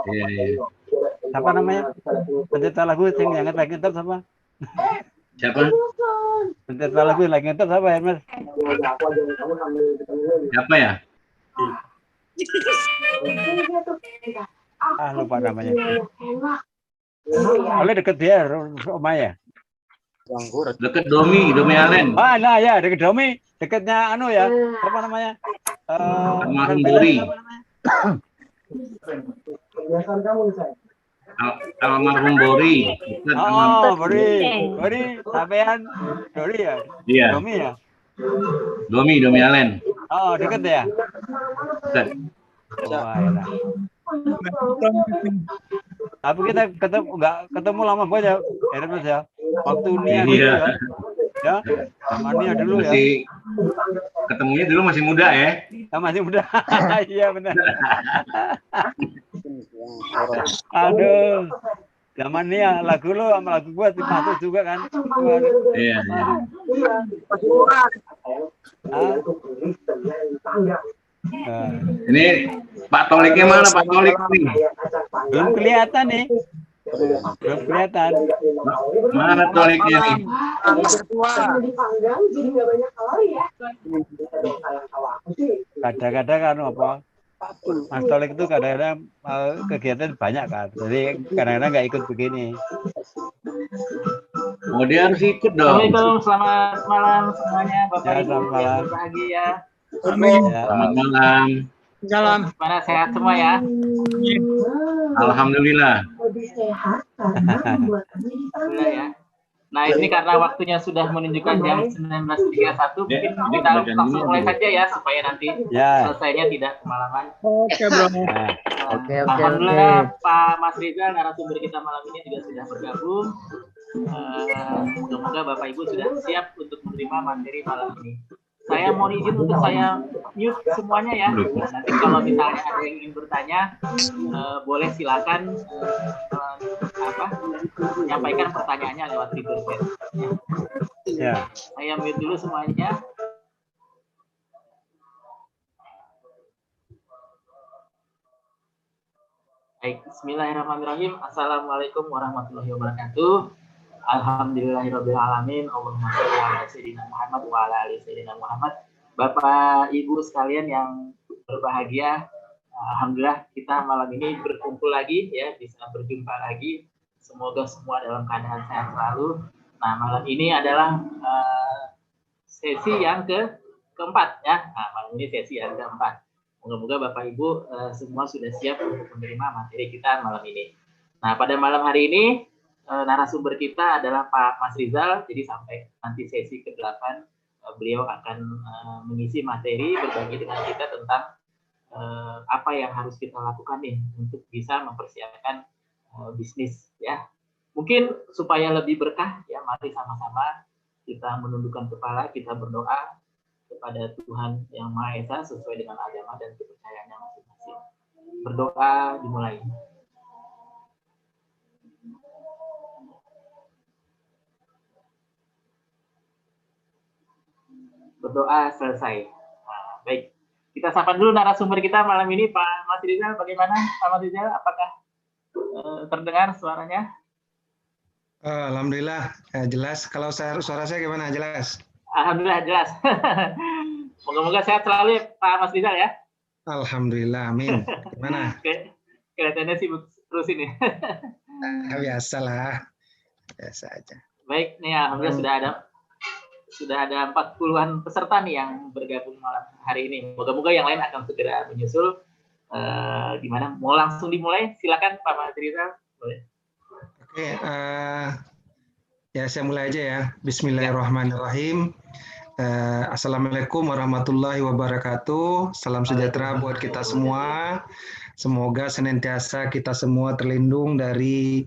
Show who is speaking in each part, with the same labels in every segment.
Speaker 1: Iya, iya.
Speaker 2: Apa namanya? Pencipta lagu yang lagi ngetop siapa?
Speaker 1: Siapa?
Speaker 2: Pencipta lagu yang lagi ngetop siapa ya, Mas?
Speaker 1: Siapa ya?
Speaker 2: Lupa namanya. Oleh deket dia, Oma ya.
Speaker 1: Deket Domi Allen.
Speaker 2: Nah ya, deket Domi, deketnya anu ya, apa namanya?
Speaker 1: Almarhum Bori. Almarhum Bori.
Speaker 2: Bori, sampean Dori ya?
Speaker 1: Iya.
Speaker 2: Domi ya?
Speaker 1: Domi Allen.
Speaker 2: Oh, deket ya?
Speaker 1: Deket.
Speaker 2: Tapi kita nggak ketemu lama banget ya, Mas ya. Waktu Nia dulu ya. Ya, sama Nia dulu ya.
Speaker 1: Ketemunya dulu masih muda ya.
Speaker 2: Masih muda. Iya benar. Aduh. Zaman Nia lagu lo sama lagu gua masuk juga kan.
Speaker 1: Iya. Ini Pak Toliknya mana Pak Tolik nih?
Speaker 2: Belum kelihatan nih. Belum kelihatan.
Speaker 1: Mana Toliknya nih?
Speaker 2: Kadang-kadang kan apa? Mas Tolik itu kadang-kadang kegiatan banyak kan. Jadi kadang-kadang nggak ikut begini.
Speaker 1: Oh, dia harus ikut dong.
Speaker 3: Assalamualaikum, selamat malam semuanya Bapak
Speaker 2: Ya,
Speaker 3: Ibu
Speaker 2: selamat malam.
Speaker 3: Bahagia.
Speaker 1: Selamat malam.
Speaker 3: Salam. Mana sehat semua ya?
Speaker 1: Alhamdulillah.
Speaker 3: Alhamdulillah ya. Nah, ini karena waktunya sudah menunjukkan jam 19.31, mungkin kita langsung mulai saja ya supaya nanti selesainya tidak kemalaman.
Speaker 4: Oke, Bro.
Speaker 3: Oke. Alhamdulillah Pak Mas Rizal narasumber kita malam ini juga sudah bergabung. Semoga Bapak Ibu sudah siap untuk menerima materi malam ini. Saya mohon izin untuk saya mute semuanya ya. Nanti kalau misalnya ada yang ingin bertanya, boleh silakan menyampaikan pertanyaannya lewat fitur chat.
Speaker 2: Ya.
Speaker 3: Saya mute dulu semuanya. Baik, bismillahirrahmanirrahim. Assalamualaikum warahmatullahi wabarakatuh. Alhamdulillahirrabbilalamin. Allahumma sholli ala sayyidina Muhammad wa ala ali sayyidina Muhammad. Bapak Ibu sekalian yang berbahagia, alhamdulillah kita malam ini berkumpul lagi ya, bisa berjumpa lagi. Semoga semua dalam keadaan sehat selalu. Nah, malam ini adalah sesi yang keempat ya. Nah, malam ini sesi yang keempat. Moga-moga Bapak Ibu semua sudah siap untuk menerima materi kita malam ini. Nah, pada malam hari ini narasumber kita adalah Pak Mas Rizal. Jadi sampai nanti sesi ke-8 beliau akan mengisi materi, berbagi dengan kita tentang apa yang harus kita lakukan nih untuk bisa mempersiapkan bisnis ya. Mungkin supaya lebih berkah ya, mari sama-sama kita menundukkan kepala, kita berdoa kepada Tuhan Yang Maha Esa sesuai dengan agama dan kepercayaannya masing-masing. Berdoa dimulai. Berdoa selesai. Nah, baik, kita sapa dulu narasumber kita malam ini, Pak Mas Rizal. Bagaimana Pak Mas Rizal? Apakah terdengar suaranya?
Speaker 4: Alhamdulillah jelas. Kalau suara saya gimana? Jelas?
Speaker 3: Alhamdulillah jelas. Moga-moga sehat selalu ya Pak Mas Rizal ya.
Speaker 4: Alhamdulillah, amin. Gimana?
Speaker 3: Kelihatannya sibuk terus ini.
Speaker 4: Biasalah, biasa aja.
Speaker 3: Baik, nih alhamdulillah sudah ada 40-an peserta nih yang bergabung malam hari ini. Moga-moga yang lain akan segera menyusul. Gimana? Mau langsung dimulai? Silakan Pak Mas Rizal. Boleh.
Speaker 4: Oke, ya saya mulai aja ya. Bismillahirrahmanirrahim. Assalamualaikum warahmatullahi wabarakatuh. Salam sejahtera buat kita semua. Semoga senantiasa kita semua terlindung dari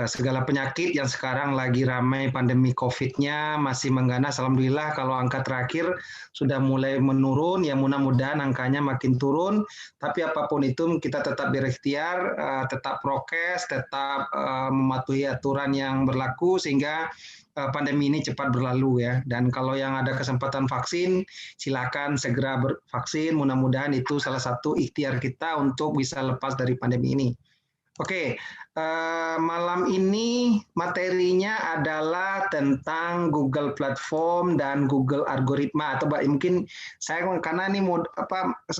Speaker 4: segala penyakit yang sekarang lagi ramai, pandemi COVID-nya masih mengganas. Alhamdulillah kalau angka terakhir sudah mulai menurun, ya mudah-mudahan angkanya makin turun. Tapi apapun itu kita tetap berikhtiar, tetap prokes, tetap mematuhi aturan yang berlaku sehingga pandemi ini cepat berlalu ya. Dan kalau yang ada kesempatan vaksin, silakan segera bervaksin. Mudah-mudahan itu salah satu ikhtiar kita untuk bisa lepas dari pandemi ini. Oke, malam ini materinya adalah tentang Google Platform dan Google Algoritma, atau mungkin saya karena ini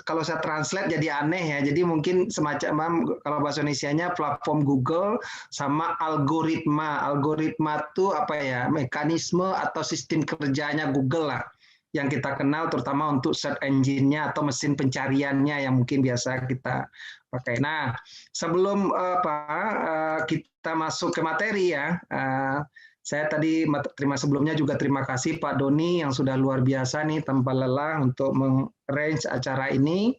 Speaker 4: kalau saya translate jadi aneh ya, jadi mungkin semacam kalau bahasa Indonesianya platform Google sama algoritma. Algoritma itu apa ya, mekanisme atau sistem kerjanya Google lah, yang kita kenal terutama untuk search engine-nya atau mesin pencariannya yang mungkin biasa kita pakai. Nah, sebelum kita masuk ke materi ya, saya tadi sebelumnya juga terima kasih Pak Doni yang sudah luar biasa nih tanpa lelah untuk meng-arrange acara ini.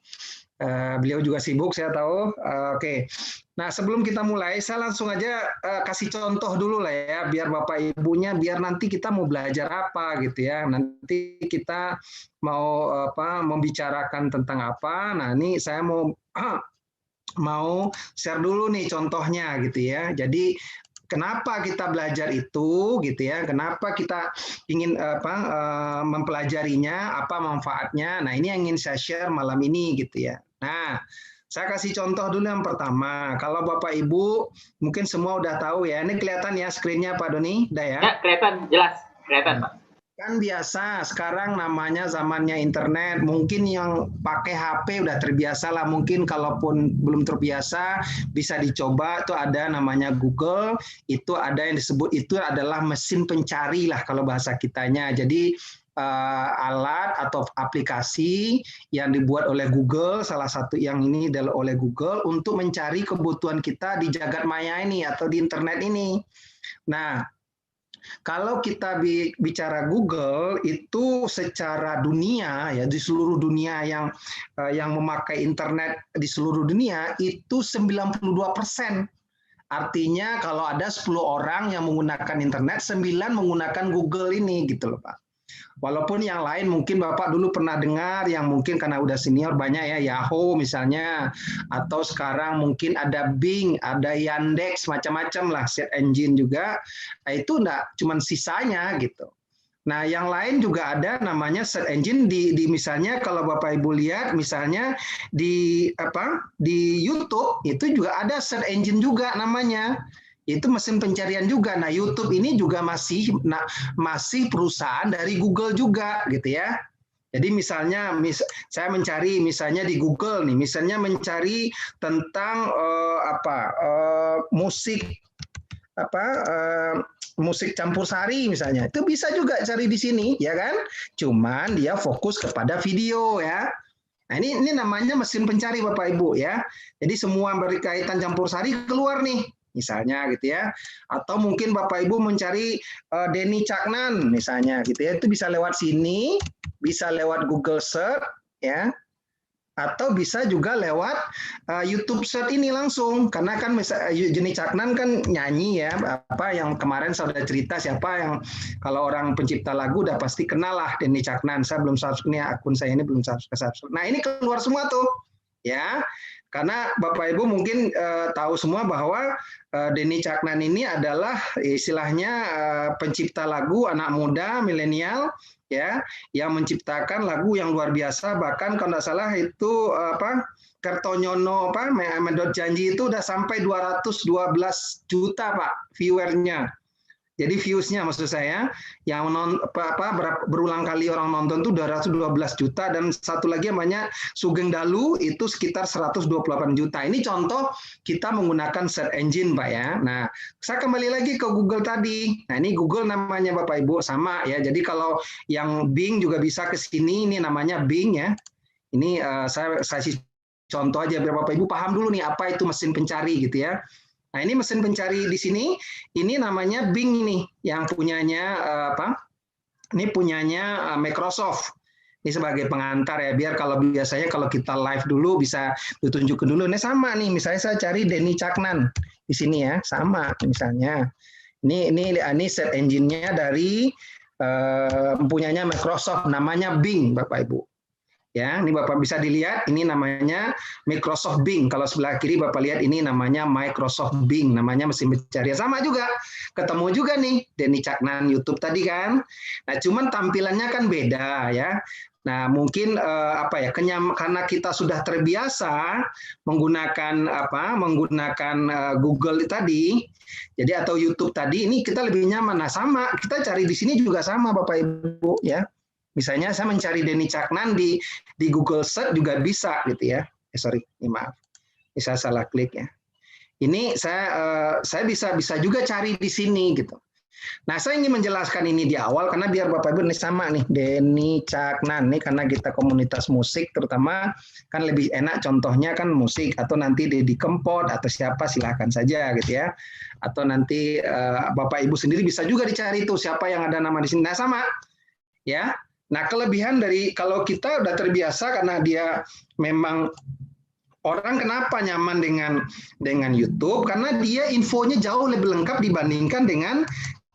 Speaker 4: Beliau juga sibuk, saya tahu. Oke. Nah, sebelum kita mulai, saya langsung aja kasih contoh dulu lah ya, biar Bapak Ibunya, biar nanti kita mau belajar apa gitu ya. Nanti kita mau membicarakan tentang apa. Nah, ini saya mau share dulu nih contohnya gitu ya. Jadi kenapa kita belajar itu gitu ya? Kenapa kita ingin mempelajarinya? Apa manfaatnya? Nah, ini yang ingin saya share malam ini gitu ya. Nah, saya kasih contoh dulu yang pertama. Kalau Bapak Ibu mungkin semua udah tahu ya. Ini kelihatan ya screen-nya Pak Doni, udah ya?
Speaker 3: Ya, kelihatan jelas, kelihatan Pak.
Speaker 4: Kan biasa sekarang namanya zamannya internet, mungkin yang pakai HP udah terbiasa lah, mungkin kalaupun belum terbiasa bisa dicoba, itu ada namanya Google, itu ada yang disebut itu adalah mesin pencari lah kalau bahasa kitanya. Jadi alat atau aplikasi yang dibuat oleh Google, salah satu yang ini adalah oleh Google untuk mencari kebutuhan kita di jagat maya ini atau di internet ini. Nah, kalau kita bicara Google itu secara dunia ya, di seluruh dunia yang memakai internet di seluruh dunia itu 92%. Artinya kalau ada 10 orang yang menggunakan internet, 9 menggunakan Google ini gitu loh Pak. Walaupun yang lain mungkin Bapak dulu pernah dengar, yang mungkin karena udah senior banyak ya, Yahoo misalnya, atau sekarang mungkin ada Bing, ada Yandex, macam-macam lah, search engine juga. Nah, itu enggak cuman sisanya gitu. Nah, yang lain juga ada namanya search engine di misalnya kalau Bapak Ibu lihat misalnya di YouTube itu juga ada search engine juga namanya. Itu mesin pencarian juga. Nah, YouTube ini juga masih perusahaan dari Google juga gitu ya. Jadi misalnya saya mencari misalnya di Google nih, misalnya mencari tentang musik campur sari misalnya. Itu bisa juga cari di sini ya kan? Cuman dia fokus kepada video ya. Nah, ini namanya mesin pencari Bapak Ibu ya. Jadi semua berkaitan campur sari keluar nih. Misalnya gitu ya, atau mungkin Bapak Ibu mencari Denny Caknan misalnya gitu ya, itu bisa lewat sini, bisa lewat Google Search ya, atau bisa juga lewat YouTube Search ini langsung, karena kan Denny Caknan kan nyanyi ya, apa yang kemarin saya sudah cerita siapa yang kalau orang pencipta lagu udah pasti kenal lah Denny Caknan. Saya belum subscribe nih, akun saya ini belum subscribe. Nah ini keluar semua tuh ya. Karena Bapak Ibu mungkin tahu semua bahwa Denny Caknan ini adalah istilahnya pencipta lagu anak muda milenial ya, yang menciptakan lagu yang luar biasa. Bahkan kalau tidak salah itu Kertonyono Medot Janji itu udah sampai 212 juta Pak viewernya. Jadi views-nya maksud saya yang berulang kali orang nonton itu 212 juta, dan satu lagi namanya Sugeng Dalu itu sekitar 128 juta. Ini contoh kita menggunakan search engine Pak ya. Nah, saya kembali lagi ke Google tadi. Nah, ini Google namanya Bapak Ibu sama ya. Jadi kalau yang Bing juga bisa ke sini, ini namanya Bing ya. Ini saya kasih contoh aja biar Bapak Ibu paham dulu nih apa itu mesin pencari gitu ya. Nah, ini mesin pencari di sini, ini namanya Bing nih, yang punyanya Ini punyanya Microsoft. Ini sebagai pengantar ya, biar kalau biasanya kalau kita live dulu bisa ditunjukin dulu. Ini sama nih, misalnya saya cari Denny Caknan di sini ya, sama misalnya. Ini search engine-nya dari punyanya Microsoft, namanya Bing, Bapak Ibu. Ya, ini Bapak bisa dilihat, ini namanya Microsoft Bing. Kalau sebelah kiri Bapak lihat ini namanya Microsoft Bing, namanya mesin pencarian. Sama juga, ketemu juga nih Denny Caknan YouTube tadi kan. Nah, cuman tampilannya kan beda ya. Nah, mungkin karena kita sudah terbiasa menggunakan Google tadi, jadi atau YouTube tadi, ini kita lebih nyaman. Nah, sama kita cari di sini juga sama Bapak Ibu ya. Misalnya saya mencari Denny Caknan di Google Search juga bisa gitu ya. Maaf, bisa salah klik ya. Ini saya bisa juga cari di sini gitu. Nah, saya ingin menjelaskan ini di awal karena biar Bapak Ibu ini sama nih, Denny Caknan nih, karena kita komunitas musik terutama kan lebih enak contohnya kan musik, atau nanti Deddy Kempot atau siapa silahkan saja gitu ya. Atau nanti Bapak Ibu sendiri bisa juga dicari tuh siapa yang ada nama di sini. Nah, sama ya. Nah, kelebihan dari kalau kita udah terbiasa karena dia memang orang kenapa nyaman dengan YouTube karena dia infonya jauh lebih lengkap dibandingkan dengan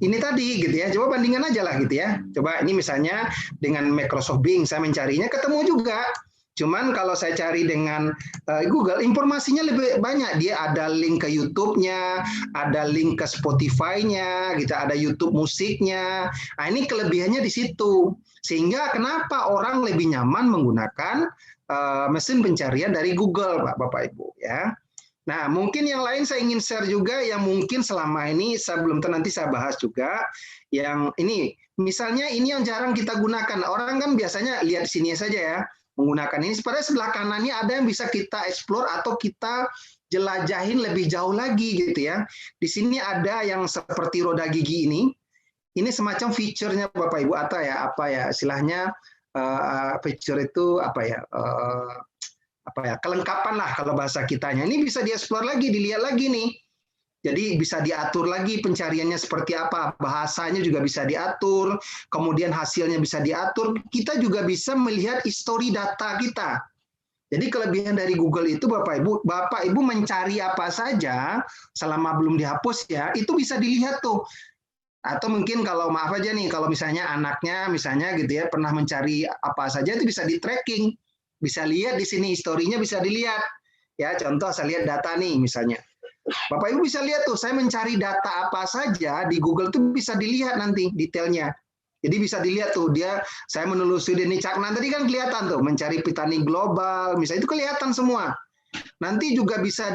Speaker 4: ini tadi gitu ya. Coba bandingkan aja lah gitu ya. Coba ini misalnya dengan Microsoft Bing saya mencarinya ketemu juga. Cuman kalau saya cari dengan Google informasinya lebih banyak. Dia ada link ke YouTube-nya, ada link ke Spotify-nya, gitu, ada YouTube musiknya. Nah, ini kelebihannya di situ. Sehingga kenapa orang lebih nyaman menggunakan mesin pencarian dari Google, Bapak Ibu ya. Nah, mungkin yang lain saya ingin share juga yang mungkin selama ini saya belum nanti saya bahas juga yang ini. Misalnya ini yang jarang kita gunakan. Orang kan biasanya lihat sini saja ya menggunakan ini. Sebenarnya sebelah kanannya ada yang bisa kita explore atau kita jelajahin lebih jauh lagi gitu ya. Di sini ada yang seperti roda gigi ini. Ini semacam fiturnya Bapak Ibu atau ya apa ya istilahnya fitur itu apa ya kelengkapan lah kalau bahasa kitanya. Ini bisa dieksplor lagi, dilihat lagi nih. Jadi bisa diatur lagi pencariannya seperti apa, bahasanya juga bisa diatur, kemudian hasilnya bisa diatur. Kita juga bisa melihat histori data kita. Jadi kelebihan dari Google itu Bapak Ibu mencari apa saja selama belum dihapus ya, itu bisa dilihat tuh. Atau mungkin kalau maaf aja nih, kalau misalnya anaknya misalnya gitu ya pernah mencari apa saja itu bisa di tracking. Bisa lihat di sini historinya bisa dilihat. Ya, contoh saya lihat data nih misalnya. Bapak Ibu bisa lihat tuh, saya mencari data apa saja di Google tuh bisa dilihat nanti detailnya. Jadi bisa dilihat tuh saya menelusuri Denny Caknan tadi kan kelihatan tuh mencari petani global, misalnya itu kelihatan semua. Nanti juga bisa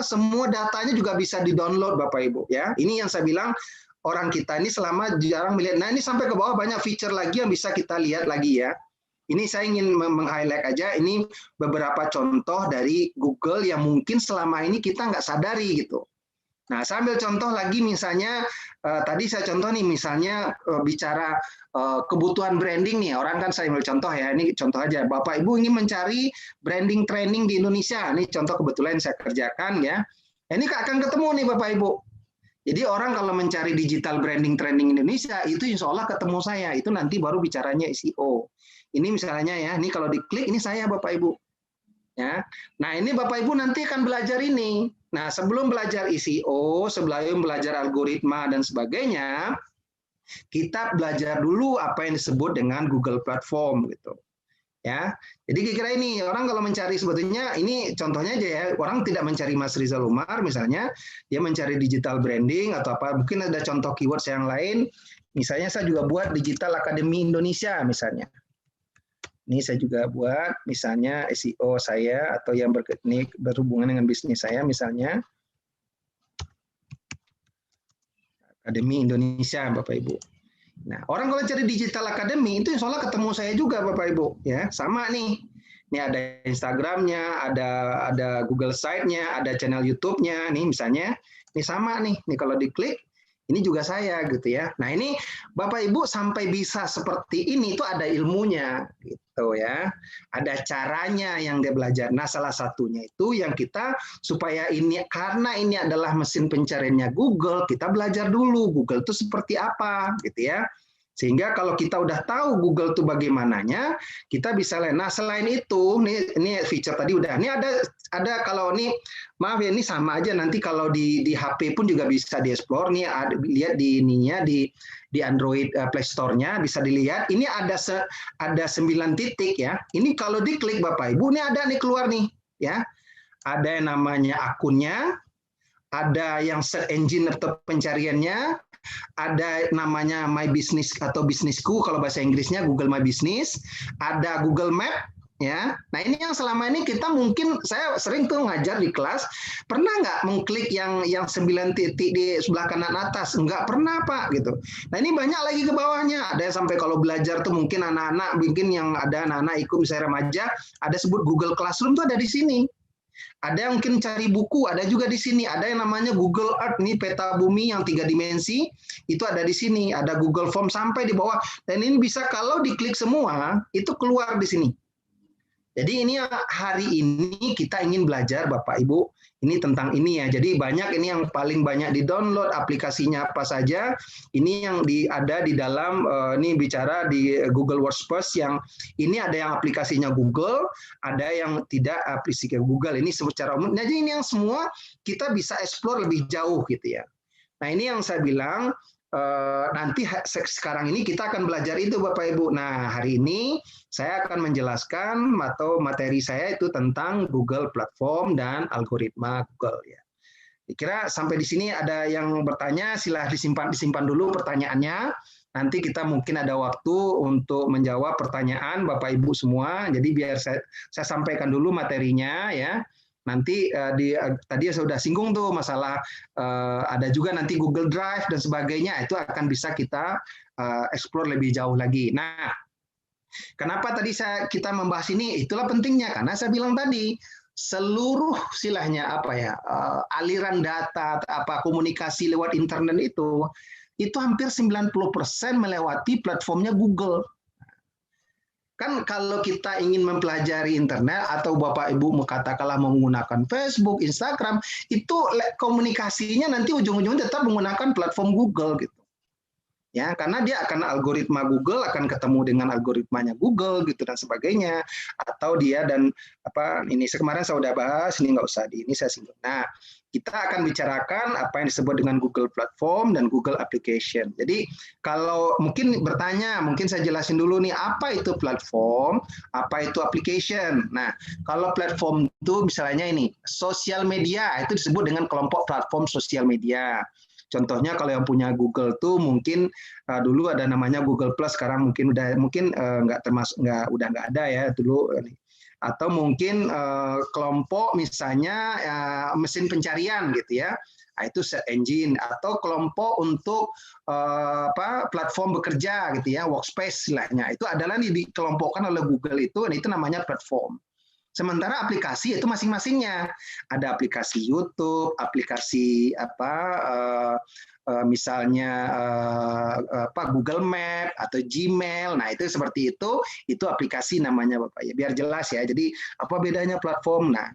Speaker 4: semua datanya juga bisa di-download Bapak Ibu ya. Ini yang saya bilang orang kita ini selama jarang melihat. Nah, ini sampai ke bawah banyak feature lagi yang bisa kita lihat lagi ya. Ini saya ingin meng-highlight aja, ini beberapa contoh dari Google yang mungkin selama ini kita nggak sadari gitu. Nah, saya ambil contoh lagi misalnya, tadi saya contoh nih misalnya bicara kebutuhan branding nih, orang kan saya ambil contoh ya, ini contoh aja, Bapak Ibu ingin mencari branding training di Indonesia, ini contoh kebetulan saya kerjakan ya, ini akan ketemu nih Bapak Ibu. Jadi orang kalau mencari digital branding training Indonesia, itu insya Allah ketemu saya, itu nanti baru bicaranya SEO. Ini misalnya ya, ini kalau diklik ini saya Bapak Ibu. Ya. Nah, ini Bapak Ibu nanti akan belajar ini. Nah, sebelum belajar SEO, sebelum belajar algoritma dan sebagainya, kita belajar dulu apa yang disebut dengan Google Platform gitu. Ya. Jadi kira-kira ini orang kalau mencari sebetulnya ini contohnya aja ya, orang tidak mencari Mas Rizal Umar misalnya, dia mencari digital branding atau apa, mungkin ada contoh keywords yang lain. Misalnya saya juga buat Digital Academy Indonesia misalnya. Ini saya juga buat misalnya SEO saya atau yang berhubungan dengan bisnis saya misalnya Akademi Indonesia Bapak Ibu. Nah, orang kalau cari Digital Academy itu insya Allah ketemu saya juga Bapak Ibu ya, sama nih. Ini ada Instagramnya, ada Google Site-nya, ada channel YouTube-nya nih misalnya. Ini sama nih kalau diklik ini juga saya gitu ya. Nah, ini Bapak Ibu sampai bisa seperti ini itu ada ilmunya gitu ya. Ada caranya yang dia belajar. Nah, salah satunya itu yang kita supaya ini karena ini adalah mesin pencariannya Google, kita belajar dulu Google itu seperti apa gitu ya. Sehingga kalau kita udah tahu Google itu bagaimananya, kita bisa lihat. Nah, selain itu, ini feature tadi udah. Ini ada kalau ini maaf ya, ini sama aja nanti kalau di HP pun juga bisa dieksplor. Nih lihat di ininya di Android Play Store-nya bisa dilihat. Ini ada 9 titik ya. Ini kalau diklik Bapak Ibu, ini ada nih keluar nih ya. Ada yang namanya akunnya, ada yang search engine atau pencariannya, ada namanya My Business atau Bisnisku kalau bahasa Inggrisnya Google My Business, ada Google Map. Ya, nah ini yang selama ini kita mungkin saya sering tuh ngajar di kelas, pernah nggak mengklik yang 9 titik di sebelah kanan atas? Nggak pernah Pak gitu. Nah ini banyak lagi ke bawahnya. Ada yang sampai kalau belajar tuh mungkin anak-anak, mungkin yang ada anak-anak ikut misalnya remaja, ada sebut Google Classroom tuh ada di sini. Ada yang mungkin cari buku, ada juga di sini. Ada yang namanya Google Earth, nih peta bumi yang 3 dimensi, itu ada di sini. Ada Google Form sampai di bawah. Dan ini bisa kalau diklik semua, itu keluar di sini. Jadi ini hari ini kita ingin belajar Bapak Ibu ini tentang ini ya. Jadi banyak ini yang paling banyak di-download aplikasinya apa saja. Ini yang ada di dalam ini bicara di Google Workspace yang ini ada yang aplikasinya Google, ada yang tidak aplikasi Google. Ini secara umum. Jadi ini yang semua kita bisa explore lebih jauh gitu ya. Nah, ini yang saya bilang nanti sekarang ini kita akan belajar itu Bapak Ibu. Nah, hari ini saya akan menjelaskan atau materi saya itu tentang Google Platform dan algoritma Google ya. Kira sampai di sini ada yang bertanya, silahkan disimpan dulu pertanyaannya. Nanti kita mungkin ada waktu untuk menjawab pertanyaan Bapak Ibu semua. Jadi biar saya sampaikan dulu materinya ya. Nanti tadi saya sudah singgung tuh masalah ada juga nanti Google Drive dan sebagainya, itu akan bisa kita explore lebih jauh lagi. Nah, kenapa tadi kita membahas ini? Itulah pentingnya karena saya bilang tadi seluruh silahnya apa ya aliran data komunikasi lewat internet itu hampir 90% melewati platformnya Google. Kan kalau kita ingin mempelajari internet atau Bapak Ibu katakanlah menggunakan Facebook, Instagram, itu komunikasinya nanti ujung-ujungnya tetap menggunakan platform Google gitu. Ya, karena dia akan algoritma Google akan ketemu dengan algoritmanya Google gitu dan sebagainya, atau dia dan ini kemarin saya sudah bahas, ini nggak usah ini saya singgung. Nah, kita akan bicarakan apa yang disebut dengan Google Platform dan Google Application. Jadi kalau mungkin bertanya, mungkin saya jelasin dulu nih apa itu platform, apa itu application. Nah, kalau platform itu misalnya ini sosial media, itu disebut dengan kelompok platform sosial media. Contohnya kalau yang punya Google tuh mungkin dulu ada namanya Google Plus, sekarang udah nggak ada ya dulu. Atau mungkin kelompok misalnya mesin pencarian gitu ya. Nah, itu search engine atau kelompok untuk platform bekerja gitu ya, workspace istilahnya. Itu adalah dikelompokkan oleh Google itu, dan itu namanya platform. Sementara aplikasi itu masing-masingnya. Ada aplikasi YouTube, aplikasi misalnya Google Map atau Gmail. Nah, itu seperti itu aplikasi namanya Bapak ya. Biar jelas ya. Jadi apa bedanya platform? Nah,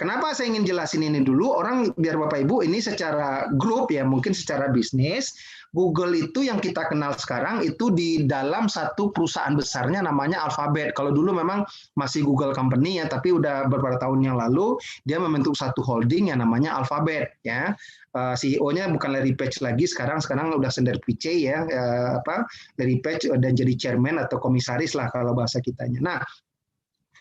Speaker 4: kenapa saya ingin jelasin ini dulu? Orang biar Bapak Ibu ini secara grup ya, mungkin secara bisnis, Google itu yang kita kenal sekarang itu di dalam satu perusahaan besarnya namanya Alphabet. Kalau dulu memang masih Google Company ya, tapi udah beberapa tahun yang lalu dia membentuk satu holding yang namanya Alphabet ya. CEO-nya bukan Larry Page lagi, sekarang udah Sundar Pichai ya, Larry Page dan jadi chairman atau komisaris lah kalau bahasa kitanya. Nah,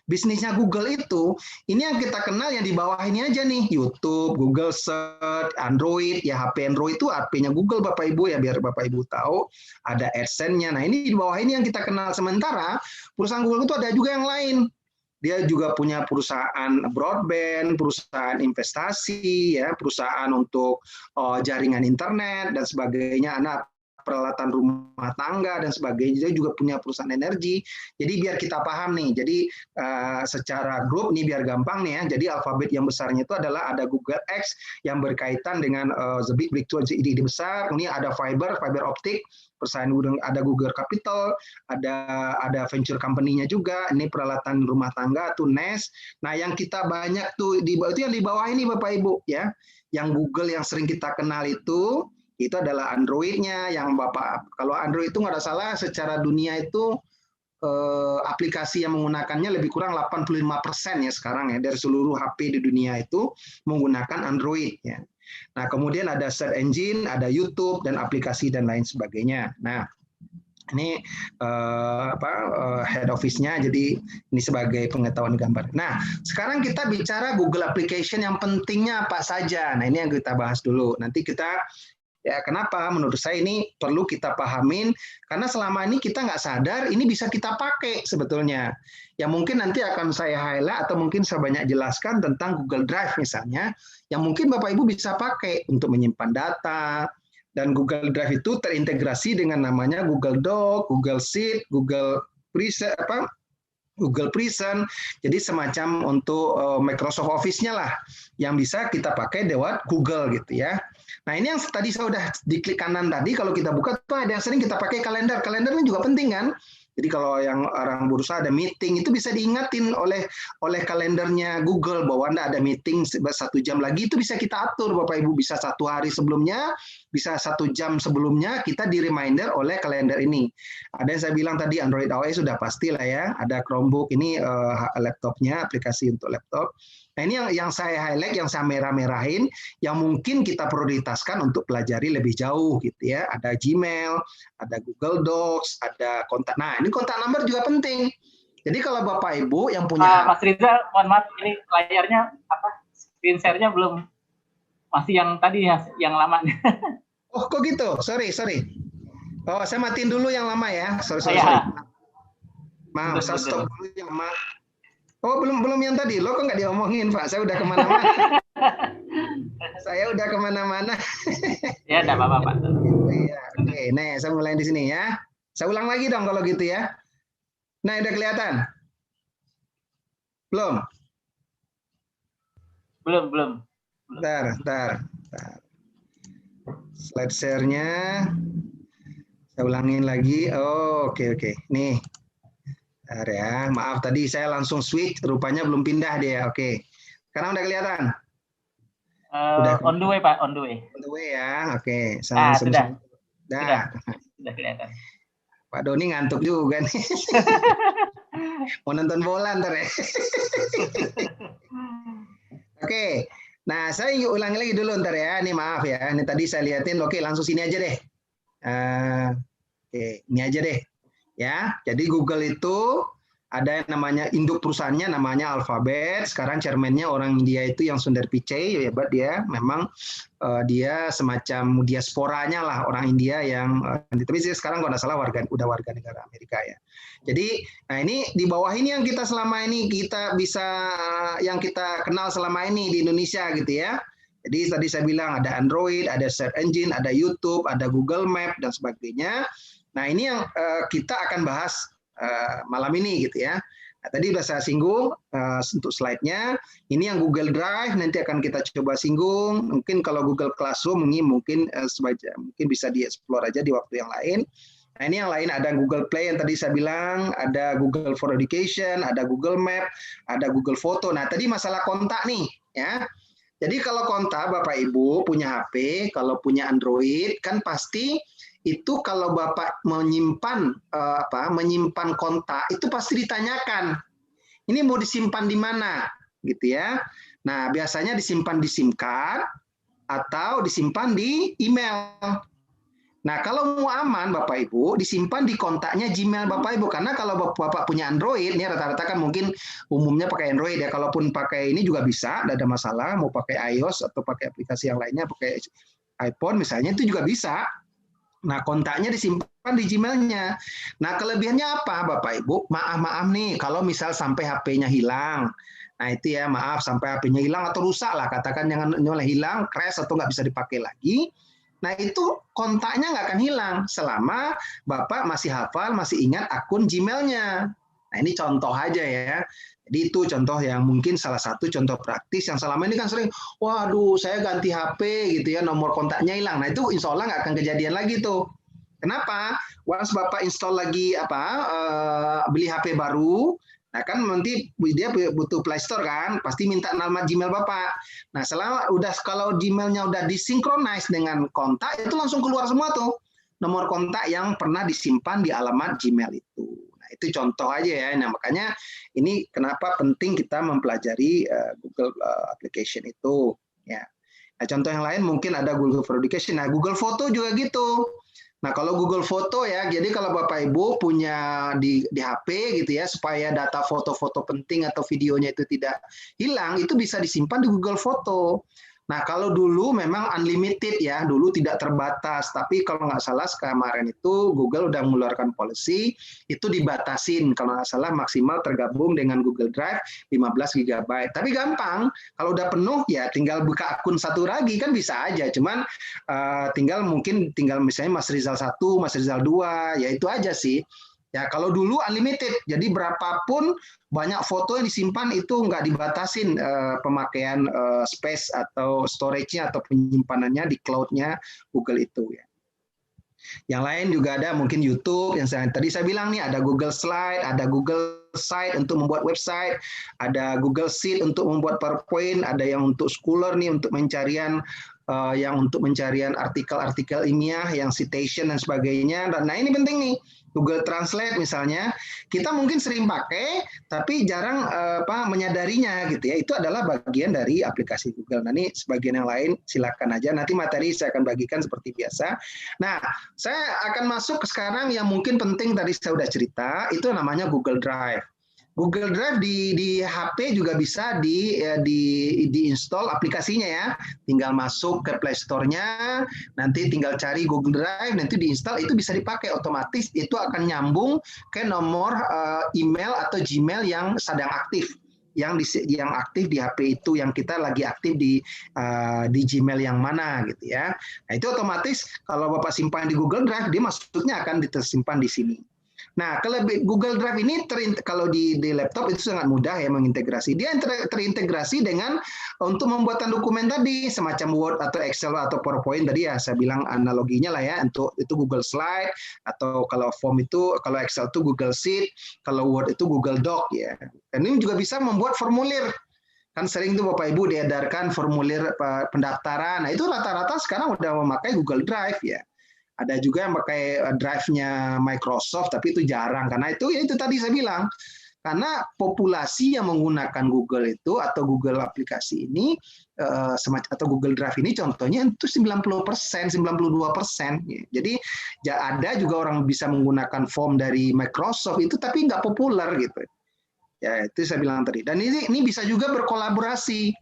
Speaker 4: bisnisnya Google itu, ini yang kita kenal yang di bawah ini aja nih, YouTube, Google Search, Android, ya HP Android itu HP-nya Google Bapak Ibu ya, biar Bapak Ibu tahu, ada AdSense-nya. Nah ini di bawah ini yang kita kenal. Sementara perusahaan Google itu ada juga yang lain. Dia juga punya perusahaan broadband, perusahaan investasi, ya, perusahaan untuk jaringan internet dan sebagainya. Nah, peralatan rumah tangga dan sebagainya. Dia juga punya perusahaan energi. Jadi biar kita paham nih. Jadi secara grup nih biar gampang nih ya. Jadi Alphabet yang besarnya itu adalah ada Google X yang berkaitan dengan the big two ide besar. Ini ada fiber optik. Perusahaan ada Google Capital, ada venture company-nya juga. Ini peralatan rumah tangga tuh Nest. Nah, yang kita banyak tuh itu yang di bawah ini Bapak Ibu ya. Yang Google yang sering kita kenal itu adalah Android-nya, yang Bapak, kalau Android itu nggak ada salah, secara dunia itu aplikasi yang menggunakannya lebih kurang 85% ya sekarang ya, dari seluruh HP di dunia itu menggunakan Android ya. Nah, kemudian ada search engine, ada YouTube dan aplikasi dan lain sebagainya. Nah, Ini head office-nya, jadi ini sebagai pengetahuan gambar. Nah, sekarang kita bicara Google Application yang pentingnya apa saja. Nah, ini yang kita bahas dulu. Nanti kita, ya kenapa menurut saya ini perlu kita pahamin, karena selama ini kita nggak sadar ini bisa kita pakai sebetulnya. Ya mungkin nanti akan saya highlight atau mungkin saya banyak jelaskan tentang Google Drive misalnya, yang mungkin Bapak Ibu bisa pakai untuk menyimpan data. Dan Google Drive itu terintegrasi dengan namanya Google Doc, Google Sheet, Google Present, jadi semacam untuk Microsoft Office-nya lah, yang bisa kita pakai lewat Google gitu ya. Nah ini yang tadi saya udah diklik kanan tadi, kalau kita buka tuh ada yang sering kita pakai kalender. Kalender ini juga penting kan. Jadi kalau yang orang berusaha ada meeting itu bisa diingatin oleh kalendernya Google bahwa Anda ada meeting 1 jam lagi, itu bisa kita atur Bapak Ibu, bisa 1 hari sebelumnya, bisa 1 jam sebelumnya kita di reminder oleh kalender ini. Ada yang saya bilang tadi Android OS sudah pasti lah ya, ada Chromebook ini laptopnya, aplikasi untuk laptop. Nah ini yang saya highlight, yang saya merah-merahin, yang mungkin kita prioritaskan untuk pelajari lebih jauh gitu ya. Ada Gmail, ada Google Docs, ada kontak. Nah ini kontak number juga penting. Jadi kalau Bapak Ibu yang punya...
Speaker 3: Mas Rizal, mohon maaf, ini layarnya screen share-nya belum, masih yang tadi ya, yang lama.
Speaker 4: Oh kok gitu? Sorry. Oh saya matiin dulu yang lama ya. Sorry. Maaf, saya stop dulu yang lama. Oh belum yang tadi, lo kok nggak diomongin Pak? Saya udah kemana-mana.
Speaker 3: Ya, enggak apa-apa Pak.
Speaker 4: Iya, oke. Nih, saya mulai di sini ya. Saya ulang lagi dong kalau gitu ya. Nah, udah kelihatan? Belum?
Speaker 3: Belum.
Speaker 4: Bentar. Slide share-nya. Saya ulangin lagi. Oh, oke. Nih. Bentar ya. Maaf tadi saya langsung switch, rupanya belum pindah dia. Oke. Sekarang udah kelihatan?
Speaker 3: On the way Pak, on the way.
Speaker 4: On the way ya. Oke.
Speaker 3: Sudah kelihatan.
Speaker 4: Pak Doni ngantuk juga nih. Mau nonton bola ntar ya. Oke. Nah, saya ulangi lagi dulu ntar ya. Ini maaf ya. Ini tadi saya liatin. Oke, langsung sini aja deh. Oke, ini aja deh. Ya, jadi Google itu ada yang namanya induk perusahaannya namanya Alphabet. Sekarang chairman-nya orang India itu yang Sundar Pichai, hebat dia. Memang dia semacam diasporanya lah orang India yang tapi sekarang kalau nggak salah udah warga negara Amerika ya. Jadi, nah ini di bawah ini yang kita selama ini kita bisa yang kita kenal selama ini di Indonesia gitu ya. Jadi tadi saya bilang ada Android, ada search engine, ada YouTube, ada Google Map dan sebagainya. Nah ini yang kita akan bahas malam ini gitu ya. Nah, tadi sudah saya singgung untuk slide-nya. Ini yang Google Drive nanti akan kita coba singgung. Mungkin kalau Google Classroom mungkin bisa dieksplor aja di waktu yang lain. Nah ini yang lain ada Google Play yang tadi saya bilang, ada Google for Education, ada Google Map, ada Google Foto. Nah tadi masalah kontak nih ya. Jadi kalau kontak Bapak Ibu punya HP, kalau punya Android kan pasti itu kalau Bapak menyimpan kontak itu pasti ditanyakan. Ini mau disimpan di mana gitu ya. Nah, biasanya disimpan di SIM card atau disimpan di email. Nah, kalau mau aman Bapak Ibu disimpan di kontaknya Gmail Bapak Ibu, karena kalau Bapak punya Android, ini rata-rata kan mungkin umumnya pakai Android ya. Kalaupun pakai ini juga bisa, tidak ada masalah. Mau pakai iOS atau pakai aplikasi yang lainnya, pakai iPhone misalnya itu juga bisa. Nah, kontaknya disimpan di Gmail-nya. Nah, kelebihannya apa, Bapak Ibu? Maaf nih, kalau misal sampai HP-nya hilang. Nah, itu ya, maaf, sampai HP-nya hilang atau rusak lah. Katakan jangan hilang, crash atau nggak bisa dipakai lagi. Nah, itu kontaknya nggak akan hilang selama Bapak masih hafal, masih ingat akun Gmail-nya. Nah, ini contoh aja ya. Jadi itu contoh yang mungkin salah satu contoh praktis yang selama ini kan sering, waduh saya ganti HP gitu ya, nomor kontaknya hilang. Nah itu insya Allah nggak akan kejadian lagi tuh. Kenapa? Once Bapak install lagi beli HP baru, nah kan nanti dia butuh Play Store kan, pasti minta nama Gmail Bapak. Nah kalau Gmail-nya udah disinkronize dengan kontak, itu langsung keluar semua tuh nomor kontak yang pernah disimpan di alamat Gmail itu. Itu contoh aja ya. Nah, makanya ini kenapa penting kita mempelajari Google Application itu ya. Nah, contoh yang lain mungkin ada Google for Education. Nah, Google Foto juga gitu. Nah, kalau Google Foto ya, jadi kalau Bapak Ibu punya di HP gitu ya, supaya data foto-foto penting atau videonya itu tidak hilang, itu bisa disimpan di Google Foto. Nah, kalau dulu memang unlimited ya, dulu tidak terbatas. Tapi kalau nggak salah kemarin itu Google udah mengeluarkan policy, itu dibatasin. Kalau nggak salah maksimal tergabung dengan Google Drive 15 GB. Tapi gampang, kalau udah penuh ya tinggal buka akun satu lagi kan bisa aja. Cuman tinggal misalnya Mas Rizal 1, Mas Rizal 2, ya itu aja sih. Ya, kalau dulu unlimited, jadi berapapun banyak foto yang disimpan itu nggak dibatasin pemakaian space atau storage-nya atau penyimpanannya di cloud-nya Google itu ya. Yang lain juga ada mungkin YouTube yang tadi saya bilang nih, ada Google Slide, ada Google Site untuk membuat website, ada Google Sheet untuk membuat PowerPoint, ada yang untuk Scholar nih untuk pencarian artikel-artikel ilmiah, yang citation dan sebagainya. Nah, ini penting nih. Google Translate misalnya, kita mungkin sering pakai, tapi jarang menyadarinya gitu ya. Itu adalah bagian dari aplikasi Google. Nah, ini sebagian yang lain silakan aja. Nanti materi saya akan bagikan seperti biasa. Nah, saya akan masuk ke sekarang yang mungkin penting, tadi saya udah cerita, itu namanya Google Drive. Google Drive di HP juga bisa di-install aplikasinya ya. Tinggal masuk ke Play Store-nya, nanti tinggal cari Google Drive, nanti di-install, itu bisa dipakai otomatis, itu akan nyambung ke nomor email atau Gmail yang sedang aktif. Yang aktif di HP itu, yang kita lagi aktif di Gmail yang mana gitu ya. Nah, itu otomatis kalau Bapak simpan di Google Drive, dia masuknya akan disimpan di sini. Nah, Google Drive ini kalau di laptop itu sangat mudah ya mengintegrasi. Dia terintegrasi dengan untuk pembuatan dokumen tadi, semacam Word atau Excel atau PowerPoint tadi ya, saya bilang analoginya lah ya, untuk itu Google Slide, atau kalau form itu, kalau Excel itu Google Sheet, kalau Word itu Google Doc ya. Dan ini juga bisa membuat formulir. Kan sering tuh Bapak Ibu diedarkan formulir pendaftaran. Nah, itu rata-rata sekarang udah memakai Google Drive ya. Ada juga yang pakai drive-nya Microsoft, tapi itu jarang. Karena itu tadi saya bilang, karena populasi yang menggunakan Google itu atau Google aplikasi ini, atau Google Drive ini contohnya itu 90%, 92%. Jadi ada juga orang bisa menggunakan form dari Microsoft itu, tapi nggak populer gitu. Ya, itu saya bilang tadi. Dan ini bisa juga berkolaborasi.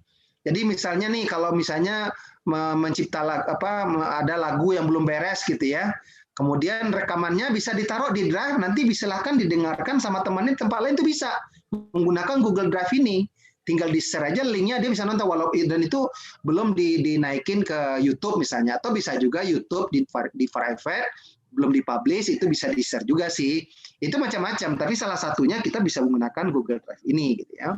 Speaker 4: Jadi misalnya nih, kalau misalnya ada lagu yang belum beres gitu ya, kemudian rekamannya bisa ditaruh di Drive, nanti silahkan didengarkan sama temannya tempat lain, itu bisa menggunakan Google Drive ini. Tinggal di-share aja linknya, dia bisa nonton, dan itu belum dinaikin ke YouTube misalnya, atau bisa juga YouTube di private, belum dipublish, itu bisa di-share juga sih. Itu macam-macam, tapi salah satunya kita bisa menggunakan Google Drive ini gitu ya.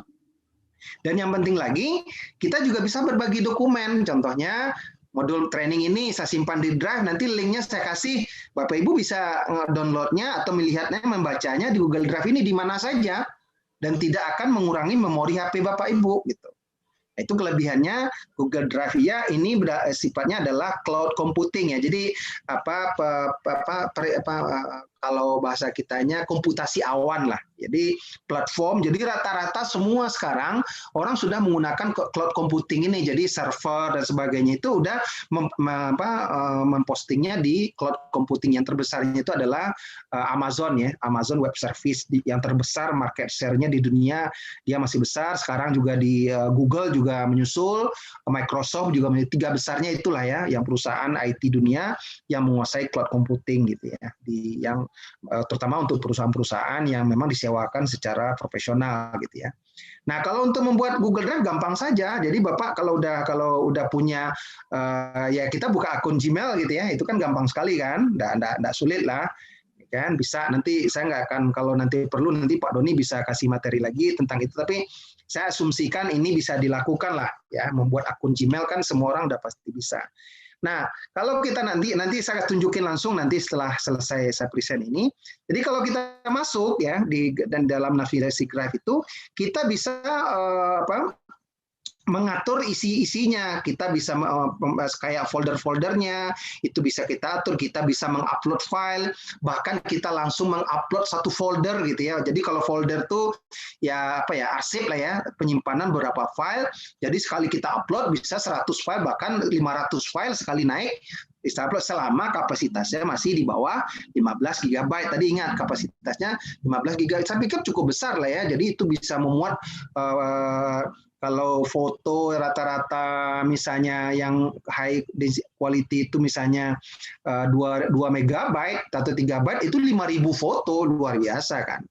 Speaker 4: Dan yang penting lagi, kita juga bisa berbagi dokumen. Contohnya, modul training ini saya simpan di Drive, nanti linknya saya kasih, Bapak Ibu bisa downloadnya atau melihatnya, membacanya di Google Drive ini di mana saja, dan tidak akan mengurangi memori HP Bapak Ibu gitu. Itu kelebihannya Google Drive ya, ini sifatnya adalah cloud computing ya. Jadi kalau bahasa kitanya komputasi awan lah. Jadi platform, jadi rata-rata semua sekarang orang sudah menggunakan cloud computing ini. Jadi server dan sebagainya itu udah mempostingnya di cloud computing. Yang terbesarnya itu adalah Amazon ya, Amazon Web Service yang terbesar, market share-nya di dunia dia masih besar. Sekarang juga di Google juga menyusul, Microsoft juga menjadi 3 besarnya itulah ya, yang perusahaan IT dunia yang menguasai cloud computing gitu ya, yang terutama untuk perusahaan-perusahaan yang memang disewakan secara profesional gitu ya. Nah, kalau untuk membuat Google Drive gampang saja. Jadi Bapak kalau udah punya ya kita buka akun Gmail gitu ya, itu kan gampang sekali kan, enggak sulit lah. Kan bisa, nanti saya nggak akan, kalau nanti perlu nanti Pak Doni bisa kasih materi lagi tentang itu, tapi saya asumsikan ini bisa dilakukan lah ya, membuat akun Gmail kan semua orang udah pasti bisa. Nah, kalau kita nanti saya tunjukin langsung nanti setelah selesai saya present ini. Jadi kalau kita masuk ya dan dalam navigasi Drive itu kita bisa mengatur isi-isinya. Kita bisa kayak folder-foldernya itu bisa kita atur, kita bisa mengupload file, bahkan kita langsung mengupload satu folder gitu ya. Jadi kalau folder tuh ya arsip lah ya, penyimpanan beberapa file. Jadi sekali kita upload bisa 100 file bahkan 500 file sekali naik bisa upload selama kapasitasnya masih di bawah 15 GB. Tadi ingat kapasitasnya 15 GB. Saya pikir cukup besar lah ya. Jadi itu bisa memuat kalau foto rata-rata misalnya yang high quality itu misalnya 2 MB atau 3 byte itu 5.000 foto, luar biasa kan.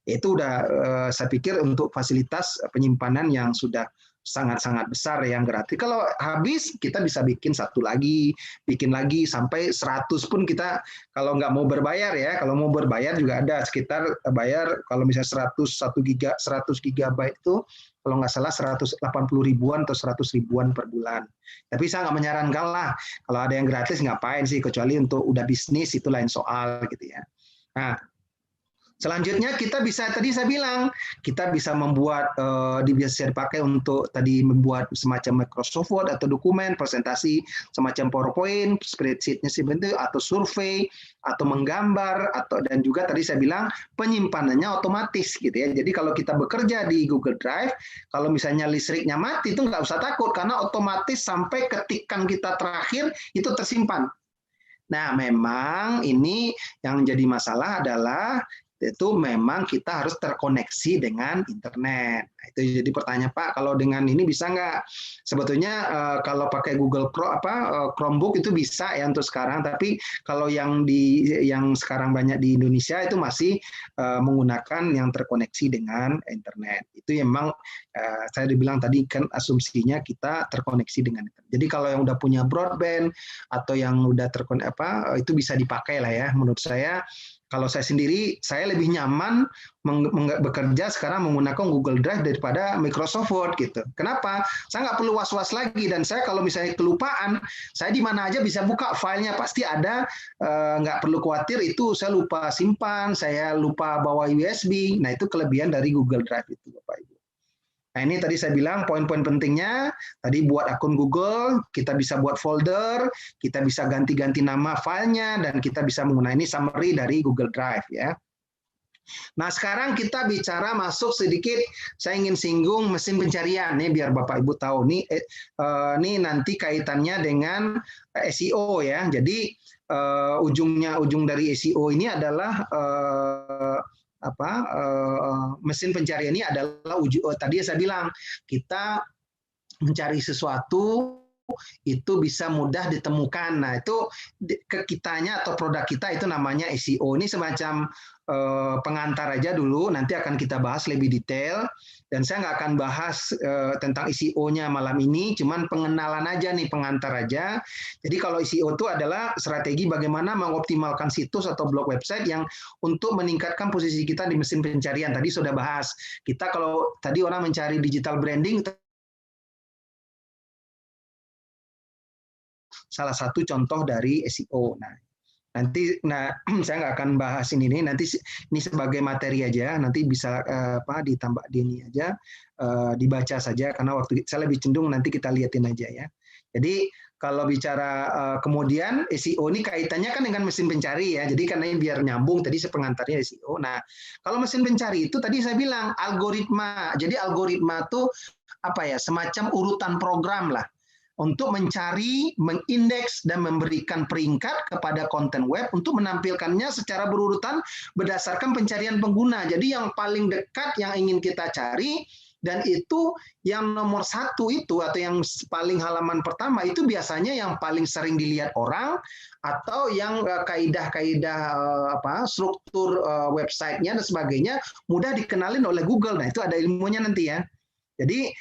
Speaker 4: Itu udah saya pikir untuk fasilitas penyimpanan yang sudah sangat-sangat besar yang gratis. Kalau habis kita bisa bikin satu lagi, bikin lagi sampai 100 pun kita kalau nggak mau berbayar ya. Kalau mau berbayar juga ada sekitar bayar kalau misalnya 100 GB itu kalau nggak salah 180 ribuan atau 100 ribuan per bulan. Tapi saya nggak menyarankan lah kalau ada yang gratis ngapain sih, kecuali untuk udah bisnis itu lain soal gitu ya. Nah, selanjutnya kita bisa, tadi saya bilang, kita bisa membuat, bisa dipakai untuk tadi membuat semacam Microsoft Word atau dokumen, presentasi semacam PowerPoint, spreadsheet-nya sebenarnya, atau survei, atau menggambar, atau dan juga tadi saya bilang penyimpanannya otomatis gitu ya. Jadi kalau kita bekerja di Google Drive, kalau misalnya listriknya mati itu nggak usah takut karena otomatis sampai ketikan kita terakhir itu tersimpan. Nah, memang ini yang jadi masalah adalah itu memang kita harus terkoneksi dengan internet. Nah, itu jadi pertanyaan Pak, kalau dengan ini bisa nggak? Sebetulnya kalau pakai Google Chromebook itu bisa ya untuk sekarang, tapi kalau yang sekarang banyak di Indonesia itu masih menggunakan yang terkoneksi dengan internet. Itu memang saya dibilang tadi kan asumsinya kita terkoneksi dengan internet. Jadi kalau yang udah punya broadband atau yang udah terkoneksi itu bisa dipakai lah ya. Menurut saya kalau saya sendiri, saya lebih nyaman bekerja sekarang menggunakan Google Drive daripada Microsoft Word gitu. Kenapa? Saya nggak perlu was-was lagi, dan saya kalau misalnya kelupaan, saya di mana aja bisa buka filenya, pasti ada, nggak perlu khawatir itu saya lupa simpan, saya lupa bawa USB. Nah itu kelebihan dari Google Drive itu, Bapak Ibu. Nah ini tadi saya bilang poin-poin pentingnya, tadi buat akun Google, kita bisa buat folder, kita bisa ganti-ganti nama filenya, dan kita bisa menggunakan ini summary dari Google Drive ya. Nah sekarang kita bicara masuk sedikit, saya ingin singgung mesin pencarian nih biar Bapak Ibu tahu nih, ini nanti kaitannya dengan SEO ya. Jadi ujung dari SEO ini adalah mesin pencarian ini adalah tadi saya bilang kita mencari sesuatu itu bisa mudah ditemukan. Nah itu ke kitanya atau produk kita itu namanya SEO. Ini semacam pengantar aja dulu, nanti akan kita bahas lebih detail, dan saya nggak akan bahas tentang SEO-nya malam ini, cuman pengenalan aja nih, pengantar aja. Jadi kalau SEO itu adalah strategi bagaimana mengoptimalkan situs atau blog website yang untuk meningkatkan posisi kita di mesin pencarian. Tadi sudah bahas, kita kalau tadi orang mencari digital branding, salah satu contoh dari SEO. Nah, saya nggak akan bahas ini nanti ini sebagai materi aja, nanti bisa ditambah di ini aja, dibaca saja karena waktu saya lebih cenderung nanti kita liatin aja ya. Jadi kalau bicara kemudian SEO ini kaitannya kan dengan mesin pencari ya. Jadi karena ini biar nyambung tadi pengantarnya SEO. Nah, kalau mesin pencari itu tadi saya bilang algoritma. Jadi algoritma itu semacam urutan program lah untuk mencari, mengindeks, dan memberikan peringkat kepada konten web untuk menampilkannya secara berurutan berdasarkan pencarian pengguna. Jadi yang paling dekat yang ingin kita cari, dan itu yang nomor 1 itu, atau yang paling halaman pertama, itu biasanya yang paling sering dilihat orang, atau yang kaidah-kaidah struktur websitenya dan sebagainya, mudah dikenalin oleh Google. Nah itu ada ilmunya nanti ya. Jadi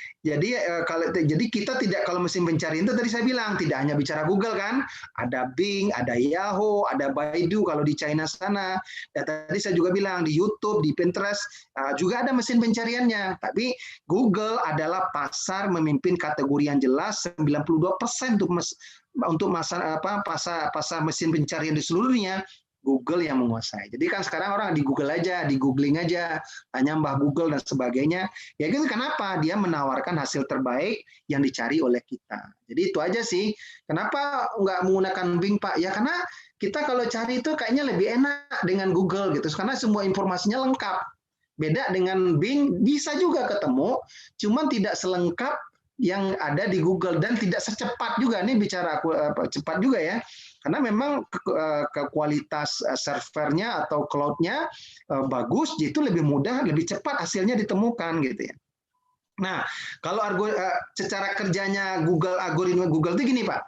Speaker 4: kita tidak, kalau mesin pencarian itu tadi saya bilang tidak hanya bicara Google kan, ada Bing, ada Yahoo, ada Baidu kalau di China sana. Dan tadi saya juga bilang di YouTube, di Pinterest juga ada mesin pencariannya. Tapi Google adalah pasar memimpin kategori yang jelas, 92% untuk pasar mesin pencarian di seluruh dunia. Google yang menguasai. Jadi kan sekarang orang di Google aja, di googling aja, tanya Mbah Google dan sebagainya. Ya gitu, kenapa? Dia menawarkan hasil terbaik yang dicari oleh kita. Jadi itu aja sih. Kenapa nggak menggunakan Bing, Pak? Ya karena kita kalau cari itu kayaknya lebih enak dengan Google gitu. Karena semua informasinya lengkap. Beda dengan Bing, bisa juga ketemu, cuman tidak selengkap yang ada di Google, dan tidak secepat juga nih bicara cepat juga ya, karena memang kualitas servernya atau cloud-nya bagus, itu lebih mudah, lebih cepat hasilnya ditemukan gitu ya. Nah, kalau secara kerjanya Google, algoritma Google itu gini Pak.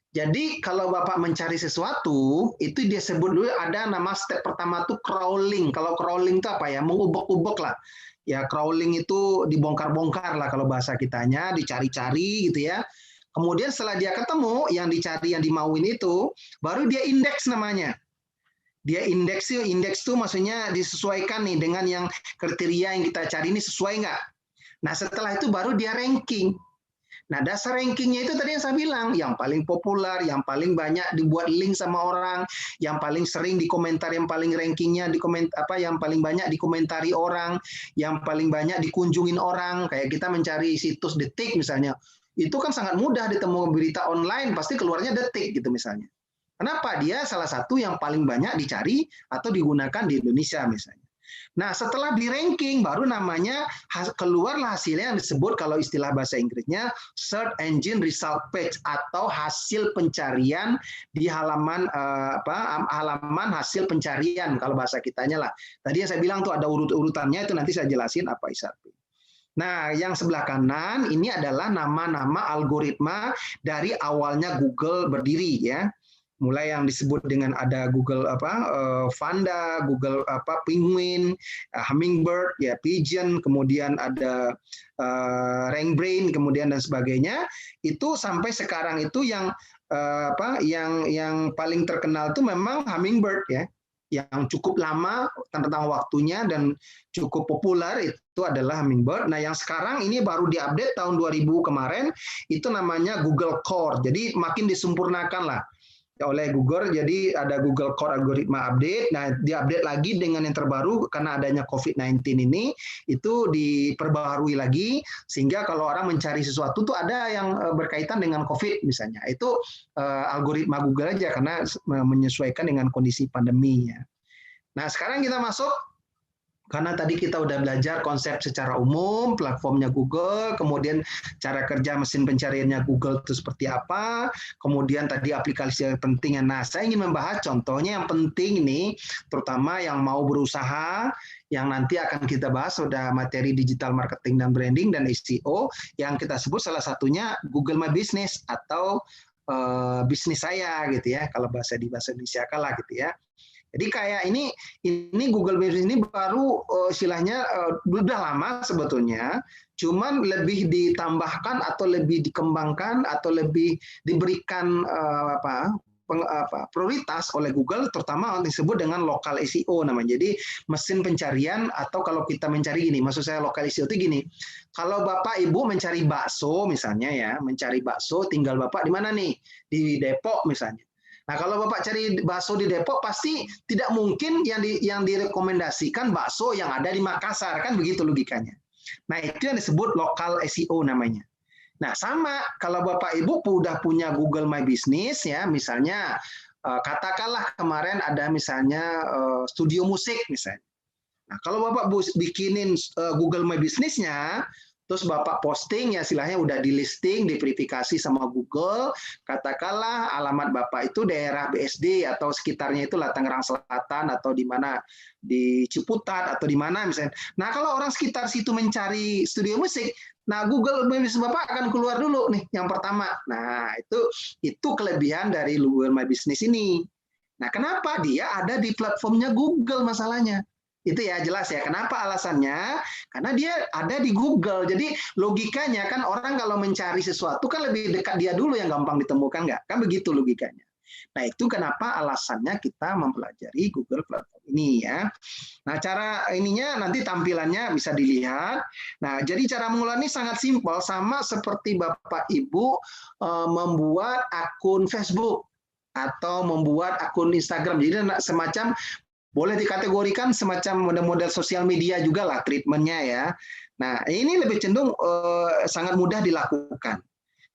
Speaker 4: Jadi kalau Bapak mencari sesuatu, itu dia sebut dulu ada nama step pertama tuh crawling. Kalau crawling itu apa ya? Mengubek-ubek lah. Ya, crawling itu dibongkar-bongkar lah kalau bahasa kitanya, dicari-cari gitu ya. Kemudian setelah dia ketemu yang dicari, yang dimauin itu, baru dia indeks namanya. Dia indeks tuh maksudnya disesuaikan nih dengan yang kriteria yang kita cari ini sesuai nggak. Nah, setelah itu baru dia ranking. Nah, dasar rankingnya itu tadi yang saya bilang, yang paling populer, yang paling banyak dibuat link sama orang, yang paling sering dikomentari, yang paling rankingnya yang paling banyak dikomentari orang, yang paling banyak dikunjungin orang. Kayak kita mencari situs Detik misalnya, itu kan sangat mudah ditemu berita online, pasti keluarnya Detik gitu misalnya. Kenapa? Dia salah satu yang paling banyak dicari atau digunakan di Indonesia misalnya. Nah, setelah di ranking baru namanya keluarlah hasilnya yang disebut kalau istilah bahasa Inggrisnya search engine result page atau hasil pencarian di halaman halaman hasil pencarian kalau bahasa kitanya lah. Tadi yang saya bilang tuh ada urut-urutannya, itu nanti saya jelasin apa SRP. Nah, yang sebelah kanan ini adalah nama-nama algoritma dari awalnya Google berdiri ya. Mulai yang disebut dengan ada Google Vanda, Google Penguin, Hummingbird, ya Pigeon, kemudian ada RankBrain, kemudian dan sebagainya. Itu sampai sekarang itu yang yang paling terkenal itu memang Hummingbird ya, yang cukup lama tentang waktunya dan cukup populer itu adalah Hummingbird. Nah, yang sekarang ini baru diupdate tahun 2000 kemarin, itu namanya Google Core. Jadi makin disempurnakan lah oleh Google, jadi ada Google Core Algoritma Update. Nah, diupdate lagi dengan yang terbaru karena adanya COVID-19 ini, itu diperbaharui lagi sehingga kalau orang mencari sesuatu tuh ada yang berkaitan dengan COVID misalnya, itu algoritma Google aja karena menyesuaikan dengan kondisi pandeminya. Nah, sekarang kita masuk. Karena tadi kita udah belajar konsep secara umum, platformnya Google, kemudian cara kerja mesin pencariannya Google itu seperti apa, kemudian tadi aplikasi yang pentingnya. Nah, saya ingin membahas contohnya yang penting ini, terutama yang mau berusaha, yang nanti akan kita bahas sudah materi digital marketing dan branding dan SEO, yang kita sebut salah satunya Google My Business atau bisnis saya gitu ya, kalau bahasa Indonesia kalah gitu ya. Jadi kayak ini Google Business ini baru istilahnya udah lama sebetulnya, cuman lebih ditambahkan atau lebih dikembangkan atau lebih diberikan prioritas oleh Google, terutama yang disebut dengan local SEO namanya. Jadi mesin pencarian, atau kalau kita mencari gini, maksud saya local SEO itu gini, kalau Bapak Ibu mencari bakso misalnya ya, mencari bakso, tinggal Bapak di mana nih? Di Depok misalnya. Nah, kalau Bapak cari bakso di Depok, pasti tidak mungkin yang direkomendasikan bakso yang ada di Makassar, kan begitu logikanya. Nah, itu yang disebut local SEO namanya. Nah, sama kalau Bapak Ibu udah punya Google My Business ya, misalnya katakanlah kemarin ada misalnya studio musik misalnya. Nah, kalau Bapak bikinin Google My Business-nya, terus Bapak posting ya, istilahnya udah di listing, diverifikasi sama Google, katakanlah alamat Bapak itu daerah BSD atau sekitarnya itu Tangerang Selatan atau di mana, di Ciputat atau di mana misalnya. Nah, kalau orang sekitar situ mencari studio musik, nah Google My Business Bapak akan keluar dulu nih yang pertama. Nah, itu kelebihan dari Google My Business ini. Nah, kenapa dia ada di platformnya Google masalahnya? Itu ya jelas ya. Kenapa alasannya? Karena dia ada di Google. Jadi logikanya kan orang kalau mencari sesuatu kan lebih dekat dia dulu yang gampang ditemukan, nggak? Kan begitu logikanya. Nah, itu kenapa alasannya kita mempelajari Google Platform ini ya. Nah, cara ininya nanti tampilannya bisa dilihat. Nah, jadi cara mengelola ini sangat simpel, sama seperti Bapak Ibu membuat akun Facebook atau membuat akun Instagram. Jadi semacam boleh dikategorikan semacam model-model sosial media juga lah treatmentnya ya. Nah, ini lebih cenderung sangat mudah dilakukan.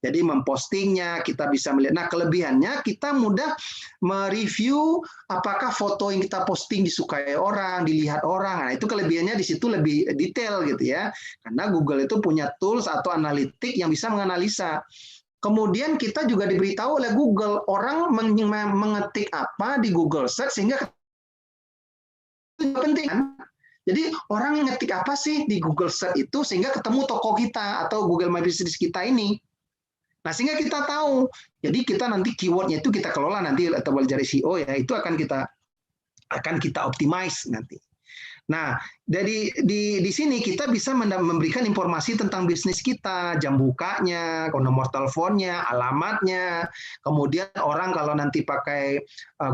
Speaker 4: Jadi mempostingnya kita bisa melihat. Nah, kelebihannya kita mudah mereview apakah foto yang kita posting disukai orang, dilihat orang. Nah, itu kelebihannya di situ lebih detail gitu ya. Karena Google itu punya tools atau analitik yang bisa menganalisa. Kemudian kita juga diberitahu oleh Google orang mengetik apa di Google Search sehingga itu penting kan? Jadi orang ngetik apa sih di Google Search itu sehingga ketemu toko kita atau Google My Business kita ini. Nah, sehingga kita tahu. Jadi kita nanti keywordnya itu kita kelola nanti atau belajar SEO ya, itu akan kita optimize nanti. Nah, dari di sini kita bisa memberikan informasi tentang bisnis kita, jam bukanya, nomor teleponnya, alamatnya. Kemudian orang kalau nanti pakai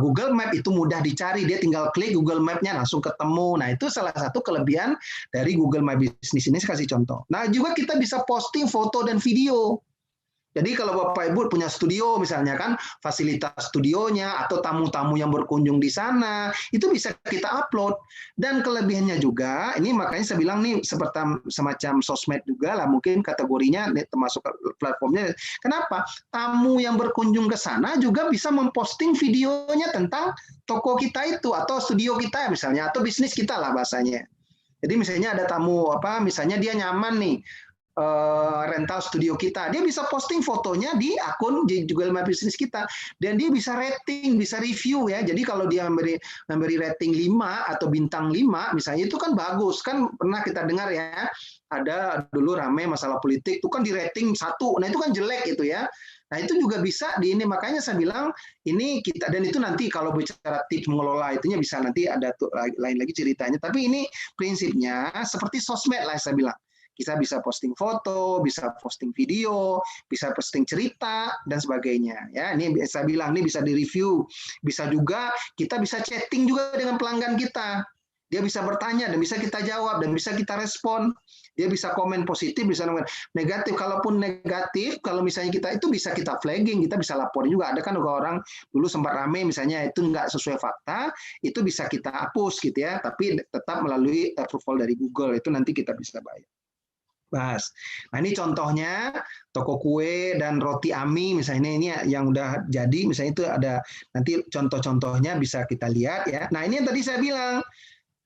Speaker 4: Google Map itu mudah dicari, dia tinggal klik Google Map-nya langsung ketemu. Nah, itu salah satu kelebihan dari Google My Business ini, saya kasih contoh. Nah, juga kita bisa posting foto dan video. Jadi kalau Bapak Ibu punya studio misalnya kan, fasilitas studionya atau tamu-tamu yang berkunjung di sana, itu bisa kita upload. Dan kelebihannya juga, ini makanya saya bilang nih seperti semacam sosmed juga lah, mungkin kategorinya termasuk platformnya. Kenapa? Tamu yang berkunjung ke sana juga bisa memposting videonya tentang toko kita itu, atau studio kita misalnya, atau bisnis kita lah bahasanya. Jadi misalnya ada tamu, misalnya dia nyaman nih, rental studio kita, dia bisa posting fotonya di akun Google My Business kita, dan dia bisa rating, bisa review ya. Jadi kalau dia memberi rating 5 atau bintang 5 misalnya, itu kan bagus kan. Pernah kita dengar ya, ada dulu rame masalah politik itu kan di rating 1, nah itu kan jelek itu ya. Nah, itu juga bisa di ini, makanya saya bilang ini kita, dan itu nanti kalau bicara tips mengelola itunya bisa nanti ada lain lagi ceritanya, tapi ini prinsipnya seperti sosmed lah saya bilang. Kita bisa posting foto, bisa posting video, bisa posting cerita dan sebagainya. Ya, ini saya bilang ini bisa direview, bisa juga kita bisa chatting juga dengan pelanggan kita. Dia bisa bertanya dan bisa kita jawab dan bisa kita respon. Dia bisa komen positif, bisa negatif. Kalaupun negatif, kalau misalnya kita itu bisa kita flagging, kita bisa lapor juga. Ada kan orang dulu sempat rame misalnya itu nggak sesuai fakta, itu bisa kita hapus gitu ya. Tapi tetap melalui approval dari Google, itu nanti kita bisa bayar. Bahas. Nah, ini contohnya toko kue dan roti Ami misalnya, ini yang udah jadi misalnya, itu ada nanti contoh-contohnya bisa kita lihat ya. Nah, ini yang tadi saya bilang,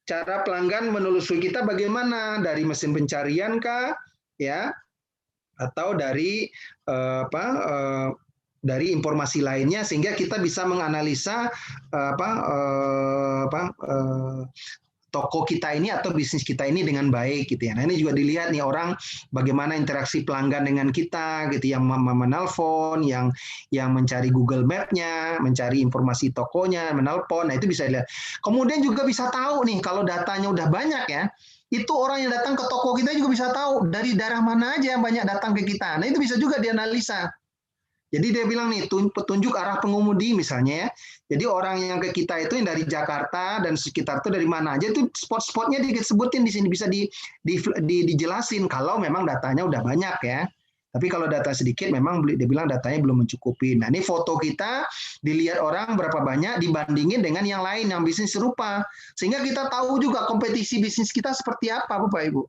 Speaker 4: cara pelanggan menelusuri kita bagaimana, dari mesin pencarian kah ya, atau dari dari informasi lainnya, sehingga kita bisa menganalisa toko kita ini atau bisnis kita ini dengan baik gitu ya. Nah, ini juga dilihat nih orang bagaimana interaksi pelanggan dengan kita gitu, yang menelpon, yang mencari Google Map-nya, mencari informasi tokonya, menelpon. Nah, itu bisa dilihat. Kemudian juga bisa tahu nih kalau datanya udah banyak ya, itu orang yang datang ke toko kita juga bisa tahu dari daerah mana aja yang banyak datang ke kita. Nah, itu bisa juga dianalisa. Jadi dia bilang nih, petunjuk arah pengemudi misalnya ya. Jadi orang yang ke kita itu yang dari Jakarta dan sekitar itu dari mana aja, itu spot-spotnya disebutin di sini, bisa dijelasin kalau memang datanya udah banyak ya. Tapi kalau data sedikit memang dia bilang datanya belum mencukupi. Nah, ini foto kita dilihat orang berapa banyak dibandingin dengan yang lain yang bisnis serupa. Sehingga kita tahu juga kompetisi bisnis kita seperti apa, Bapak Ibu.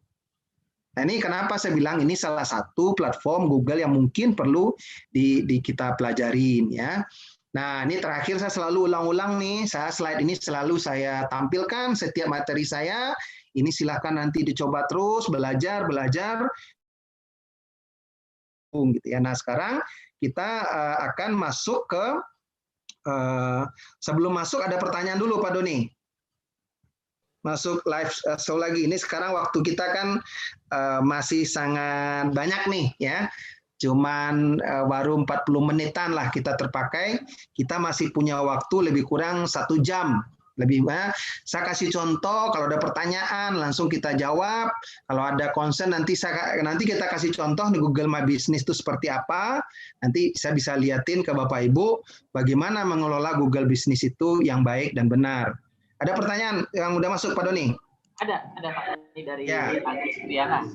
Speaker 4: Nah, ini kenapa saya bilang ini salah satu platform Google yang mungkin perlu kita pelajarin ya. Nah, ini terakhir saya selalu ulang-ulang nih, slide ini selalu saya tampilkan setiap materi saya. Ini silakan nanti dicoba terus, belajar gitu ya. Nah, sekarang kita akan masuk ke sebelum masuk ada pertanyaan dulu Pak Doni. Masuk live show lagi. Ini sekarang waktu kita kan masih sangat banyak nih ya. Cuman baru 40 menitan lah kita terpakai. Kita masih punya waktu lebih kurang 1 jam. Saya kasih contoh, kalau ada pertanyaan langsung kita jawab. Kalau ada concern nanti kita kasih contoh di Google My Business itu seperti apa. Nanti saya bisa liatin ke Bapak Ibu bagaimana mengelola Google Business itu yang baik dan benar. Ada pertanyaan yang udah masuk Pak Doni?
Speaker 3: Ada Pak Doni dari Adi Suryana.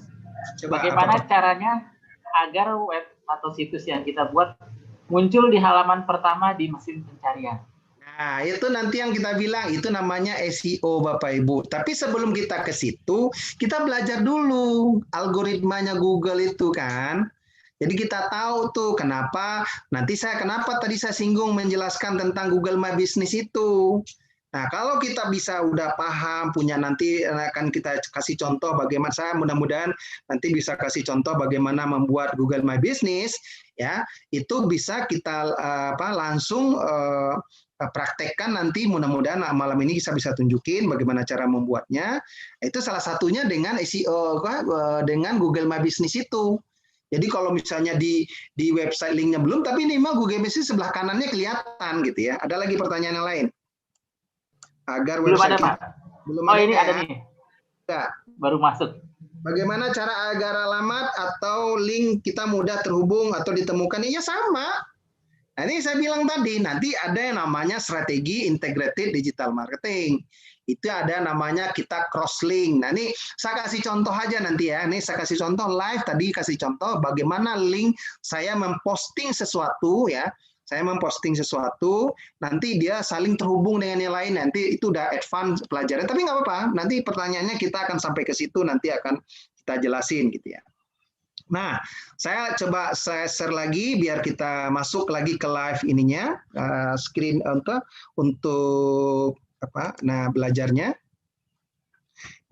Speaker 4: Coba,
Speaker 3: bagaimana caranya agar web atau situs yang kita buat muncul di halaman pertama di mesin pencarian?
Speaker 4: Nah, itu nanti yang kita bilang, itu namanya SEO Bapak Ibu. Tapi sebelum kita ke situ, kita belajar dulu algoritmanya Google itu kan. Jadi kita tahu tuh kenapa tadi saya singgung menjelaskan tentang Google My Business itu. Nah, kalau kita bisa udah paham, punya nanti akan kita kasih contoh bagaimana, saya mudah-mudahan nanti bisa kasih contoh bagaimana membuat Google My Business, ya, itu bisa kita langsung praktekkan nanti, mudah-mudahan malam ini bisa tunjukin bagaimana cara membuatnya. Itu salah satunya dengan SEO, dengan Google My Business itu. Jadi kalau misalnya di website linknya belum, tapi ini mah Google My Business sebelah kanannya kelihatan gitu ya. Ada lagi pertanyaan yang lain? Agar
Speaker 3: belum ada, Pak.
Speaker 4: Belum
Speaker 3: ini
Speaker 4: ya?
Speaker 3: ada nih.
Speaker 4: Ya.
Speaker 3: Baru masuk.
Speaker 4: Bagaimana cara agar alamat atau link kita mudah terhubung atau ditemukan? Ya sama. Nah, ini saya bilang tadi, nanti ada yang namanya strategi integrated digital marketing. Itu ada namanya kita cross link. Nah, ini saya kasih contoh aja nanti ya. Ini saya kasih contoh live tadi, kasih contoh bagaimana link saya memposting sesuatu ya. Saya memposting sesuatu, nanti dia saling terhubung dengan yang lain. Nanti itu udah advance pelajaran. Tapi nggak apa-apa. Nanti pertanyaannya kita akan sampai ke situ. Nanti akan kita jelasin gitu ya. Nah, saya coba saya share lagi biar kita masuk lagi ke live ininya, screen untuk apa? Nah, belajarnya.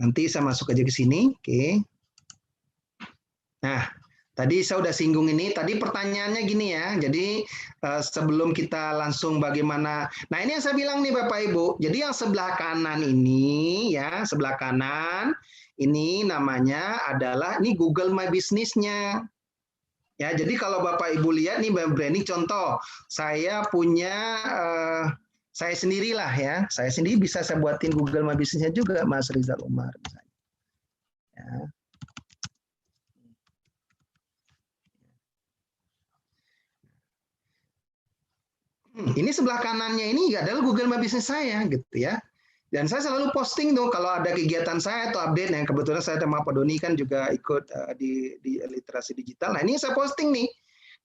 Speaker 4: Nanti saya masuk aja ke sini. Oke. Nah. Tadi saya udah singgung ini, tadi pertanyaannya gini ya, jadi sebelum kita langsung bagaimana, nah ini yang saya bilang nih Bapak Ibu, jadi yang sebelah kanan ini ya, sebelah kanan, ini namanya adalah, ini Google My Business-nya. Ya, jadi kalau Bapak Ibu lihat nih Mbak Breni, contoh, saya punya, saya sendirilah ya, saya sendiri bisa saya buatin Google My Business-nya juga, Mas Rizal Umar misalnya. Ya. Ini sebelah kanannya ini adalah Google My Business saya gitu ya. Dan saya selalu posting tuh kalau ada kegiatan saya atau update yang kebetulan saya sama Pak Doni kan juga ikut di literasi digital. Nah, ini saya posting nih.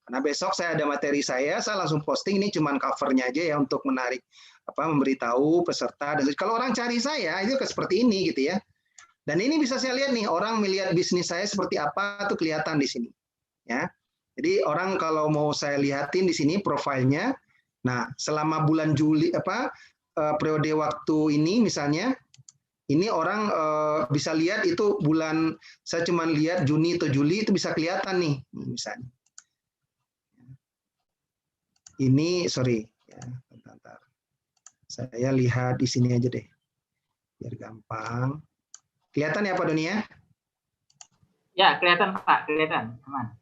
Speaker 4: Karena besok saya ada materi saya langsung posting, ini cuman covernya aja ya untuk menarik memberitahu peserta, dan kalau orang cari saya itu seperti ini gitu ya. Dan ini bisa saya lihat nih, orang melihat bisnis saya seperti apa tuh kelihatan di sini. Ya. Jadi orang kalau mau saya lihatin di sini profilnya. Nah, selama bulan Juli periode waktu ini misalnya, ini orang bisa lihat itu bulan, saya cuma lihat Juni atau Juli itu bisa kelihatan nih, misalnya. Ini sorry ya, bentar. Saya lihat di sini aja deh, biar gampang. Kelihatan ya Pak Doni ya? Ya, kelihatan Pak, kelihatan, aman.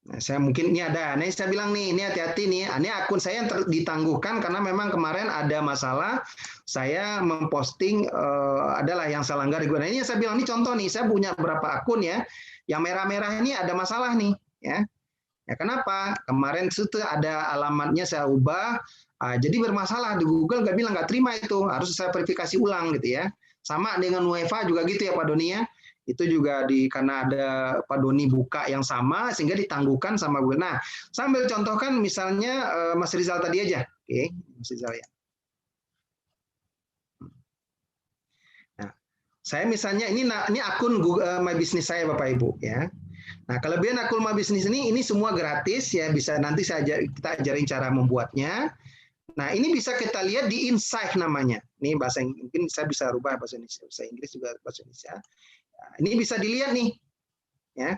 Speaker 4: Nah, saya mungkin ini ada, nih saya bilang nih, ini hati-hati nih, ini akun saya yang ditangguhkan karena memang kemarin ada masalah, saya memposting adalah yang saya langgar. Nah, ini saya bilang, ini contoh nih, saya punya berapa akun ya, yang merah-merah ini ada masalah nih, ya. Ya kenapa? Kemarin itu ada alamatnya saya ubah, jadi bermasalah di Google, nggak bilang nggak terima itu, harus saya verifikasi ulang gitu ya. Sama dengan UEFA juga gitu ya Pak Doni ya. Itu juga karena ada Pak Doni buka yang sama sehingga ditangguhkan sama gue. Nah, sambil contohkan misalnya Mas Rizal tadi aja. Oke, Mas Rizal ya. Nah, saya misalnya ini akun Google My Business saya Bapak Ibu ya. Nah, kelebihan akun My Business ini semua gratis ya, bisa nanti kita ajarin cara membuatnya. Nah, ini bisa kita lihat di Insight namanya. Ini bahasa mungkin saya bisa rubah bahasa Indonesia, bahasa Inggris juga bahasa Indonesia. Nah, ini bisa dilihat nih, ya.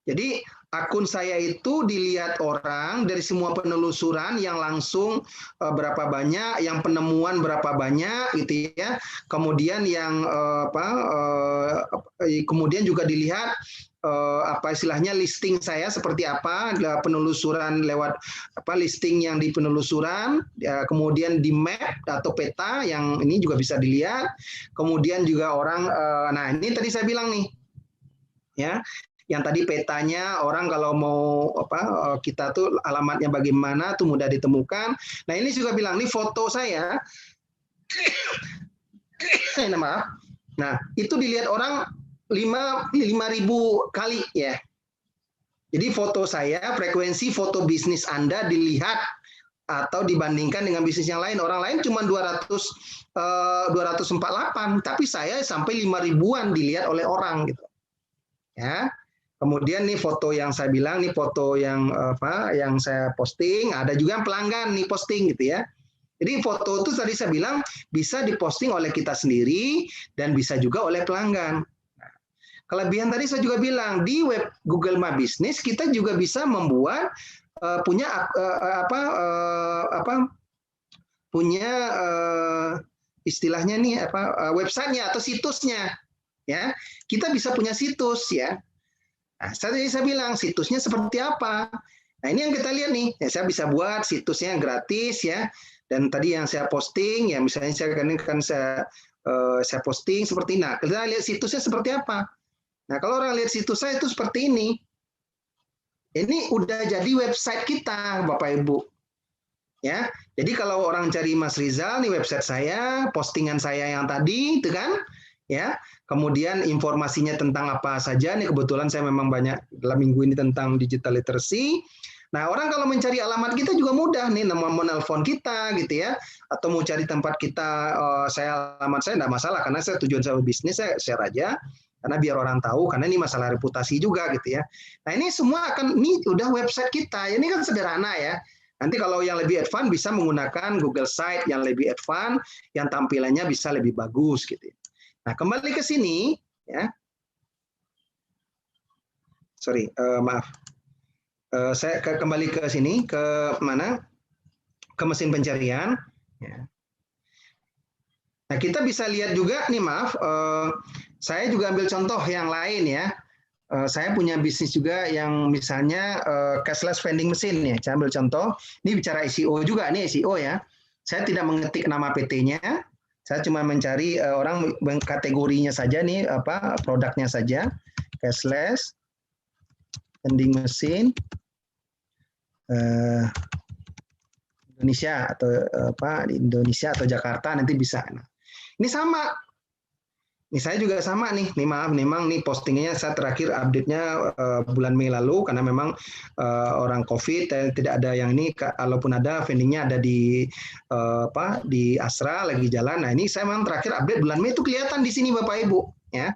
Speaker 4: Jadi akun saya itu dilihat orang dari semua penelusuran yang langsung berapa banyak, yang penemuan berapa banyak, gitu ya. Kemudian yang kemudian juga dilihat istilahnya listing saya seperti apa, penelusuran lewat listing yang di penelusuran, kemudian di map atau peta yang ini juga bisa dilihat, kemudian juga orang, nah ini tadi saya bilang nih, ya, yang tadi petanya orang kalau mau kita tuh alamatnya bagaimana tuh mudah ditemukan. Nah ini juga bilang nih foto saya, maaf, nah itu dilihat orang 5.000 kali ya. Jadi foto saya, frekuensi foto bisnis Anda dilihat atau dibandingkan dengan bisnis yang lain. Orang lain cuma 248, tapi saya sampai 5.000-an dilihat oleh orang gitu. Ya. Kemudian nih foto yang saya bilang, nih foto yang yang saya posting, ada juga yang pelanggan nih posting gitu ya. Jadi foto itu tadi saya bilang bisa diposting oleh kita sendiri dan bisa juga oleh pelanggan. Nah, kelebihan tadi saya juga bilang di web Google My Business kita juga bisa membuat punya istilahnya nih websitenya atau situsnya ya. Kita bisa punya situs ya. Nah, tadi saya bilang situsnya seperti apa. Nah, ini yang kita lihat nih. Ya, saya bisa buat situsnya gratis ya. Dan tadi yang saya posting, ya misalnya saya posting seperti ini. Nah, kita lihat situsnya seperti apa. Nah, kalau orang lihat situs saya itu seperti ini. Ini udah jadi website kita, Bapak Ibu. Ya, jadi kalau orang cari Mas Rizal, nih website saya, postingan saya yang tadi, itu kan, ya. Kemudian informasinya tentang apa saja. Nih kebetulan saya memang banyak dalam minggu ini tentang digital literacy. Nah, orang kalau mencari alamat kita juga mudah nih, mau menelpon kita gitu ya, atau mau cari tempat kita, alamat saya enggak masalah karena saya tujuan saya bisnis saya share aja. Karena biar orang tahu, karena ini masalah reputasi juga gitu ya. Nah, ini semua ini udah website kita. Ini kan sederhana ya. Nanti kalau yang lebih advance bisa menggunakan Google Site yang lebih advance, yang tampilannya bisa lebih bagus gitu. Nah, kembali ke sini ya. Sorry, maaf. Saya kembali ke sini, ke mana? Ke mesin pencarian. Ya. Nah, kita bisa lihat juga nih, maaf. Saya juga ambil contoh yang lain ya. Saya punya bisnis juga yang misalnya cashless vending machine ya. Saya ambil contoh. Ini bicara SEO juga, nih SEO ya. Saya tidak mengetik nama PT-nya. Saya cuma mencari orang kategorinya saja nih, produknya saja. Cashless vending machine Indonesia atau di Indonesia atau Jakarta nanti bisa. Nah, ini sama. Ini saya juga sama nih. Nih maaf, memang nih postingnya saya terakhir update-nya bulan Mei lalu karena memang orang COVID tidak ada yang ini. Kalaupun ada vendingnya ada di di Asra lagi jalan. Nah ini saya memang terakhir update bulan Mei itu kelihatan di sini Bapak Ibu ya.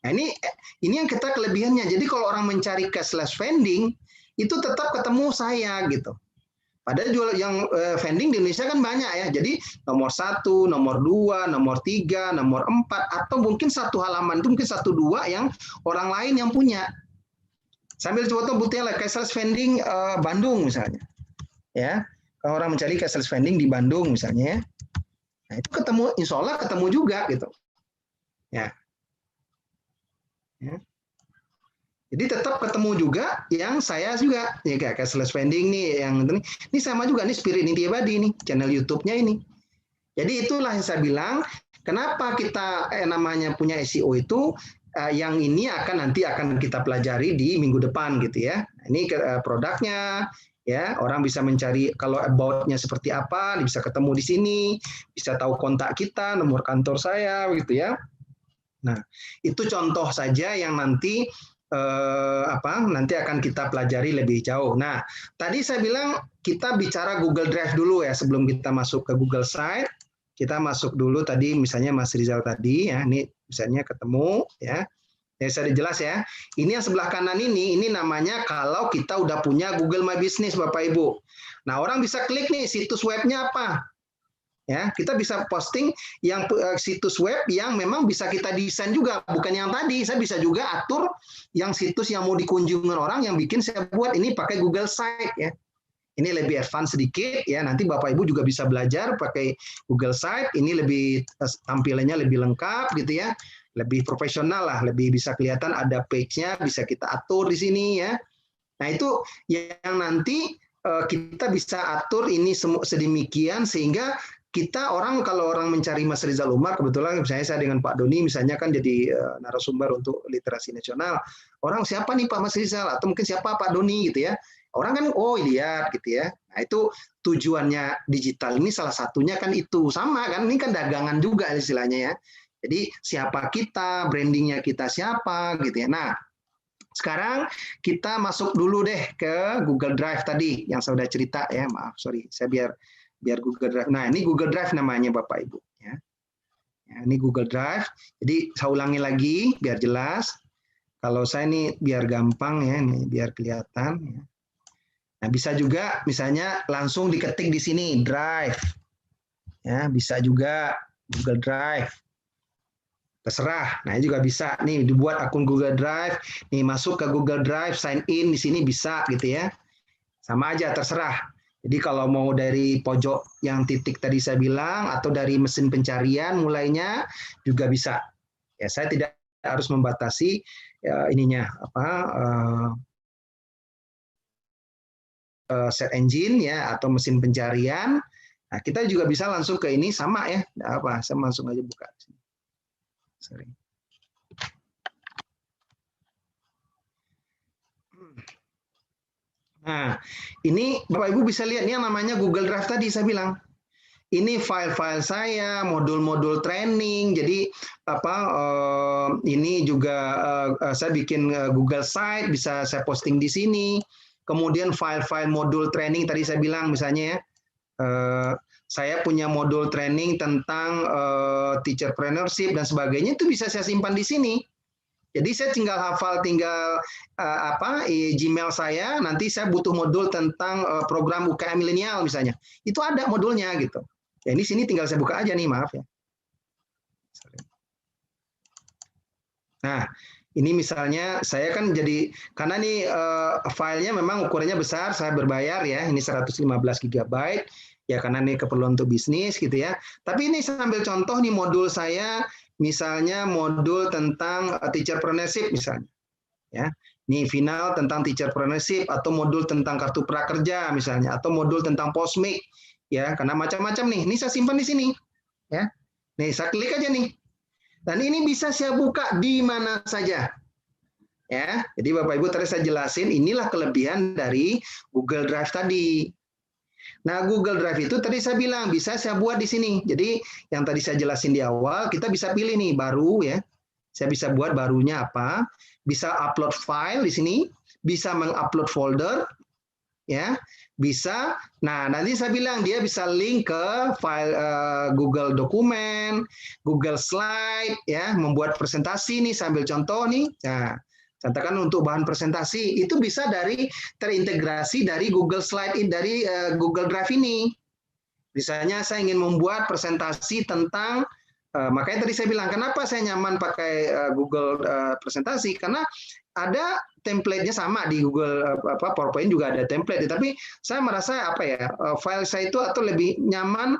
Speaker 4: Nah ini yang kita kelebihannya. Jadi kalau orang mencari cashless vending itu tetap ketemu saya gitu. Padahal jual yang vending di Indonesia kan banyak ya. Jadi nomor 1, nomor 2, nomor 3, nomor 4 atau mungkin satu halaman itu mungkin 1 2 yang orang lain yang punya. Sambil contoh buktinya lah cashless vending Bandung misalnya. Ya. Kalau orang mencari cashless vending di Bandung misalnya. Nah, itu ketemu insya Allah ketemu juga gitu. Ya. Ya. Jadi tetap ketemu juga yang saya juga ya kayak cashless vending nih yang ini sama juga nih Spirit Inti Abadi nih channel YouTube-nya ini. Jadi itulah yang saya bilang kenapa kita namanya punya SEO itu yang ini nanti akan kita pelajari di minggu depan gitu ya. Ini produknya ya, orang bisa mencari kalau about-nya seperti apa, bisa ketemu di sini, bisa tahu kontak kita, nomor kantor saya gitu ya. Nah, itu contoh saja yang nanti nanti akan kita pelajari lebih jauh. Nah, tadi saya bilang kita bicara Google Drive dulu ya sebelum kita masuk ke Google Site. Kita masuk dulu tadi misalnya Mas Rizal tadi ya, ini misalnya ketemu ya. Ya saya jelas ya. Ini yang sebelah kanan ini namanya kalau kita udah punya Google My Business Bapak Ibu. Nah, orang bisa klik nih situs webnya apa. Ya, kita bisa posting yang situs web yang memang bisa kita desain juga, bukan yang tadi. Saya bisa juga atur yang situs yang mau dikunjungi orang yang bikin saya buat ini pakai Google Site ya. Ini lebih advance sedikit ya. Nanti Bapak Ibu juga bisa belajar pakai Google Site. Ini lebih tampilannya lebih lengkap gitu ya. Lebih profesional lah, lebih bisa kelihatan ada page-nya, bisa kita atur di sini ya. Nah, itu yang nanti kita bisa atur ini sedemikian sehingga kita kalau orang mencari Mas Rizal Umar, kebetulan misalnya saya dengan Pak Doni misalnya kan jadi narasumber untuk literasi nasional. Orang siapa nih Pak Mas Rizal atau mungkin siapa Pak Doni gitu ya. Orang kan lihat gitu ya. Nah, itu tujuannya digital ini salah satunya kan itu sama kan ini kan dagangan juga istilahnya ya. Jadi siapa kita, brandingnya kita siapa gitu ya. Nah, sekarang kita masuk dulu deh ke Google Drive tadi yang saya sudah cerita ya. Maaf, sorry, saya biar Google Drive. Nah, ini Google Drive namanya Bapak Ibu ya. Ya, ini Google Drive. Jadi saya ulangi lagi biar jelas. Kalau saya nih biar gampang ya, nih biar kelihatan. Ya. Nah, bisa juga misalnya langsung diketik di sini Drive. Ya, bisa juga Google Drive. Terserah. Nah, ini juga bisa nih dibuat akun Google Drive, nih masuk ke Google Drive, sign in di sini bisa gitu ya. Sama aja terserah. Jadi kalau mau dari pojok yang titik tadi saya bilang atau dari mesin pencarian mulainya juga bisa. Ya, saya tidak harus membatasi ininya search engine ya atau mesin pencarian. Nah, kita juga bisa langsung ke ini sama ya. Apa? Saya langsung aja buka. Sorry. Nah, ini Bapak Ibu bisa lihat ini yang namanya Google Drive tadi saya bilang. Ini file-file saya, modul-modul training. Jadi ini juga saya bikin Google Site, bisa saya posting di sini. Kemudian file-file modul training tadi saya bilang misalnya ya, saya punya modul training tentang teacherpreneurship dan sebagainya itu bisa saya simpan di sini. Jadi saya tinggal hafal Gmail saya, nanti saya butuh modul tentang program UKM milenial misalnya. Itu ada modulnya gitu. Ya, ini sini tinggal saya buka aja nih, maaf ya. Nah, ini misalnya saya kan jadi karena nih filenya memang ukurannya besar, saya berbayar ya, ini 115 GB ya karena ini keperluan untuk bisnis gitu ya. Tapi ini sambil contoh nih modul saya, misalnya modul tentang teacherpreneurship misalnya, ya. Ini final tentang teacherpreneurship atau modul tentang kartu prakerja misalnya, atau modul tentang posmik. Ya, karena macam-macam nih. Ini saya simpan di sini, ya. Nih, saya klik aja nih. Dan ini bisa saya buka di mana saja. Ya. Jadi Bapak Ibu tadi saya jelasin inilah kelebihan dari Google Drive tadi. Nah, Google Drive itu tadi saya bilang bisa saya buat di sini. Jadi yang tadi saya jelasin di awal, kita bisa pilih nih baru ya. Saya bisa buat barunya apa? Bisa upload file di sini, bisa mengupload folder, ya. Bisa. Nah, nanti saya bilang dia bisa link ke file Google Dokumen, Google Slide, ya, membuat presentasi nih sambil contoh nih. Nah, contohkan untuk bahan presentasi itu bisa terintegrasi dari Google Slide dari Google Drive ini. Misalnya saya ingin membuat presentasi tentang makanya tadi saya bilang kenapa saya nyaman pakai Google presentasi karena ada template-nya sama di Google PowerPoint juga ada template, tapi saya merasa file saya itu atau lebih nyaman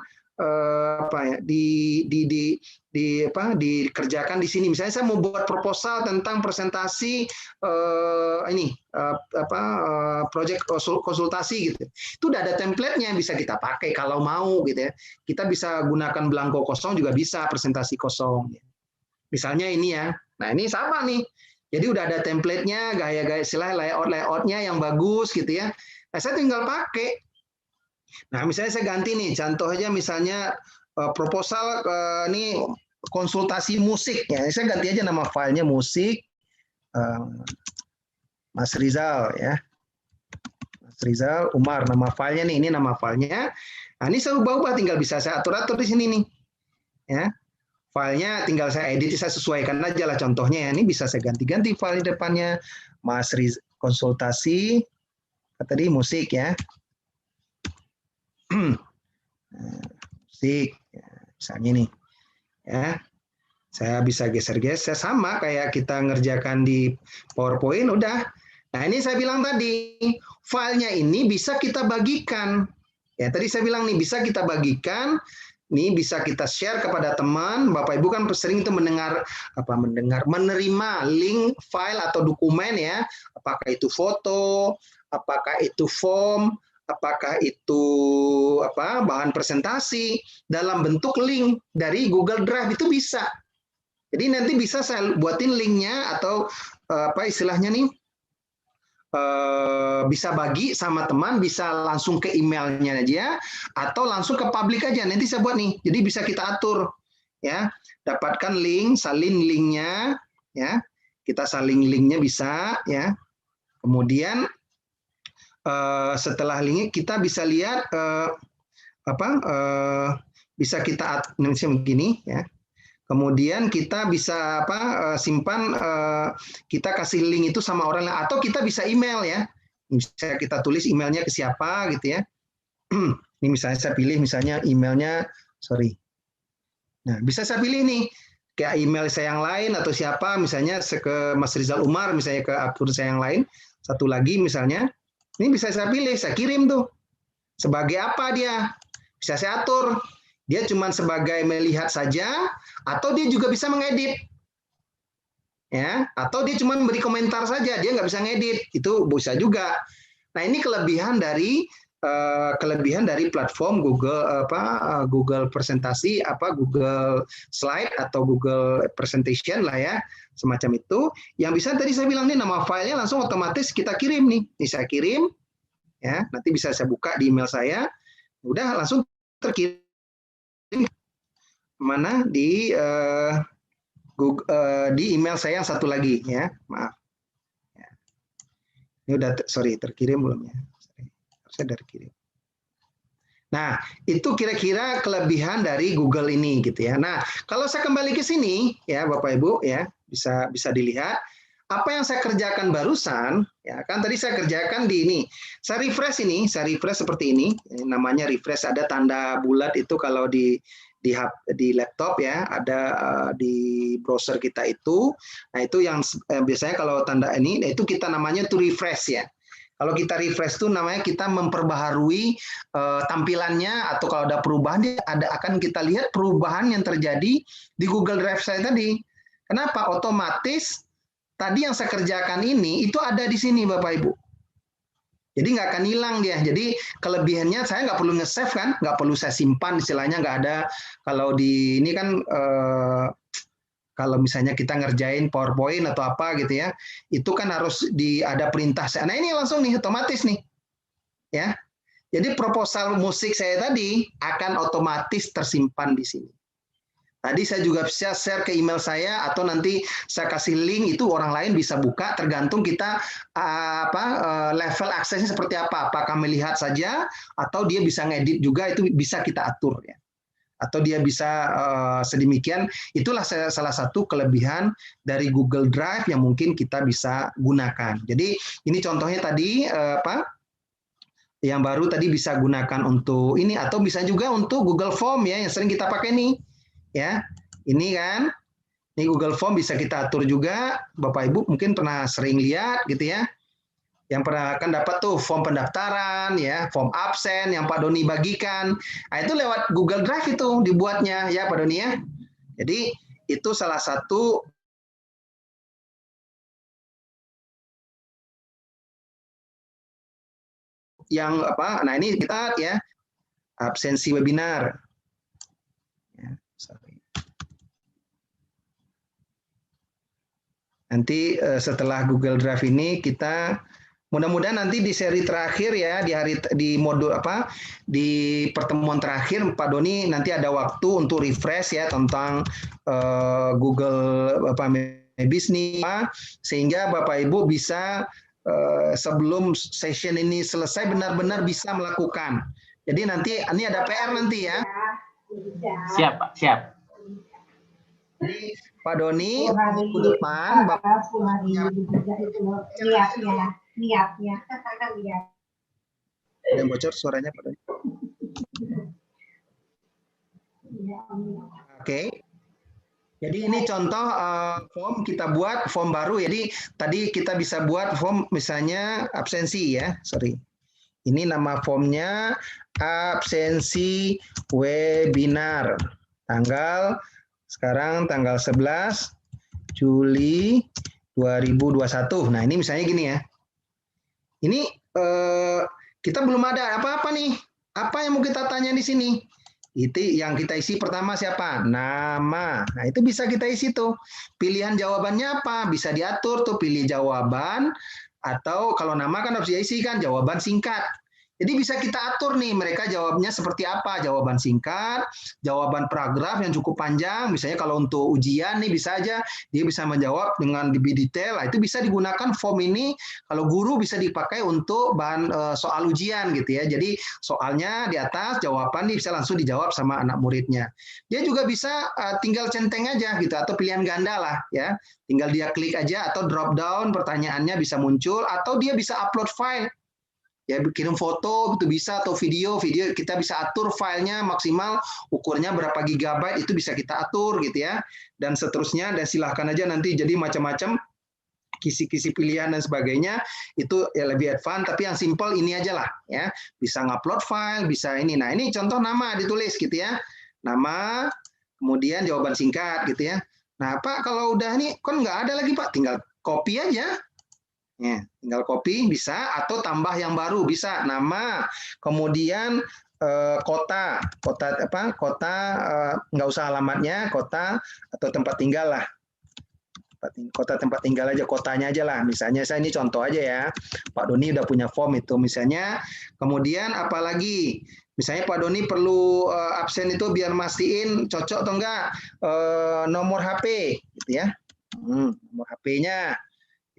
Speaker 4: dikerjakan di sini. Misalnya saya mau buat proposal tentang presentasi project konsultasi gitu. Itu udah ada template-nya yang bisa kita pakai kalau mau gitu ya. Kita bisa gunakan belangko kosong juga bisa presentasi kosong. Misalnya ini ya. Nah, ini sama nih. Jadi udah ada template-nya, gaya-gaya istilah layout-nya yang bagus gitu ya. Nah, saya tinggal pakai. Nah, misalnya saya ganti nih, contoh aja misalnya proposal ini konsultasi musik ya. Saya ganti aja nama filenya musik Mas Rizal ya. Mas Rizal Umar nama filenya nih, ini nama filenya. Nah, ini saya ubah-ubah tinggal bisa saya atur-atur di sini nih. Ya. Filenya tinggal saya edit, saya sesuaikan aja lah contohnya ya. Ini bisa saya ganti-ganti file di depannya. Mas Rizal konsultasi tadi musik ya. Musik misalnya nih ya, saya bisa geser-geser sama kayak kita ngerjakan di PowerPoint udah. Nah, ini saya bilang tadi filenya ini bisa kita bagikan ya, tadi saya bilang nih bisa kita bagikan nih, bisa kita share kepada teman. Bapak Ibu kan sering itu menerima link file atau dokumen ya, apakah itu foto, apakah itu form, apakah itu bahan presentasi dalam bentuk link dari Google Drive itu bisa. Jadi nanti bisa saya buatin linknya atau istilahnya nih bisa bagi sama teman, bisa langsung ke emailnya aja atau langsung ke publik aja. Nanti saya buat nih. Jadi bisa kita atur ya. Dapatkan link, salin linknya ya. Kita saling linknya bisa ya. Kemudian setelah linknya kita bisa lihat bisa kita misalnya begini ya. Kemudian kita bisa simpan, kita kasih link itu sama orang lain, atau kita bisa email ya. Bisa kita tulis emailnya ke siapa gitu ya. Ini misalnya saya pilih misalnya emailnya, Nah, bisa saya pilih nih kayak email saya yang lain atau siapa, misalnya ke Mas Rizal Umar, misalnya ke akun saya yang lain. Satu lagi misalnya, ini bisa saya pilih, saya kirim tuh. Sebagai apa dia? Bisa saya atur. Dia cuma sebagai melihat saja, atau dia juga bisa mengedit. Ya, atau dia cuma beri komentar saja, dia nggak bisa ngedit. Itu bisa juga. Nah, ini kelebihan dari platform Google presentasi, Google Slide atau Google Presentation lah ya, semacam itu. Yang bisa tadi saya bilang nih, nama filenya langsung otomatis kita kirim nih. Ini saya kirim, ya, nanti bisa saya buka di email saya. Udah langsung terkirim mana di di email saya yang satu lagi ya, maaf. Ini udah terkirim belum ya? Harusnya terkirim. Nah, itu kira-kira kelebihan dari Google ini gitu ya. Nah, kalau saya kembali ke sini ya Bapak Ibu ya, bisa dilihat apa yang saya kerjakan barusan ya, kan tadi saya kerjakan di ini. Saya refresh seperti ini. Namanya refresh, ada tanda bulat itu kalau di laptop ya, ada di browser kita itu. Nah, itu yang biasanya kalau tanda ini, itu kita namanya to refresh ya. Kalau kita refresh itu namanya kita memperbaharui tampilannya, atau kalau ada perubahan, akan kita lihat perubahan yang terjadi di Google Drive saya tadi. Kenapa? Otomatis tadi yang saya kerjakan ini itu ada di sini Bapak Ibu. Jadi nggak akan hilang dia. Jadi kelebihannya saya nggak perlu nge-save kan, nggak perlu saya simpan, istilahnya nggak ada. Kalau di ini kan kalau misalnya kita ngerjain PowerPoint atau apa gitu ya, itu kan harus ada perintah. Nah ini langsung nih otomatis nih, ya. Jadi proposal musik saya tadi akan otomatis tersimpan di sini. Tadi saya juga bisa share ke email saya, atau nanti saya kasih link, itu orang lain bisa buka, tergantung kita level aksesnya seperti apa. Apakah melihat saja, atau dia bisa ngedit juga, itu bisa kita atur ya. Atau dia bisa sedemikian. Itulah salah satu kelebihan dari Google Drive yang mungkin kita bisa gunakan. Jadi ini contohnya tadi yang baru tadi bisa gunakan untuk ini, atau bisa juga untuk Google Form ya, yang sering kita pakai nih. Ya, ini kan, ini Google Form bisa kita atur juga. Bapak Ibu mungkin pernah sering lihat gitu ya. Yang pernah akan dapat tuh form pendaftaran ya, form absen yang Pak Doni bagikan. Nah, itu lewat Google Drive itu dibuatnya ya Pak Doni ya. Jadi itu salah satu yang nah ini kita ya, absensi webinar. Ya, nanti setelah Google Drive ini kita mudah-mudahan nanti di seri terakhir ya, di modul di pertemuan terakhir Pak Doni nanti ada waktu untuk refresh ya tentang Google My Business, sehingga Bapak Ibu bisa sebelum session ini selesai benar-benar bisa melakukan. Jadi nanti ini ada PR nanti ya.
Speaker 3: Siap Pak, siap.
Speaker 4: Jadi Pak Doni minggu depan Bapak
Speaker 5: lihat.
Speaker 4: Ada yang bocor suaranya Pak Doni. Oke. Jadi ini contoh form kita buat, form baru. Jadi tadi kita bisa buat form misalnya absensi ya. Ini nama formnya absensi webinar. Sekarang tanggal 11 Juli 2021. Nah, ini misalnya gini ya. Ini kita belum ada apa-apa nih. Apa yang mau kita tanya di sini? Itu yang kita isi pertama siapa? Nama. Nah, itu bisa kita isi tuh. Pilihan jawabannya apa? Bisa diatur tuh, pilih jawaban, atau kalau nama kan harus diisi kan, jawaban singkat. Jadi bisa kita atur nih mereka jawabnya seperti apa, jawaban singkat, jawaban paragraf yang cukup panjang, misalnya kalau untuk ujian nih bisa aja dia bisa menjawab dengan lebih detail. Itu bisa digunakan form ini kalau guru bisa dipakai untuk bahan soal ujian gitu ya. Jadi soalnya di atas, jawaban nih bisa langsung dijawab sama anak muridnya. Dia juga bisa tinggal centeng aja gitu atau pilihan ganda lah ya. Tinggal dia klik aja atau drop down pertanyaannya bisa muncul atau dia bisa upload file. Ya kirim foto itu bisa atau video kita bisa atur filenya maksimal ukurnya berapa gigabyte itu bisa kita atur gitu ya dan seterusnya dan silahkan aja nanti jadi macam-macam kisi-kisi pilihan dan sebagainya itu ya lebih advance tapi yang simple ini aja lah ya bisa ngupload file bisa ini. Nah ini contoh nama ditulis gitu ya nama kemudian jawaban singkat gitu ya. Nah Pak kalau udah ini kan nggak ada lagi Pak tinggal copy aja. Ya, tinggal copy bisa atau tambah yang baru bisa nama kemudian kota nggak usah alamatnya kota atau tempat tinggal lah kota tempat tinggal aja kotanya aja lah misalnya saya ini contoh aja ya Pak Doni udah punya form itu misalnya kemudian apalagi misalnya Pak Doni perlu absen itu biar mastiin cocok atau enggak nomor HP gitu ya nomor HP-nya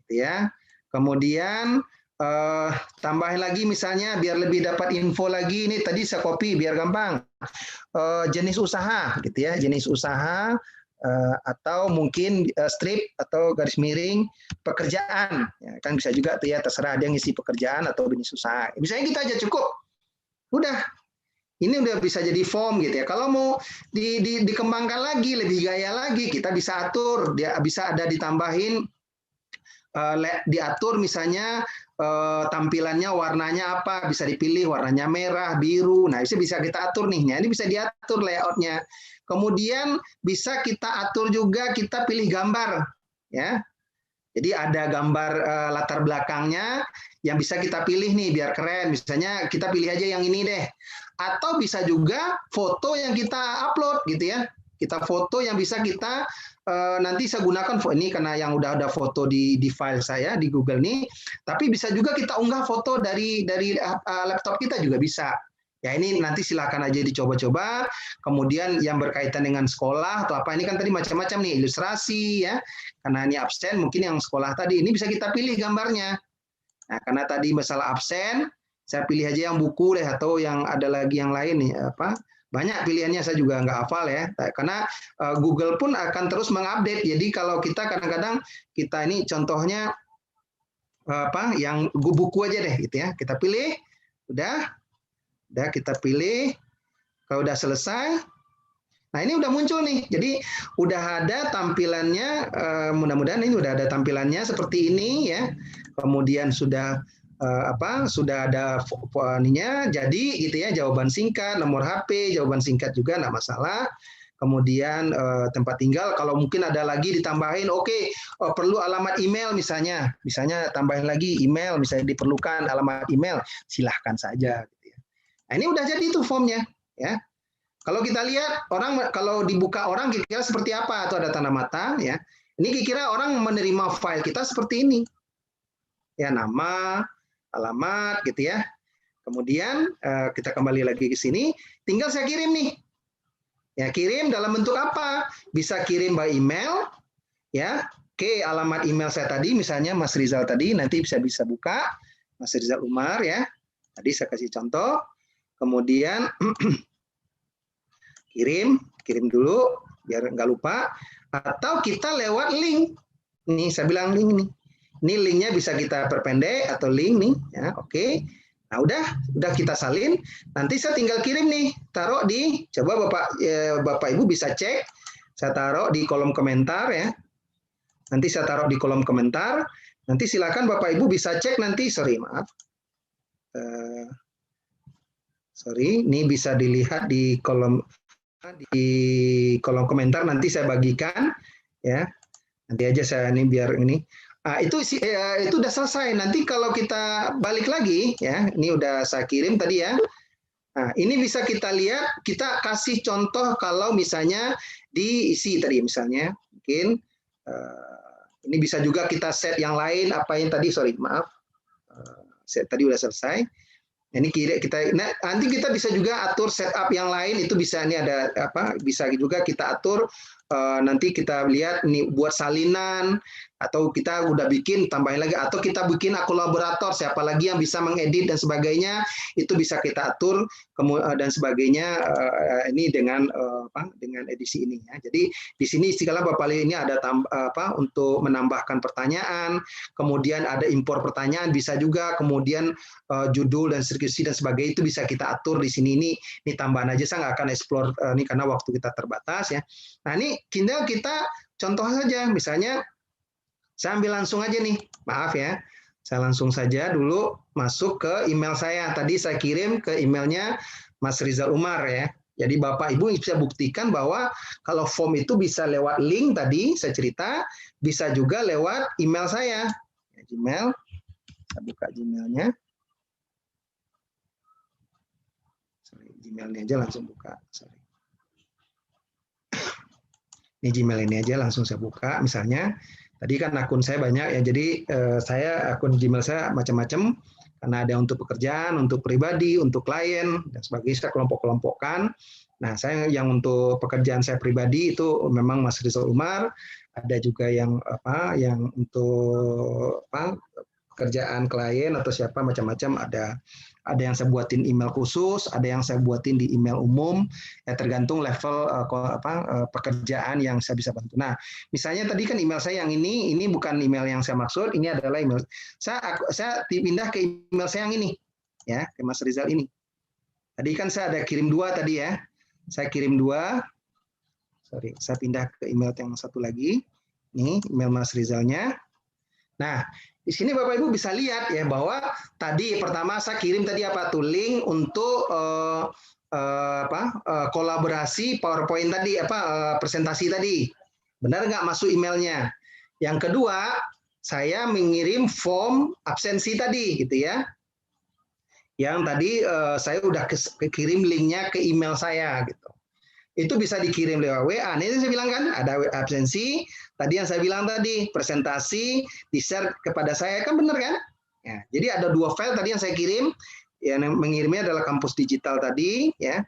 Speaker 4: gitu ya. Kemudian tambahin lagi misalnya biar lebih dapat info lagi ini tadi saya copy biar gampang jenis usaha gitu ya jenis usaha atau mungkin strip atau garis miring pekerjaan ya, kan bisa juga tuh ya terserah dia ngisi pekerjaan atau jenis usaha misalnya kita aja cukup udah ini udah bisa jadi form gitu ya kalau mau dikembangkan lagi lebih gaya lagi kita bisa atur dia bisa ada ditambahin diatur misalnya tampilannya warnanya apa bisa dipilih warnanya merah biru nah itu bisa kita atur nih ini bisa diatur layoutnya kemudian bisa kita atur juga kita pilih gambar ya jadi ada gambar latar belakangnya yang bisa kita pilih nih biar keren misalnya kita pilih aja yang ini deh atau bisa juga foto yang kita upload gitu ya kita foto yang bisa kita nanti saya gunakan ini karena yang udah ada foto di file saya di Google nih, tapi bisa juga kita unggah foto dari laptop kita juga bisa. Ya ini nanti silakan aja dicoba-coba. Kemudian yang berkaitan dengan sekolah atau apa ini kan tadi macam-macam nih ilustrasi ya. Karena ini absen mungkin yang sekolah tadi ini bisa kita pilih gambarnya. Nah karena tadi masalah absen, saya pilih aja yang buku deh atau yang ada lagi yang lain nih apa. Banyak pilihannya saya juga nggak hafal ya karena Google pun akan terus mengupdate jadi kalau kita kadang-kadang kita ini contohnya apa yang buku aja deh gitu ya kita pilih udah kita pilih kalau udah selesai nah ini udah muncul nih jadi udah ada tampilannya mudah-mudahan ini udah ada tampilannya seperti ini ya kemudian sudah sudah ada ininya jadi gitu ya jawaban singkat nomor HP jawaban singkat juga enggak masalah kemudian tempat tinggal kalau mungkin ada lagi ditambahin perlu alamat email misalnya tambahin lagi email misalnya diperlukan alamat email silahkan saja gitu ya. Nah ini udah jadi tuh formnya ya kalau kita lihat orang kalau dibuka orang kira-kira seperti apa atau ada tanda mata ya ini kira-kira orang menerima file kita seperti ini ya nama alamat gitu ya. Kemudian kita kembali lagi ke sini, tinggal saya kirim nih. Ya, kirim dalam bentuk apa? Bisa kirim by email ya ke alamat email saya tadi misalnya Mas Rizal tadi nanti bisa buka Mas Rizal Umar ya. Tadi saya kasih contoh. Kemudian kirim dulu biar nggak lupa atau kita lewat link. Nih saya bilang link nih. Ini linknya bisa kita perpendek atau link nih, ya oke. Nah udah kita salin. Nanti saya tinggal kirim nih, taruh di coba bapak ibu bisa cek. Saya taruh di kolom komentar ya. Nanti saya taruh di kolom komentar. Nanti silakan bapak ibu bisa cek nanti. Ini bisa dilihat di kolom komentar. Nanti saya bagikan ya. Nanti aja saya ini biar ini. Itu udah selesai. Nanti kalau kita balik lagi, ya, ini udah saya kirim tadi ya. Nah, ini bisa kita lihat, kita kasih contoh kalau misalnya diisi tadi misalnya, mungkin ini bisa juga kita set yang lain apa yang tadi, set tadi udah selesai. Ini kita nanti kita bisa juga atur setup yang lain, itu bisa, ini ada apa, bisa juga kita atur, nanti kita lihat nih buat salinan, atau kita udah bikin tambahin lagi, atau kita bikin kolaborator, siapa lagi yang bisa mengedit dan sebagainya, itu bisa kita atur dan sebagainya, ini dengan dengan edisi ini ya. Jadi di sini istilah Bapak ini ada untuk menambahkan pertanyaan, kemudian ada impor pertanyaan bisa juga, kemudian judul dan deskripsi dan sebagainya itu bisa kita atur di sini. Ini tambahan aja, saya nggak akan explore ini karena waktu kita terbatas ya. Nah ini kita contoh saja, misalnya saya ambil langsung aja nih, maaf ya, saya langsung saja dulu masuk ke email saya. Tadi saya kirim ke emailnya Mas Rizal Umar ya. Jadi Bapak Ibu bisa buktikan bahwa kalau form itu bisa lewat link tadi saya cerita, bisa juga lewat email saya. Ya, Gmail, saya buka Gmailnya. Sorry, Gmailnya aja langsung buka. Sorry. Ini Gmail ini aja langsung saya buka, misalnya. Tadi kan akun saya banyak ya, jadi saya akun Gmail saya macam-macam, karena ada untuk pekerjaan, untuk pribadi, untuk klien, dan sebagainya, saya kelompok-kelompokkan. Nah, saya yang untuk pekerjaan saya pribadi itu memang Mas Rizal Umar, ada juga yang yang untuk pekerjaan klien atau siapa macam-macam, ada yang saya buatin email khusus, ada yang saya buatin di email umum, ya tergantung level pekerjaan yang saya bisa bantu. Nah, misalnya tadi kan email saya yang ini bukan email yang saya maksud, ini adalah email saya pindah ke email saya yang ini, ya, ke Mas Rizal ini. Tadi kan saya ada kirim 2 tadi ya, saya kirim 2, sorry, saya pindah ke email yang satu lagi, ini email Mas Rizalnya. Nah, di sini Bapak Ibu bisa lihat ya bahwa tadi pertama saya kirim tadi apa tuh link untuk kolaborasi PowerPoint tadi presentasi tadi. Benar nggak masuk emailnya? Yang kedua, saya mengirim form absensi tadi gitu ya. Yang tadi saya udah kirim linknya ke email saya gitu. Itu bisa dikirim lewat WA. Ini saya bilang kan ada absensi. Tadi yang saya bilang tadi presentasi di-share kepada saya, kan benar kan? Ya, jadi ada 2 file tadi yang saya kirim. Yang mengirimnya adalah kampus digital tadi, ya.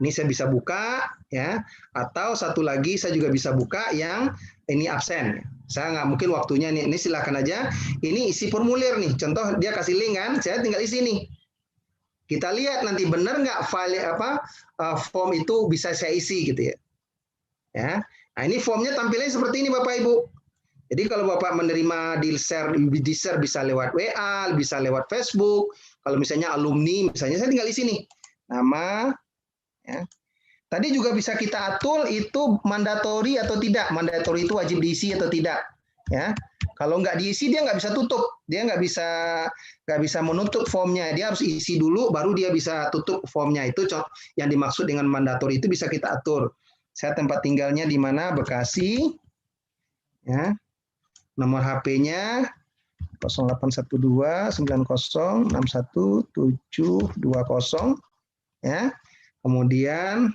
Speaker 4: Ini saya bisa buka, ya. Atau satu lagi saya juga bisa buka yang ini absen. Saya nggak mungkin waktunya nih. Ini silakan aja. Ini isi formulir nih. Contoh dia kasih link kan, saya tinggal isi nih. Kita lihat nanti benar nggak file form itu bisa saya isi gitu ya. Ya. Nah, ini formnya tampilnya seperti ini Bapak Ibu. Jadi kalau Bapak menerima di-share bisa lewat WA, bisa lewat Facebook. Kalau misalnya alumni, misalnya saya tinggal isi nih. Nama, ya. Tadi juga bisa kita atur itu mandatori atau tidak. Mandatori itu wajib diisi atau tidak. Ya. Kalau nggak diisi dia nggak bisa tutup. Dia nggak bisa menutup formnya. Dia harus isi dulu, baru dia bisa tutup formnya. Itu yang dimaksud dengan mandatori itu bisa kita atur. Saya tempat tinggalnya di mana? Bekasi. Ya. Nomor HP-nya 0812 90 61 720. Ya. Kemudian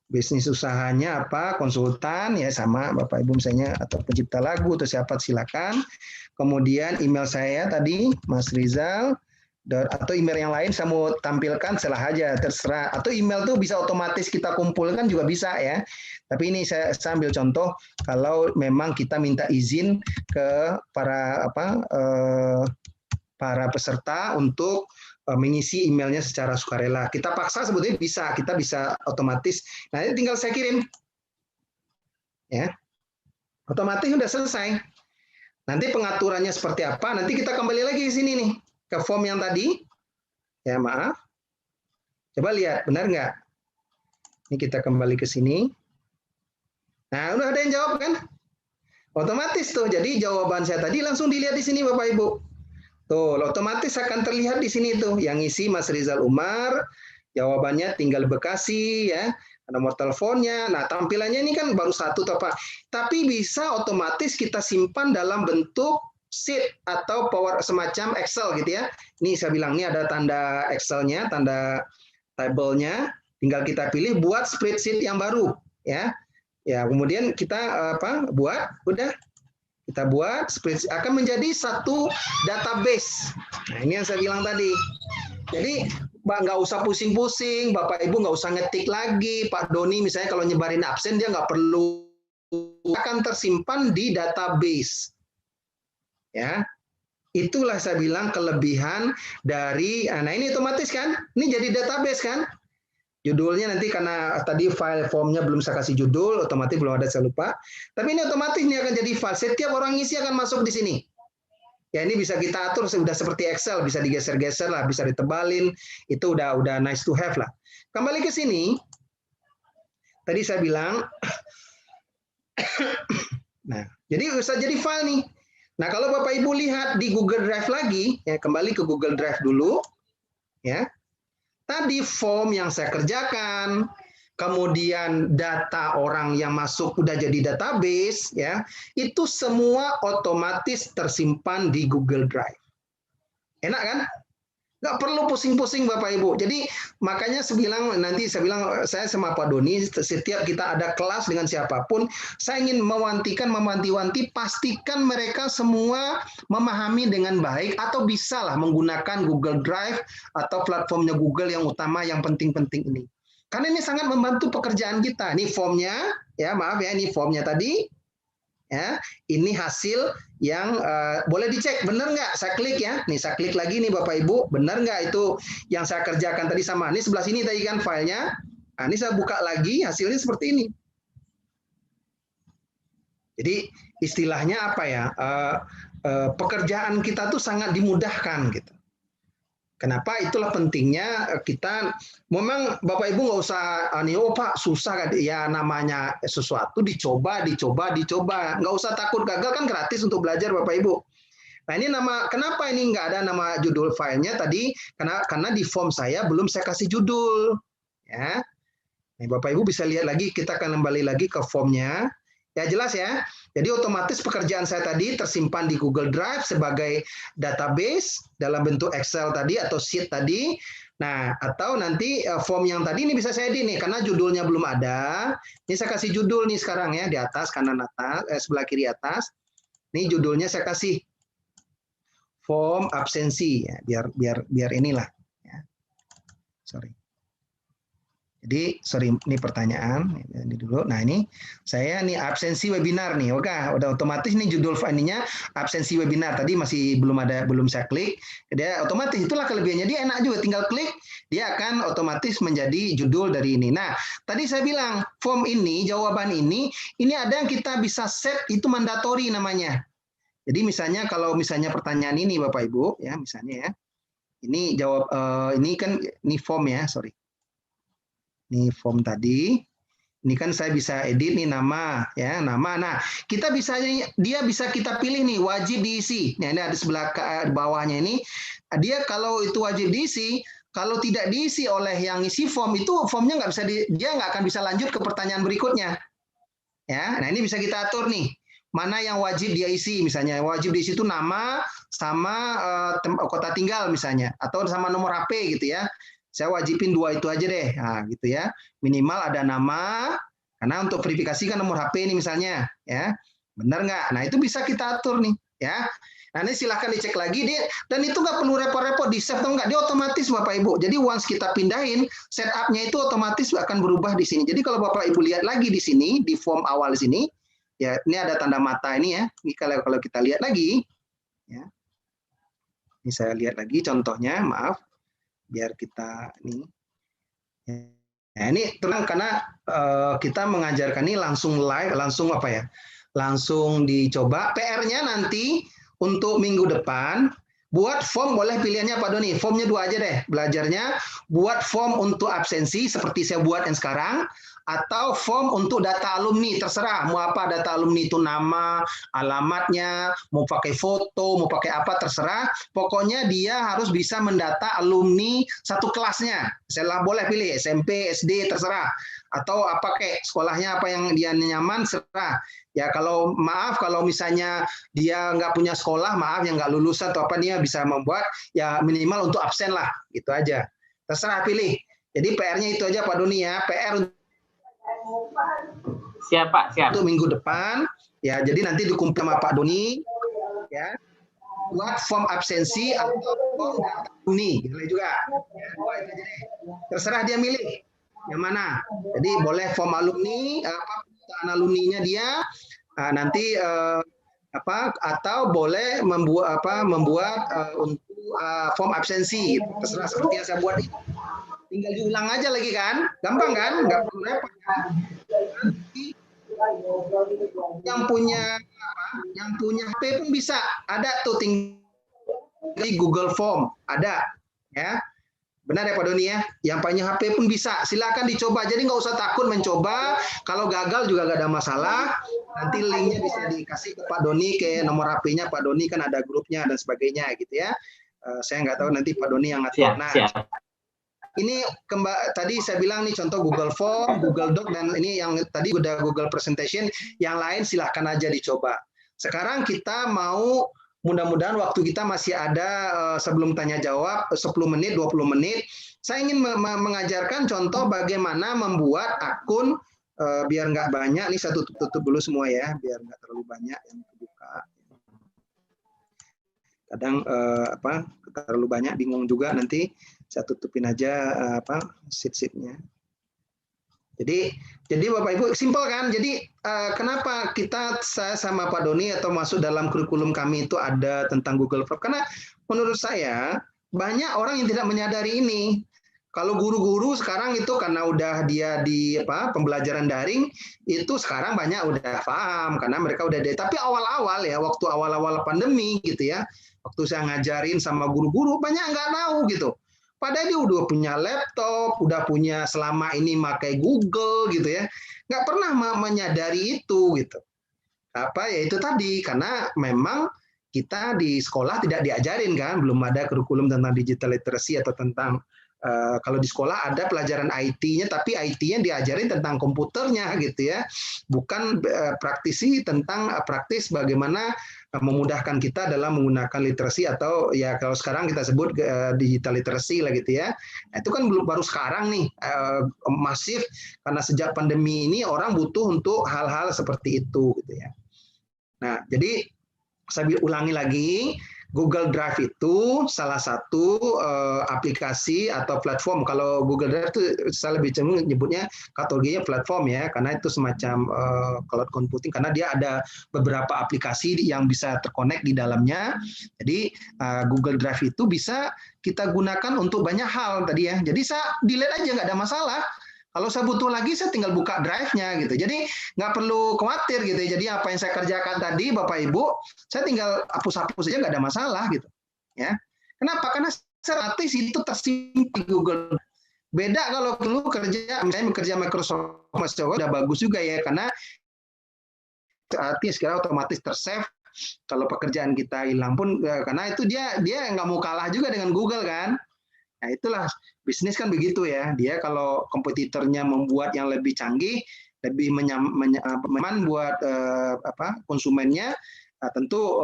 Speaker 4: bisnis usahanya apa? Konsultan ya sama Bapak Ibu misalnya atau pencipta lagu atau siapa silakan. Kemudian email saya tadi Mas Rizal atau email yang lain saya mau tampilkan salah aja terserah, atau email tuh bisa otomatis kita kumpulkan juga bisa ya, tapi ini saya ambil contoh kalau memang kita minta izin ke para para peserta untuk mengisi emailnya secara sukarela. Kita paksa sebetulnya bisa, kita bisa otomatis. Nah, ini tinggal saya kirim. Ya. Otomatis sudah selesai. Nanti pengaturannya seperti apa? Nanti kita kembali lagi ke sini nih, ke form yang tadi. Ya, maaf. Coba lihat, benar nggak? Ini kita kembali ke sini. Nah, udah ada yang jawab kan? Otomatis tuh. Jadi jawaban saya tadi langsung dilihat di sini Bapak Ibu. Tuh, otomatis akan terlihat di sini tuh. Yang isi Mas Rizal Umar, jawabannya tinggal Bekasi ya. Nomor teleponnya. Nah, tampilannya ini kan baru satu atau apa. Tapi bisa otomatis kita simpan dalam bentuk sheet atau power semacam Excel gitu ya. Ini saya bilang ini ada tanda Excel-nya, tanda table-nya. Tinggal kita pilih buat spreadsheet yang baru ya. Ya, kemudian kita buat udah. Kita buat spreadsheet akan menjadi satu database. Nah, ini yang saya bilang tadi. Jadi nggak usah pusing-pusing, Bapak Ibu nggak usah ngetik lagi. Pak Doni misalnya kalau nyebarin absen dia nggak perlu, akan tersimpan di database. Ya, itulah saya bilang kelebihan dari. Nah ini otomatis kan, ini jadi database kan. Judulnya nanti karena tadi file formnya belum saya kasih judul, otomatis belum ada, saya lupa. Tapi ini otomatis ini akan jadi file. Setiap orang isi akan masuk di sini. Ya ini bisa kita atur, sudah seperti Excel, bisa digeser-geser lah, bisa ditebalin. Itu udah nice to have lah. Kembali ke sini. Tadi saya bilang, nah jadi bisa jadi file nih. Nah kalau Bapak Ibu lihat di Google Drive lagi, ya kembali ke Google Drive dulu, ya. Tadi form yang saya kerjakan, kemudian data orang yang masuk udah jadi database, ya, itu semua otomatis tersimpan di Google Drive. Enak kan? Nggak perlu pusing-pusing Bapak Ibu. Jadi makanya nanti saya bilang, saya sama Pak Doni, setiap kita ada kelas dengan siapapun, saya ingin mewanti-wanti, pastikan mereka semua memahami dengan baik atau bisalah menggunakan Google Drive atau platformnya Google yang utama, yang penting-penting ini. Karena ini sangat membantu pekerjaan kita. Ini formnya, ya maaf ya, ini formnya tadi. Ya, ini hasil yang boleh dicek, benar nggak? Saya klik ya, nih saya klik lagi nih Bapak Ibu, benar nggak itu yang saya kerjakan tadi sama? Ini sebelah sini tadi kan filenya, nah ini saya buka lagi, hasilnya seperti ini. Jadi istilahnya apa ya? Pekerjaan kita tuh sangat dimudahkan gitu. Kenapa? Itulah pentingnya kita, memang Bapak Ibu nggak usah, oh Pak susah kan? Ya namanya sesuatu dicoba, nggak usah takut gagal, kan gratis untuk belajar Bapak Ibu. Nah ini kenapa ini nggak ada nama judul filenya tadi? Karena di form saya belum saya kasih judul. Ya, nih Bapak Ibu bisa lihat lagi, kita akan kembali lagi ke formnya. Ya jelas ya. Jadi otomatis pekerjaan saya tadi tersimpan di Google Drive sebagai database dalam bentuk Excel tadi atau sheet tadi. Nah, atau nanti form yang tadi ini bisa saya edit nih karena judulnya belum ada. Ini saya kasih judul nih sekarang ya, di atas kanan atas, sebelah kiri atas. Ini judulnya saya kasih form absensi ya, biar inilah ya. Sorry. Jadi, ini pertanyaan, ini dulu. Nah ini saya nih absensi webinar nih, oke, udah otomatis nih judul filenya absensi webinar. Tadi masih belum saya klik, dia otomatis, itulah kelebihannya. Dia enak juga, tinggal klik, dia akan otomatis menjadi judul dari ini. Nah, tadi saya bilang form ini, jawaban ini ada yang kita bisa set, itu mandatori namanya. Jadi misalnya kalau misalnya pertanyaan ini Bapak Ibu, ya misalnya ya, ini jawab, ini kan ini form ya, sorry. Ini form tadi, ini kan saya bisa edit nih nama ya, nama. Nah kita dia bisa kita pilih nih wajib diisi. Nah ini ada sebelah bawahnya ini, dia kalau itu wajib diisi, kalau tidak diisi oleh yang isi form itu formnya nggak bisa dia nggak akan bisa lanjut ke pertanyaan berikutnya. Ya, nah ini bisa kita atur nih mana yang wajib dia isi, misalnya wajib diisi itu nama sama kota tinggal misalnya, atau sama nomor HP gitu ya. Saya wajibin 2 itu aja deh, nah, gitu ya. Minimal ada nama, karena untuk verifikasi kan nomor HP ini misalnya, ya, benar nggak? Nah itu bisa kita atur nih, ya. Nah ini silahkan dicek lagi dia, dan itu nggak perlu repot-repot di save atau nggak, dia otomatis Bapak Ibu. Jadi once kita pindahin, setupnya itu otomatis akan berubah di sini. Jadi kalau Bapak Ibu lihat lagi di sini, di form awal di sini, ya ini ada tanda mata ini ya. Ini kalau kita lihat lagi, ya. Ini saya lihat lagi contohnya, maaf. Biar kita ini, nah ini terang karena kita mengajarkan ini langsung live, langsung apa ya, langsung dicoba. PR-nya nanti untuk minggu depan buat form, boleh pilihannya Pak Doni, formnya 2 aja deh, belajarnya buat form untuk absensi seperti saya buat yang sekarang, atau form untuk data alumni, terserah mau apa data alumni itu, nama, alamatnya, mau pakai foto, mau pakai apa, terserah. Pokoknya dia harus bisa mendata alumni satu kelasnya. Saya boleh pilih SMP, SD, terserah. Atau apa kayak sekolahnya apa yang dia nyaman, serah. Ya kalau maaf kalau misalnya dia nggak punya sekolah, maaf yang nggak lulusan atau apa, dia bisa membuat ya minimal untuk absen lah, gitu aja. Terserah pilih. Jadi PR-nya itu aja Pak Doni ya, PR
Speaker 3: siap Pak, siap.
Speaker 4: untuk minggu depan Ya, jadi nanti dikumpul sama Pak Doni, ya, buat form absensi atau form data alumni, boleh juga. Ya, dua itu aja deh. Terserah dia milih yang mana. Jadi boleh form alumni, permintaan alumninya dia, nanti atau boleh membuat untuk form absensi, terserah seperti yang saya buat itu. Tinggal diulang aja lagi kan, gampang kan, nggak perlu repot. Yang punya HP pun bisa, ada tuh tinggal di Google Form, ada, ya. Benar ya Pak Doni ya, yang punya HP pun bisa, silakan dicoba. Jadi nggak usah takut mencoba. Kalau gagal juga nggak ada masalah. Nanti linknya bisa dikasih ke Pak Doni, ke nomor HP-nya Pak Doni, kan ada grupnya dan sebagainya gitu ya. Saya nggak tahu, nanti Pak Doni yang ngatur. Nah, ini tadi saya bilang nih contoh Google Form, Google Doc, dan ini yang tadi udah Google Presentation. Yang lain silahkan aja dicoba. Sekarang kita mau, mudah-mudahan waktu kita masih ada sebelum tanya jawab 10 menit, 20 menit. Saya ingin mengajarkan contoh bagaimana membuat akun biar nggak banyak. Nih saya tutup dulu semua ya, biar nggak terlalu banyak yang terbuka. Kadang terlalu banyak bingung juga, nanti saya tutupin aja sheet-sheetnya. Jadi Bapak Ibu, simpel kan? Jadi kenapa saya sama Pak Doni atau masuk dalam kurikulum kami itu ada tentang Google Form? Karena menurut saya banyak orang yang tidak menyadari ini. Kalau guru-guru sekarang itu karena udah dia di pembelajaran daring, itu sekarang banyak udah paham karena mereka udah tapi awal-awal ya, waktu awal-awal pandemi gitu ya, waktu saya ngajarin sama guru-guru banyak nggak tahu gitu. Padahal dia udah punya laptop, udah punya selama ini pakai Google gitu ya, nggak pernah menyadari itu gitu. Ya itu tadi, karena memang kita di sekolah tidak diajarin kan, belum ada kurikulum tentang digital literacy atau tentang kalau di sekolah ada pelajaran IT-nya, tapi IT-nya diajarin tentang komputernya gitu ya, bukan praktisi tentang praktis bagaimana memudahkan kita dalam menggunakan literasi atau ya kalau sekarang kita sebut digital literacy lah gitu ya. Nah, itu kan baru sekarang nih masif, karena sejak pandemi ini orang butuh untuk hal-hal seperti itu gitu ya. Nah, jadi saya ulangi lagi, Google Drive itu salah satu aplikasi atau platform. Kalau Google Drive itu saya lebih cenderung nyebutnya kategorinya platform ya, karena itu semacam cloud computing, karena dia ada beberapa aplikasi yang bisa terkonek di dalamnya. Jadi Google Drive itu bisa kita gunakan untuk banyak hal tadi ya. Jadi saya delete aja, nggak ada masalah. Kalau saya butuh lagi, saya tinggal buka drive-nya gitu. Jadi nggak perlu khawatir gitu. Jadi apa yang saya kerjakan tadi, Bapak Ibu, saya tinggal hapus-hapus aja, nggak ada masalah gitu. Ya, kenapa? Karena gratis itu tersimpan di Google. Beda kalau dulu misalnya bekerja Microsoft udah bagus juga ya, karena artinya sekarang otomatis tersave. Kalau pekerjaan kita hilang pun, karena itu dia nggak mau kalah juga dengan Google kan. Nah, itulah bisnis kan begitu ya. Dia kalau kompetitornya membuat yang lebih canggih, lebih nyaman buat konsumennya, tentu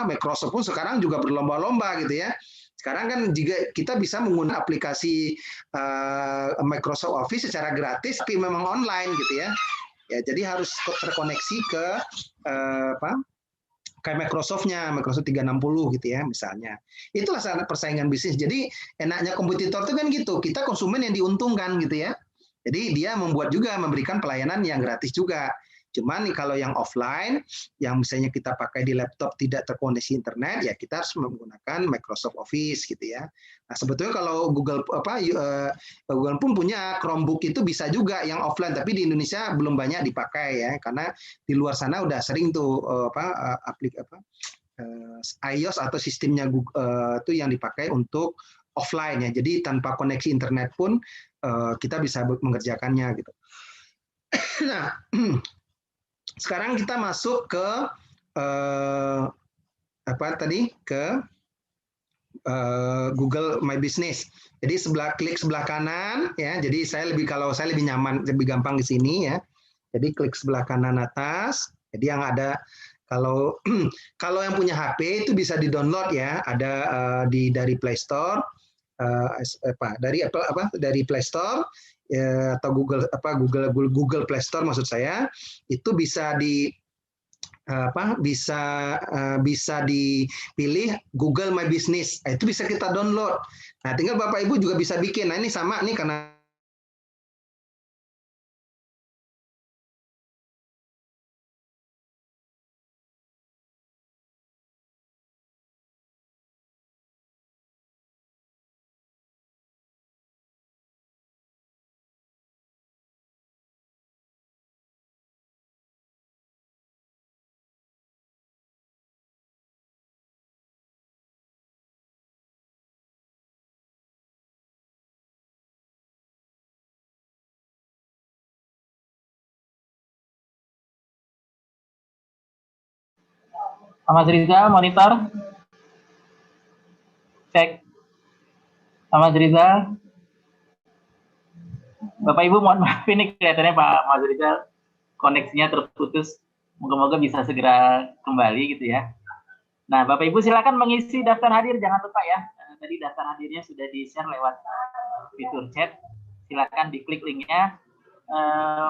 Speaker 4: Microsoft pun sekarang juga berlomba-lomba gitu ya. Sekarang kan juga kita bisa menggunakan aplikasi Microsoft Office secara gratis, tapi memang online gitu ya. Ya, jadi harus terkoneksi ke kayak Microsoft-nya, Microsoft 360 gitu ya misalnya. Itulah sangat persaingan bisnis. Jadi enaknya kompetitor itu kan gitu, kita konsumen yang diuntungkan gitu ya. Jadi dia memberikan pelayanan yang gratis juga. Cuman kalau yang offline, yang misalnya kita pakai di laptop tidak terkoneksi internet, ya kita harus menggunakan Microsoft Office gitu ya. Nah sebetulnya kalau Google pun punya Chromebook itu bisa juga yang offline, tapi di Indonesia belum banyak dipakai ya, karena di luar sana udah sering tuh iOS atau sistemnya Google itu yang dipakai untuk offline ya. Jadi tanpa koneksi internet pun kita bisa mengerjakannya gitu. Nah, sekarang kita masuk ke Google My Business. Jadi klik sebelah kanan ya. Jadi kalau saya lebih nyaman, lebih gampang di sini ya. Jadi klik sebelah kanan atas. Jadi yang ada kalau yang punya HP itu bisa di-download ya. Ada dari Play Store, dari Play Store. Atau Google Play Store maksud saya, itu bisa bisa dipilih Google My Business. Itu bisa kita download. Nah, tinggal Bapak Ibu juga bisa bikin. Nah, ini sama nih karena
Speaker 3: Mas Rizal, monitor. Cek. Mas Rizal. Bapak Ibu mohon maaf ini kelihatannya Pak Mas Rizal koneksinya terputus. Moga-moga bisa segera kembali gitu ya. Nah, Bapak Ibu silakan mengisi daftar hadir, jangan lupa ya. Tadi daftar hadirnya sudah di-share lewat fitur chat. Silakan diklik linknya.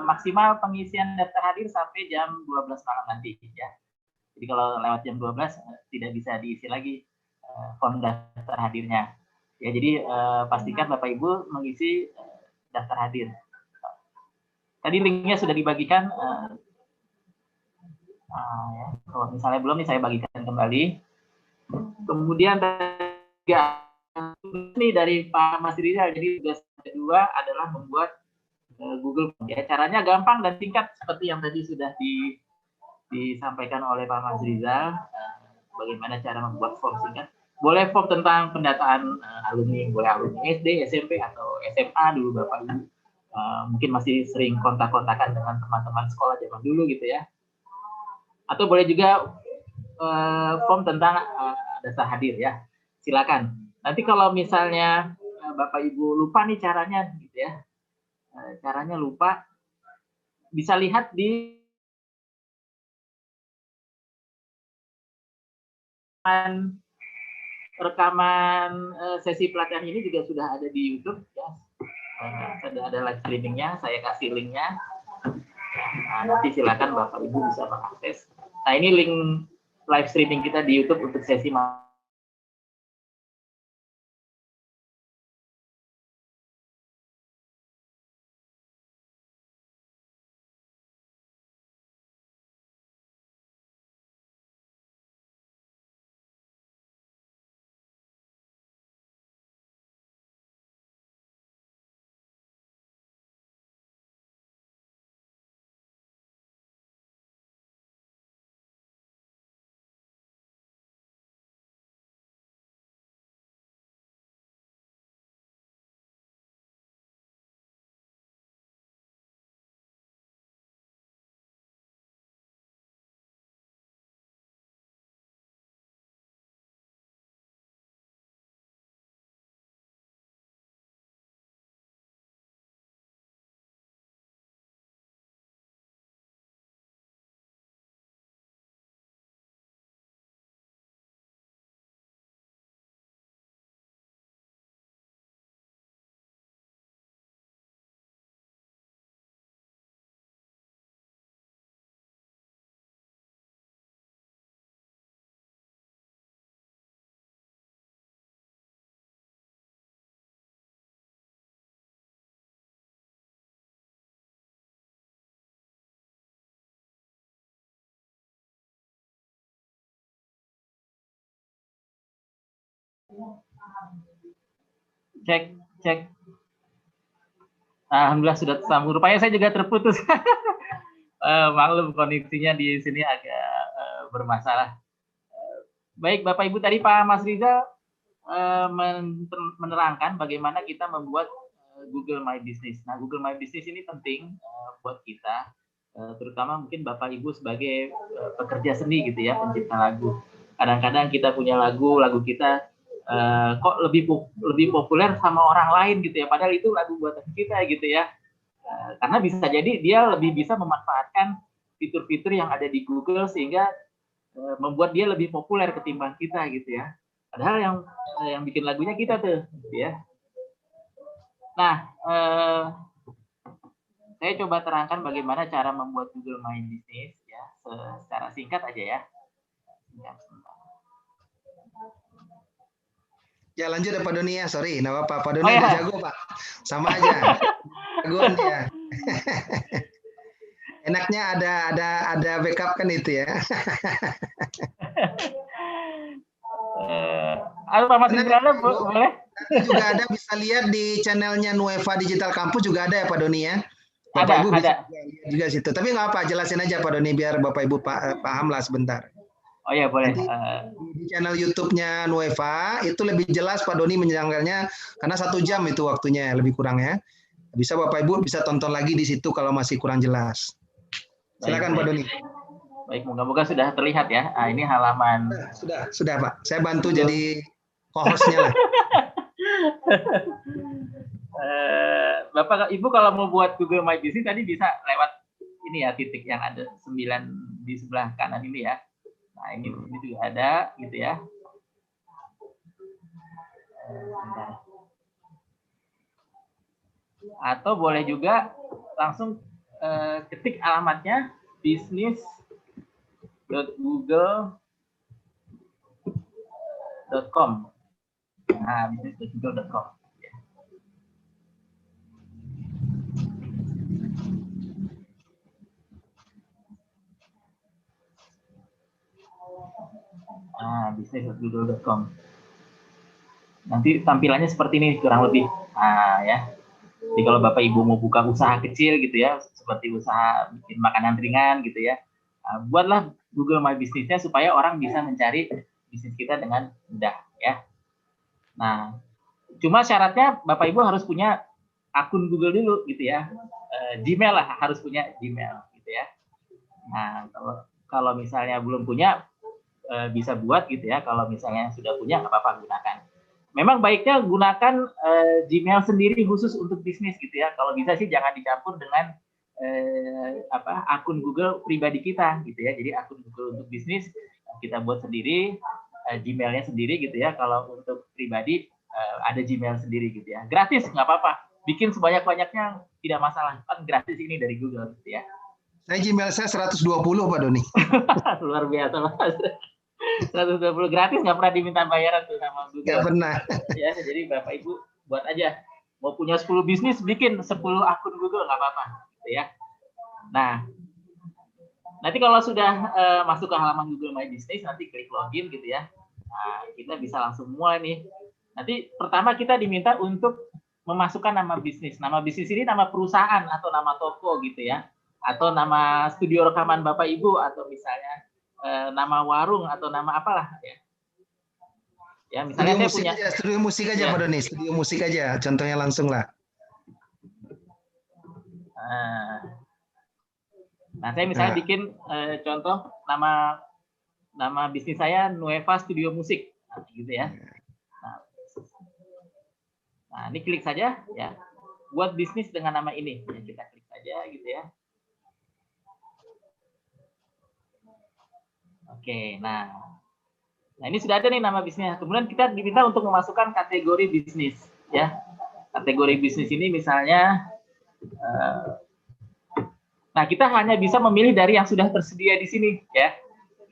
Speaker 3: Maksimal pengisian daftar hadir sampai jam 12 malam nanti ya. Jadi kalau lewat jam 12 tidak bisa diisi lagi form daftar hadirnya. Ya, jadi pastikan Bapak Ibu mengisi daftar hadir. Tadi linknya sudah dibagikan. Ya, kalau misalnya belum nih saya bagikan kembali. Kemudian ini dari Pak Mas Rizal. Jadi tugas kedua adalah membuat Google Form. Ya, caranya gampang dan singkat seperti yang tadi sudah disampaikan oleh Pak Mas Rizal. Bagaimana cara membuat form singkat? Boleh form tentang pendataan alumni, boleh alumni SD, SMP atau SMA dulu Bapak Ibu. Mungkin masih sering kontak-kontakan dengan teman-teman sekolah zaman dulu gitu ya. Atau boleh juga form tentang daftar hadir ya. Silakan. Nanti kalau misalnya Bapak Ibu lupa nih caranya gitu ya. Caranya lupa, bisa lihat di rekaman sesi pelatihan ini juga sudah ada di YouTube ya. Ada live streamingnya, saya kasih linknya. Nah, nanti silakan Bapak Ibu bisa mengakses. Nah, ini link live streaming kita di YouTube untuk sesi cek. Alhamdulillah sudah tersambung. Rupanya saya juga terputus. Maklum koneksinya di sini agak bermasalah. Baik Bapak Ibu, tadi Pak Mas Rizal menerangkan bagaimana kita membuat Google My Business. Nah, Google My Business ini penting buat kita, terutama mungkin Bapak Ibu sebagai pekerja seni gitu ya, pencipta lagu. Kadang-kadang kita punya lagu kita kok lebih populer sama orang lain gitu ya, padahal itu lagu buatan kita gitu ya. Karena bisa jadi dia lebih bisa memanfaatkan fitur-fitur yang ada di Google sehingga membuat dia lebih populer ketimbang kita gitu ya. Padahal yang bikin lagunya kita tuh gitu ya. Nah, saya coba terangkan bagaimana cara membuat Google My Business ya secara singkat aja ya. Singkat sebentar.
Speaker 4: Ya lanjut ya Pak Doni ya, sorry, nggak apa-apa. Pak Doni
Speaker 3: Oh, ya.
Speaker 4: udah jago Pak, sama aja. Jagoan dia. Enaknya ada backup kan itu ya.
Speaker 3: Halo Pak Mas Indra, boleh?
Speaker 4: Nanti juga ada bisa lihat di channelnya Nueva Digital Campus juga ada ya Pak Doni ya. Bapak
Speaker 3: Ada,
Speaker 4: Ibu
Speaker 3: ada.
Speaker 4: bisa lihat juga situ. Tapi nggak apa, jelasin aja Pak Doni biar Bapak Ibu paham lah sebentar.
Speaker 3: Oh ya boleh.
Speaker 4: Nanti di channel YouTube-nya Nueva itu lebih jelas Pak Doni menjelaskannya karena 1 jam itu waktunya lebih kurang ya. Bisa Bapak Ibu bisa tonton lagi di situ kalau masih kurang jelas. Silakan Pak Doni.
Speaker 3: Baik, moga-moga sudah terlihat ya. Nah, ini halaman.
Speaker 4: Sudah Pak. Saya bantu jadi co-hostnya lah.
Speaker 3: Bapak Ibu kalau mau buat Google My Business tadi bisa lewat ini ya, titik yang ada 9 di sebelah kanan ini ya. Nah, ini juga ada gitu ya. Atau boleh juga langsung ketik alamatnya business.google.com. Nah, business.google.com. Nah, business.google.com. Nanti tampilannya seperti ini kurang lebih. Nah, ya. Jadi kalau Bapak Ibu mau buka usaha kecil gitu ya, seperti usaha bikin makanan ringan gitu ya, buatlah Google My Business-nya supaya orang bisa mencari bisnis kita dengan mudah ya. Nah, cuma syaratnya Bapak Ibu harus punya akun Google dulu gitu ya. Gmail lah, harus punya Gmail gitu ya. Nah, kalau misalnya belum punya, bisa buat gitu ya. Kalau misalnya sudah punya, nggak apa-apa, gunakan. Memang baiknya gunakan Gmail sendiri khusus untuk bisnis gitu ya. Kalau bisa sih jangan dicampur dengan akun Google pribadi kita gitu ya. Jadi akun Google untuk bisnis kita buat sendiri, Gmailnya sendiri gitu ya. Kalau untuk pribadi ada Gmail sendiri gitu ya. Gratis nggak apa-apa. Bikin sebanyak-banyaknya tidak masalah. Kan gratis ini dari Google gitu ya.
Speaker 4: Saya Gmail saya 120 Pak Doni.
Speaker 3: Luar biasa Mas. 120 gratis, nggak pernah diminta bayaran tuh sama Google.
Speaker 4: Nggak pernah.
Speaker 3: Ya, jadi Bapak Ibu buat aja. Mau punya 10 bisnis, bikin 10 akun Google, nggak apa-apa. Gitu ya. Nah, nanti kalau sudah masuk ke halaman Google My Business, nanti klik login gitu ya. Nah, kita bisa langsung mulai nih. Nanti pertama kita diminta untuk memasukkan nama bisnis. Nama bisnis ini nama perusahaan atau nama toko gitu ya. Atau nama studio rekaman Bapak Ibu, atau misalnya nama warung atau nama apalah ya. Ya, misalnya saya punya
Speaker 4: studio musik aja ya. Pak Doni, studio musik aja contohnya langsung lah.
Speaker 3: Nah, saya misalnya bikin contoh nama bisnis saya Nueva Studio Musik, gitu ya. Nah, ini klik saja ya. Buat bisnis dengan nama ini, ya, kita klik saja gitu ya. Oke, nah ini sudah ada nih nama bisnisnya. Kemudian kita diminta untuk memasukkan kategori bisnis, ya. Kategori bisnis ini misalnya, nah kita hanya bisa memilih dari yang sudah tersedia di sini, ya.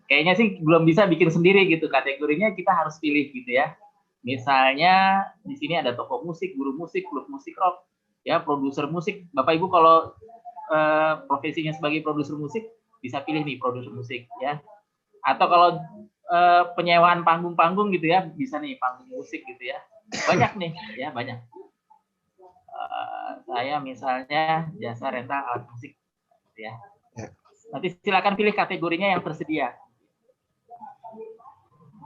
Speaker 3: Kayaknya sih belum bisa bikin sendiri gitu. Kategorinya kita harus pilih gitu ya. Misalnya di sini ada toko musik, guru musik, klub musik rock, ya, produser musik. Bapak Ibu kalau profesinya sebagai produser musik bisa pilih nih produser musik, ya. Atau kalau penyewaan panggung-panggung gitu ya, bisa nih panggung musik gitu ya. Banyak nih, ya banyak. Saya misalnya jasa rental alat musik, gitu ya. Nanti silakan pilih kategorinya yang tersedia.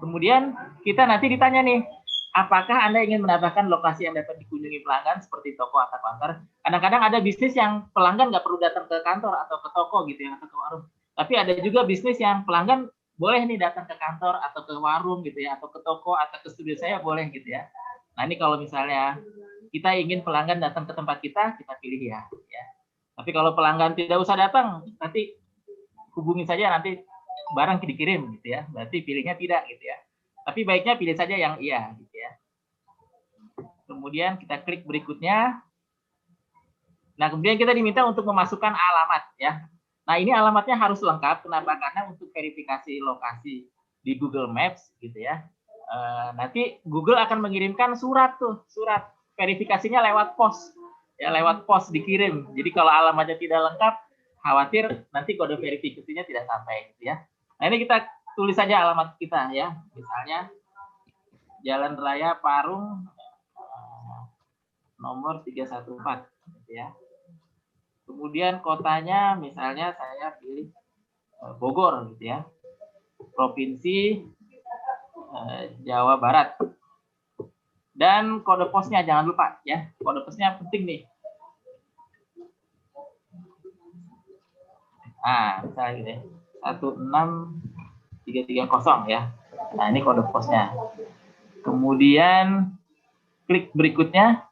Speaker 3: Kemudian kita nanti ditanya nih, apakah Anda ingin mendapatkan lokasi yang dapat dikunjungi pelanggan seperti toko atau kantor? Kadang-kadang ada bisnis yang pelanggan nggak perlu datang ke kantor atau ke toko gitu ya, atau ke warung. Tapi ada juga bisnis yang pelanggan boleh nih datang ke kantor atau ke warung gitu ya, atau ke toko atau ke studio saya boleh gitu ya. Nah ini kalau misalnya kita ingin pelanggan datang ke tempat kita pilih ya. Tapi kalau pelanggan tidak usah datang, nanti hubungi saja, nanti barang dikirim gitu ya. Berarti pilihnya tidak gitu ya. Tapi baiknya pilih saja yang iya gitu ya. Kemudian kita klik berikutnya. Nah kemudian kita diminta untuk memasukkan alamat ya. Nah, ini alamatnya harus lengkap. Kenapa? Karena untuk verifikasi lokasi di Google Maps gitu ya. Nanti Google akan mengirimkan surat verifikasinya lewat pos. Ya, lewat pos dikirim. Jadi kalau alamatnya tidak lengkap, khawatir nanti kode verifikasinya tidak sampai gitu ya. Nah, ini kita tulis saja alamat kita ya. Misalnya Jalan Raya Parung nomor 314 gitu ya. Kemudian kotanya misalnya saya pilih Bogor gitu ya. Provinsi Jawa Barat. Dan kode posnya jangan lupa ya. Kode posnya penting nih. Nah, misalnya gitu ya. 16330 ya. Nah, ini kode posnya. Kemudian klik berikutnya.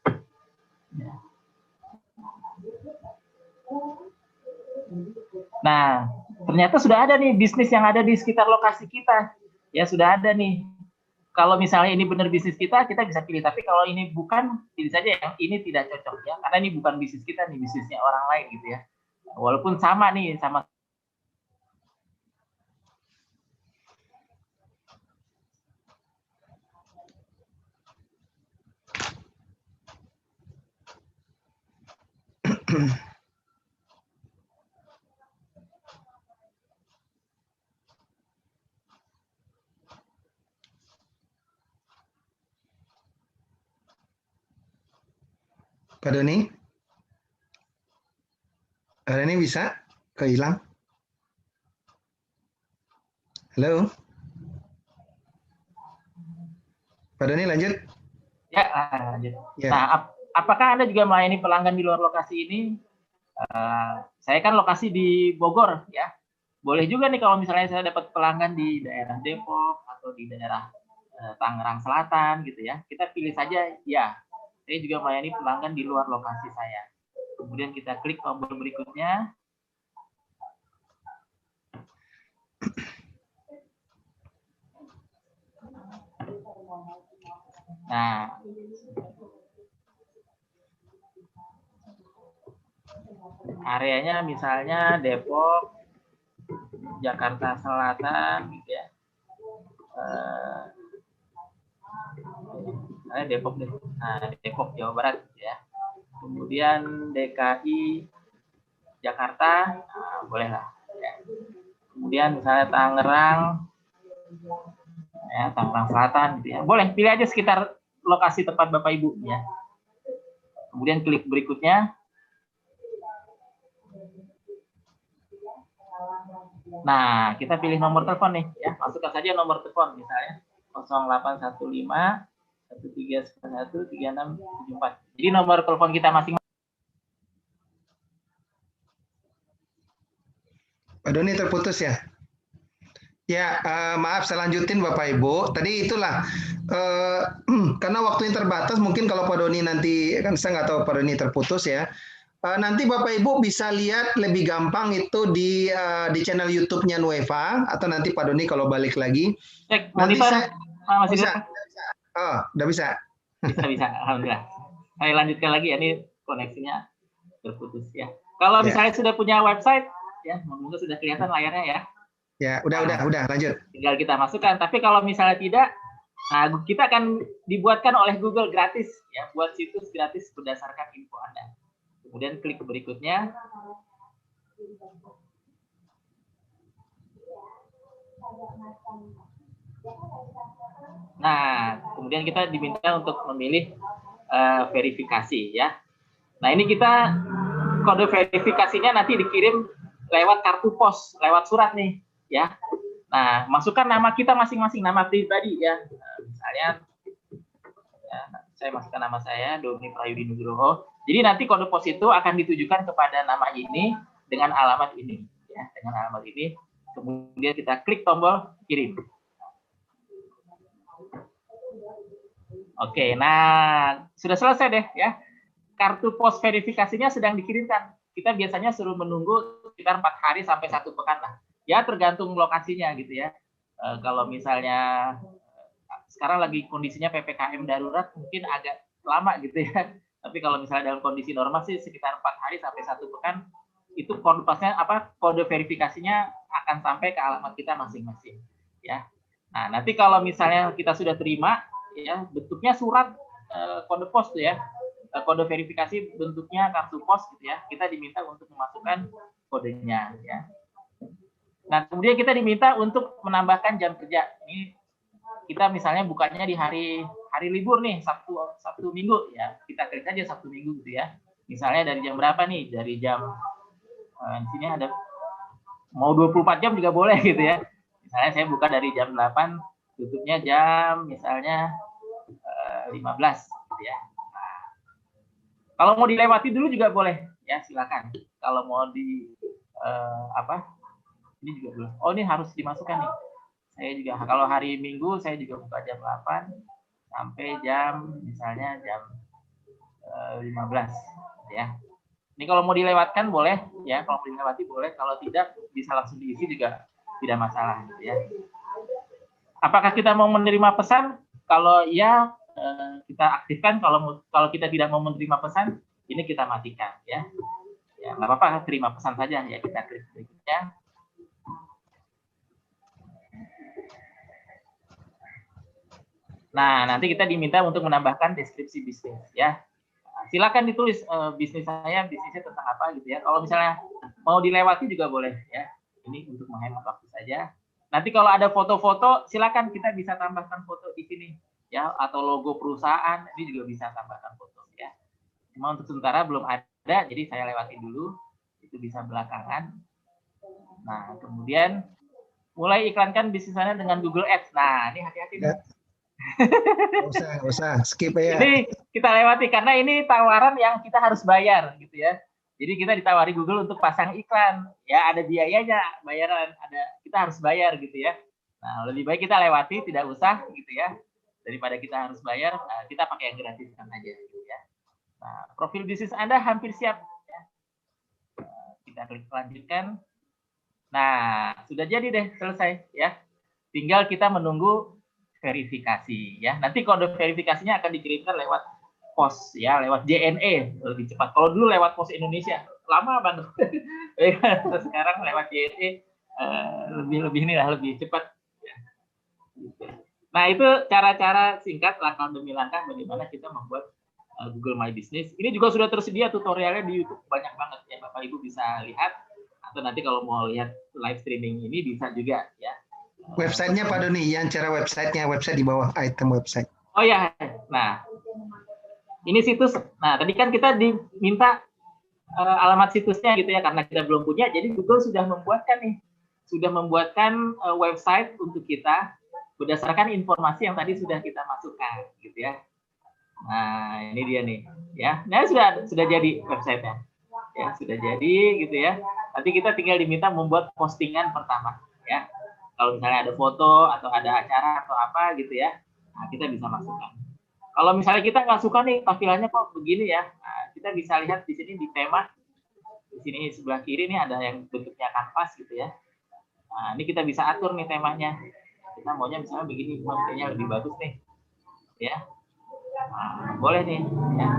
Speaker 3: Nah, ternyata sudah ada nih bisnis yang ada di sekitar lokasi kita. Ya, sudah ada nih. Kalau misalnya ini benar bisnis kita bisa pilih. Tapi kalau ini bukan, pilih saja yang ini tidak cocok ya. Karena ini bukan bisnis kita nih, bisnisnya orang lain gitu ya. Walaupun sama nih, sama.
Speaker 4: Pak Doni? Pak Doni bisa? Kehilang? Halo? Pak Doni lanjut?
Speaker 3: Ya, lanjut.
Speaker 4: Ya.
Speaker 3: Nah, apakah Anda juga melayani pelanggan di luar lokasi ini? Saya kan lokasi di Bogor ya. Boleh juga nih kalau misalnya saya dapat pelanggan di daerah Depok atau di daerah Tangerang Selatan gitu ya. Kita pilih saja ya. Saya juga melayani pelanggan di luar lokasi saya. Kemudian kita klik tombol berikutnya. Nah, areanya misalnya Depok, Jakarta Selatan, gitu ya. Depok deh. Nah, Depok Jawa Barat, gitu ya. Kemudian DKI Jakarta, nah, boleh lah. Ya. Kemudian misalnya Tangerang, ya Tangerang Selatan, gitu ya. Boleh pilih aja sekitar lokasi tempat Bapak Ibu, ya. Kemudian klik berikutnya. Nah, kita pilih nomor telepon nih, ya. Masukkan saja nomor telepon, misalnya 0815 1391 3674. Jadi nomor telepon kita masing-masing.
Speaker 4: Pak Doni terputus ya? Ya, maaf saya lanjutin Bapak Ibu. Tadi itulah, karena waktu yang terbatas, mungkin kalau Pak Doni nanti, kan saya nggak tahu Pak Doni terputus ya. Nanti Bapak Ibu bisa lihat lebih gampang itu di channel YouTube-nya Nueva, atau nanti Pak Doni kalau balik lagi.
Speaker 3: Cek
Speaker 4: Nanti
Speaker 3: monitor,
Speaker 4: saya,
Speaker 3: masih
Speaker 4: bisa. Oh, udah bisa.
Speaker 3: Bisa, alhamdulillah. Saya lanjutkan lagi, ini koneksinya terputus ya. Kalau misalnya sudah punya website, ya, semoga sudah kelihatan layarnya ya.
Speaker 4: Ya, udah, lanjut.
Speaker 3: Tinggal kita masukkan. Tapi kalau misalnya tidak, nah, kita akan dibuatkan oleh Google gratis, ya, buat situs gratis berdasarkan info Anda. Kemudian klik berikutnya. Nah, kemudian kita diminta untuk memilih verifikasi, ya. Nah, ini kita kode verifikasinya nanti dikirim lewat kartu pos, lewat surat nih, ya. Nah, masukkan nama kita masing-masing, nama pribadi ya. Nah, misalnya, ya, saya masukkan nama saya, Doni Prayudi Nugroho. Jadi nanti kode pos itu akan ditujukan kepada nama ini dengan alamat ini, ya, dengan alamat ini. Kemudian kita klik tombol kirim. Oke, nah sudah selesai deh ya. Kartu pos verifikasinya sedang dikirimkan. Kita biasanya suruh menunggu sekitar 4 hari sampai 1 pekan lah. Ya tergantung lokasinya gitu ya. Kalau misalnya sekarang lagi kondisinya PPKM darurat mungkin agak lama gitu ya. Tapi kalau misalnya dalam kondisi normal sih sekitar 4 hari sampai 1 pekan itu kode pasnya kode verifikasinya akan sampai ke alamat kita masing-masing, ya. Nah, nanti kalau misalnya kita sudah terima, ya, bentuknya surat kode pos tuh ya, kode verifikasi bentuknya kartu pos gitu ya, kita diminta untuk memasukkan kodenya, ya. Nah, kemudian kita diminta untuk menambahkan jam kerja. Ini kita misalnya bukanya di hari libur nih, Sabtu Minggu ya, kita klik aja Sabtu Minggu gitu ya. Misalnya dari jam berapa nih? Dari jam di sini ada mau 24 jam juga boleh gitu ya. Misalnya saya buka dari jam 8, tutupnya jam misalnya 15 gitu ya. Nah, kalau mau dilewati dulu juga boleh ya, silakan. Kalau mau di ini juga boleh. Oh, ini harus dimasukkan nih. Saya juga kalau hari Minggu saya juga buka jam 8 sampai jam misalnya jam 15 ya. Ini kalau mau dilewatkan boleh ya, kalau mau dilewati boleh, kalau tidak bisa langsung diisi juga tidak masalah gitu ya. Apakah kita mau menerima pesan? Kalau ya kita aktifkan, kalau kita tidak mau menerima pesan, ini kita matikan ya. Ya, nggak apa-apa, terima pesan saja ya, kita klik berikutnya. Nah, nanti kita diminta untuk menambahkan deskripsi bisnis ya. Nah, silakan ditulis bisnisnya tentang apa gitu ya. Kalau misalnya mau dilewati juga boleh ya. Ini untuk menghemat waktu saja. Nanti kalau ada foto-foto, silakan kita bisa tambahkan foto di sini ya, atau logo perusahaan, ini juga bisa tambahkan foto ya. Cuma untuk sementara belum ada, jadi saya lewatin dulu. Itu bisa belakangan. Nah, kemudian mulai iklankan bisnis Anda dengan Google Ads. Nah, ini hati-hati nih.
Speaker 4: Nggak usah, skip ya.
Speaker 3: Ini kita lewati karena ini tawaran yang kita harus bayar gitu ya. Jadi kita ditawari Google untuk pasang iklan, ya ada biayanya, bayaran, kita harus bayar gitu ya. Nah, lebih baik kita lewati, tidak usah gitu ya. Daripada kita harus bayar, kita pakai yang gratisan aja gitu ya. Nah, profil bisnis Anda hampir siap ya. Kita klik lanjutkan. Nah, sudah jadi deh, selesai ya. Tinggal kita menunggu verifikasi ya. Nanti kode verifikasinya akan dikirimkan lewat pos ya, lewat JNE lebih cepat. Kalau dulu lewat Pos Indonesia lama banget. Sekarang lewat JNE lebih cepat. Nah, itu cara-cara singkat langkah demi langkah bagaimana kita membuat Google My Business. Ini juga sudah tersedia tutorialnya di YouTube, banyak banget ya, Bapak Ibu bisa lihat, atau nanti kalau mau lihat live streaming ini bisa juga ya.
Speaker 4: Websitenya Pak Doni, yang cara website di bawah item website.
Speaker 3: Oh ya, nah ini situs. Nah, tadi kan kita diminta alamat situsnya gitu ya, karena kita belum punya, jadi Google sudah membuatkan website untuk kita berdasarkan informasi yang tadi sudah kita masukkan gitu ya. Nah, ini dia nih ya. Nah, sudah jadi websitenya. Ya, sudah jadi gitu ya. Nanti kita tinggal diminta membuat postingan pertama ya. Kalau misalnya ada foto atau ada acara atau apa gitu ya, nah, kita bisa masukkan. Kalau misalnya kita nggak suka nih tampilannya kok begini ya, nah, kita bisa lihat di sini di tema. Di sini sebelah kiri nih ada yang bentuknya kanvas gitu ya. Nah, ini kita bisa atur nih temanya. Kita maunya misalnya begini, kayaknya lebih bagus nih. Ya. Nah, boleh nih ya.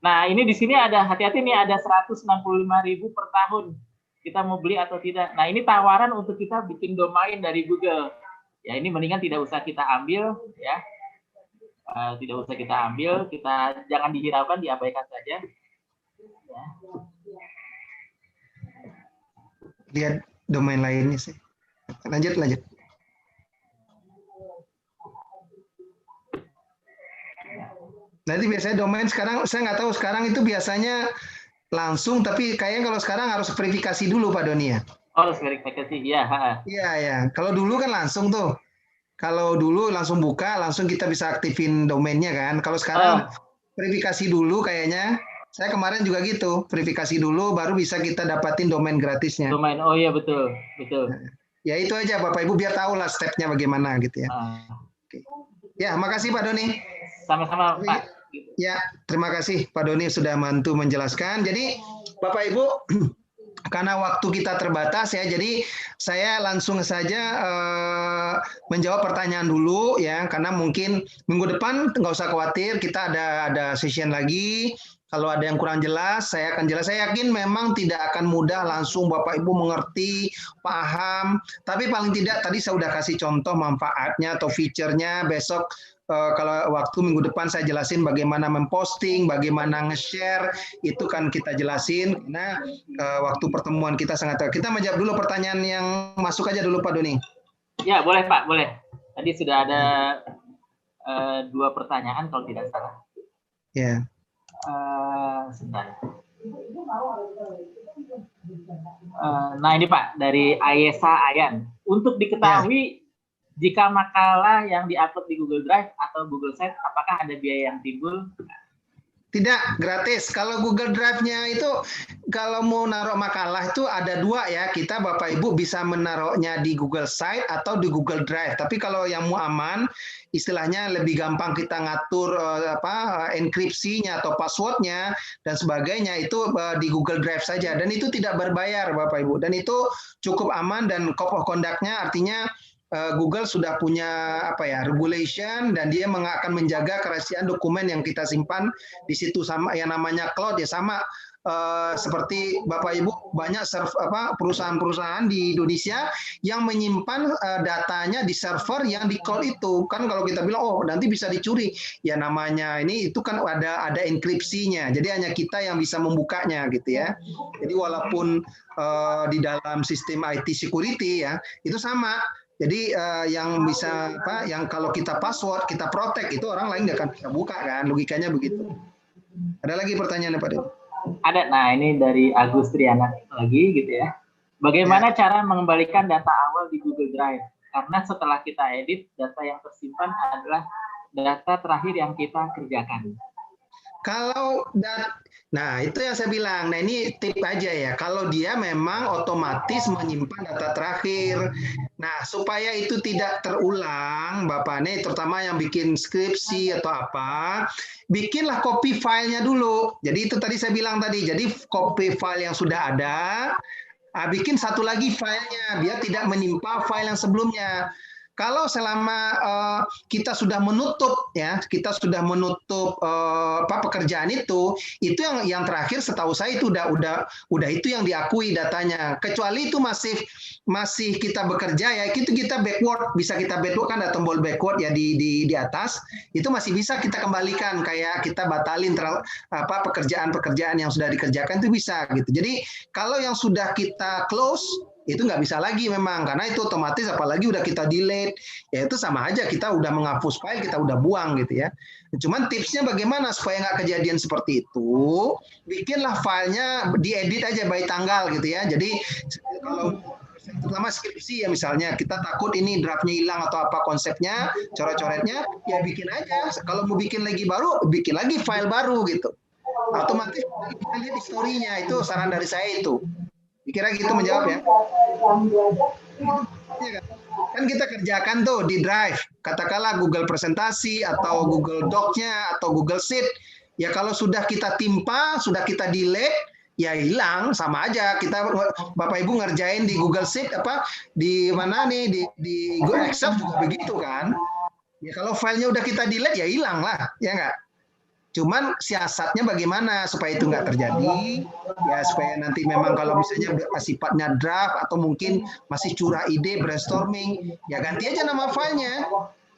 Speaker 3: Nah, ini di sini ada, hati-hati nih, ada 165.000 per tahun. Kita mau beli atau tidak. Nah, ini tawaran untuk kita bikin domain dari Google. Ya, ini mendingan tidak usah kita ambil ya. Tidak usah kita ambil, kita jangan dihiraukan, diabaikan saja. Ya.
Speaker 4: Lihat domain lainnya sih. Lanjut. Nanti biasanya domain sekarang, saya nggak tahu sekarang itu biasanya langsung, tapi kayaknya kalau sekarang harus verifikasi dulu Pak Doni ya.
Speaker 3: Oh, harus verifikasi, ya.
Speaker 4: Iya. Kalau dulu kan langsung tuh. Kalau dulu langsung buka, langsung kita bisa aktifin domainnya kan. Kalau sekarang verifikasi dulu kayaknya. Saya kemarin juga gitu, verifikasi dulu, baru bisa kita dapatin domain gratisnya.
Speaker 3: Domain, oh iya betul.
Speaker 4: Ya itu aja Bapak Ibu biar tahu lah stepnya bagaimana gitu ya. Oke. Ya, makasih Pak Doni.
Speaker 3: Sama-sama Pak.
Speaker 4: Ya, terima kasih Pak Doni sudah bantu menjelaskan. Jadi Bapak Ibu, karena waktu kita terbatas ya, jadi saya langsung saja menjawab pertanyaan dulu ya, karena mungkin minggu depan nggak usah khawatir, kita ada session lagi. Kalau ada yang kurang jelas, saya akan jelas. Saya yakin memang tidak akan mudah langsung Bapak Ibu mengerti, paham. Tapi paling tidak tadi saya sudah kasih contoh manfaatnya atau fiturnya. Besok kalau waktu minggu depan saya jelasin bagaimana memposting, bagaimana nge-share, itu kan kita jelasin. Karena waktu pertemuan kita sangat. Kita menjawab dulu pertanyaan yang masuk aja dulu Pak Doni.
Speaker 3: Ya boleh Pak, boleh. Tadi sudah ada 2 pertanyaan kalau tidak salah.
Speaker 4: Ya.
Speaker 3: Sebentar. Nah ini Pak, dari Ayesa Ayan. Untuk diketahui jika makalah yang diupload di Google Drive atau Google Sheet, apakah ada biaya yang timbul?
Speaker 4: Tidak, gratis. Kalau Google Drive-nya itu, kalau mau naruh makalah itu ada 2 ya. Kita Bapak Ibu bisa menaruhnya di Google Site atau di Google Drive. Tapi kalau yang mau aman, istilahnya lebih gampang kita ngatur enkripsinya atau passwordnya dan sebagainya itu di Google Drive saja. Dan itu tidak berbayar Bapak Ibu. Dan itu cukup aman dan code of conduct-nya artinya Google sudah punya regulation dan dia akan menjaga kerahasiaan dokumen yang kita simpan di situ, sama yang namanya cloud ya, sama seperti Bapak Ibu banyak perusahaan-perusahaan di Indonesia yang menyimpan datanya di server yang di cloud itu. Kan kalau kita bilang nanti bisa dicuri, ya namanya itu kan ada enkripsinya. Jadi hanya kita yang bisa membukanya gitu ya. Jadi walaupun di dalam sistem IT security ya, itu sama. Jadi yang bisa yang kalau kita password, kita protect, itu orang lain nggak akan bisa buka kan, logikanya begitu. Ada lagi pertanyaan Pak Dev?
Speaker 3: Ada. Nah ini dari Agus Triana lagi gitu ya. Bagaimana cara mengembalikan data awal di Google Drive? Karena setelah kita edit, data yang tersimpan adalah data terakhir yang kita kerjakan.
Speaker 4: Nah itu yang saya bilang. Nah ini tip aja ya. Kalau dia memang otomatis menyimpan data terakhir. Nah supaya itu tidak terulang, Bapak nih, terutama yang bikin skripsi atau apa, bikinlah copy filenya dulu. Jadi itu tadi saya bilang tadi. Jadi copy file yang sudah ada, bikin satu lagi filenya biar tidak menimpa file yang sebelumnya. Kalau selama kita sudah menutup pekerjaan itu yang terakhir setahu saya itu udah itu yang diakui datanya. Kecuali itu masih kita bekerja ya, itu kita backward, bisa kita backward, kan ada tombol backward ya di atas, itu masih bisa kita kembalikan, kayak kita batalin pekerjaan-pekerjaan yang sudah dikerjakan itu bisa gitu. Jadi kalau yang sudah kita close itu nggak bisa lagi memang, karena itu otomatis, apalagi udah kita delete, ya itu sama aja kita udah menghapus file, kita udah buang gitu ya. Cuman tipsnya bagaimana supaya nggak kejadian seperti itu, bikinlah filenya diedit aja by tanggal gitu ya. Jadi kalau terutama skripsi ya misalnya, kita takut ini draftnya hilang atau apa konsepnya, coret-coretnya, ya bikin aja. Kalau mau bikin lagi baru, bikin lagi file baru gitu. Otomatis kita lihat historinya, itu saran dari saya itu. Kira gitu menjawab ya. Kan kita kerjakan tuh di Drive, katakanlah Google presentasi atau Google Doc-nya atau Google Sheet. Ya kalau sudah kita timpa, sudah kita delete, ya hilang, sama aja. Kita Bapak Ibu ngerjain di Google Sheet di mana nih di Google Excel juga begitu kan. Ya kalau filenya udah kita delete ya hilang lah, ya enggak? Cuman siasatnya bagaimana supaya itu nggak terjadi, ya supaya nanti memang kalau misalnya sifatnya draft atau mungkin masih curah ide, brainstorming, ya ganti aja nama filenya.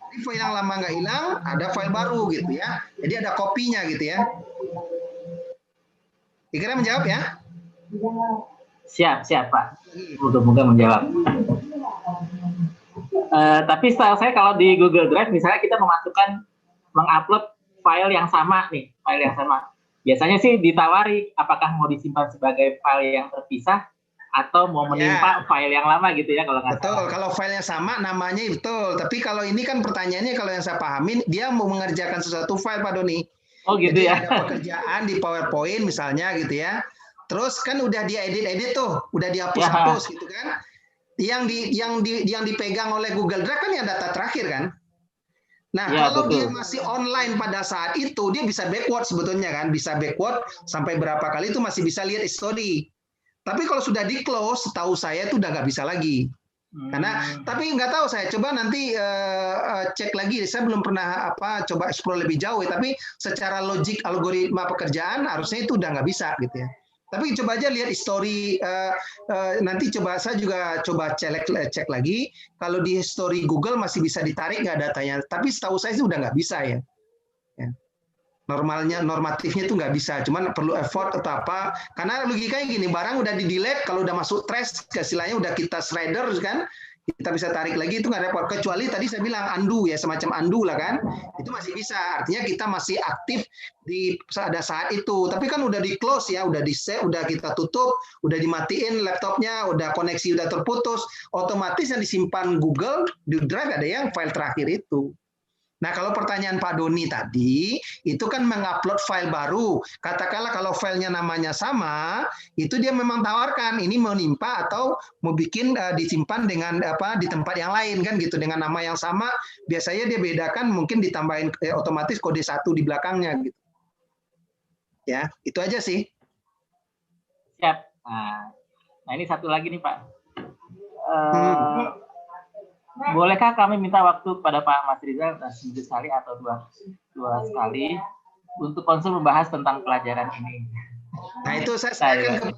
Speaker 4: Jadi file yang lama nggak hilang, ada file baru gitu ya. Jadi ada kopinya gitu ya. Kira-kira menjawab ya?
Speaker 3: Siap Pak. Moga-moga menjawab. Tapi setahu saya kalau di Google Drive misalnya kita mengupload file yang sama nih, file yang sama. Biasanya sih ditawari apakah mau disimpan sebagai file yang terpisah atau mau menimpa file yang lama gitu ya kalau nggak salah.
Speaker 4: Betul, kalau filenya sama namanya betul. Tapi kalau ini kan pertanyaannya, kalau yang saya pahamin, dia mau mengerjakan sesuatu file Pak Doni.
Speaker 3: Oh gitu.
Speaker 4: Jadi
Speaker 3: ya.
Speaker 4: ada pekerjaan di PowerPoint misalnya gitu ya. Terus kan udah dia edit tuh, udah dihapus-hapus gitu kan. Yang dipegang oleh Google Drive kan yang data terakhir kan. Nah, kalau betul. Dia masih online pada saat itu, dia bisa backward sebetulnya kan, bisa backward sampai berapa kali itu masih bisa lihat history. Tapi kalau sudah di close, setahu saya itu udah nggak bisa lagi. Karena tapi nggak tahu, saya coba nanti cek lagi. Saya belum pernah coba explore lebih jauh, tapi secara logik algoritma pekerjaan harusnya itu udah nggak bisa gitu ya. Tapi coba aja lihat history, nanti saya juga coba cek lagi. Kalau di history Google masih bisa ditarik nggak datanya, tapi setahu saya sih udah nggak bisa ya. Normatifnya itu nggak bisa, cuman perlu effort atau apa, karena logikanya gini, barang udah di delete, kalau udah masuk trash, istilahnya udah kita shredder kan, kita bisa tarik lagi, itu nggak repot, kecuali tadi saya bilang undo ya, semacam undo lah kan, itu masih bisa, artinya kita masih aktif pada saat itu, tapi kan udah di close ya, udah di save, udah kita tutup, udah dimatiin laptopnya, udah koneksi udah terputus, otomatis yang disimpan Google di Drive ada yang file terakhir itu. Nah, kalau pertanyaan Pak Doni tadi, itu kan mengupload file baru. Katakanlah kalau filenya namanya sama, itu dia memang tawarkan, ini mau nimpa atau mau bikin disimpan dengan di tempat yang lain, kan gitu, dengan nama yang sama, biasanya dia bedakan, mungkin ditambahin otomatis kode 1 di belakangnya. Gitu. Ya, itu aja sih.
Speaker 3: Siap. Nah ini satu lagi nih Pak. Bolehkah kami minta waktu pada Pak Mas Rizal seminggu sekali atau dua sekali untuk konsul membahas tentang pelajaran ini?
Speaker 4: Nah itu saya akan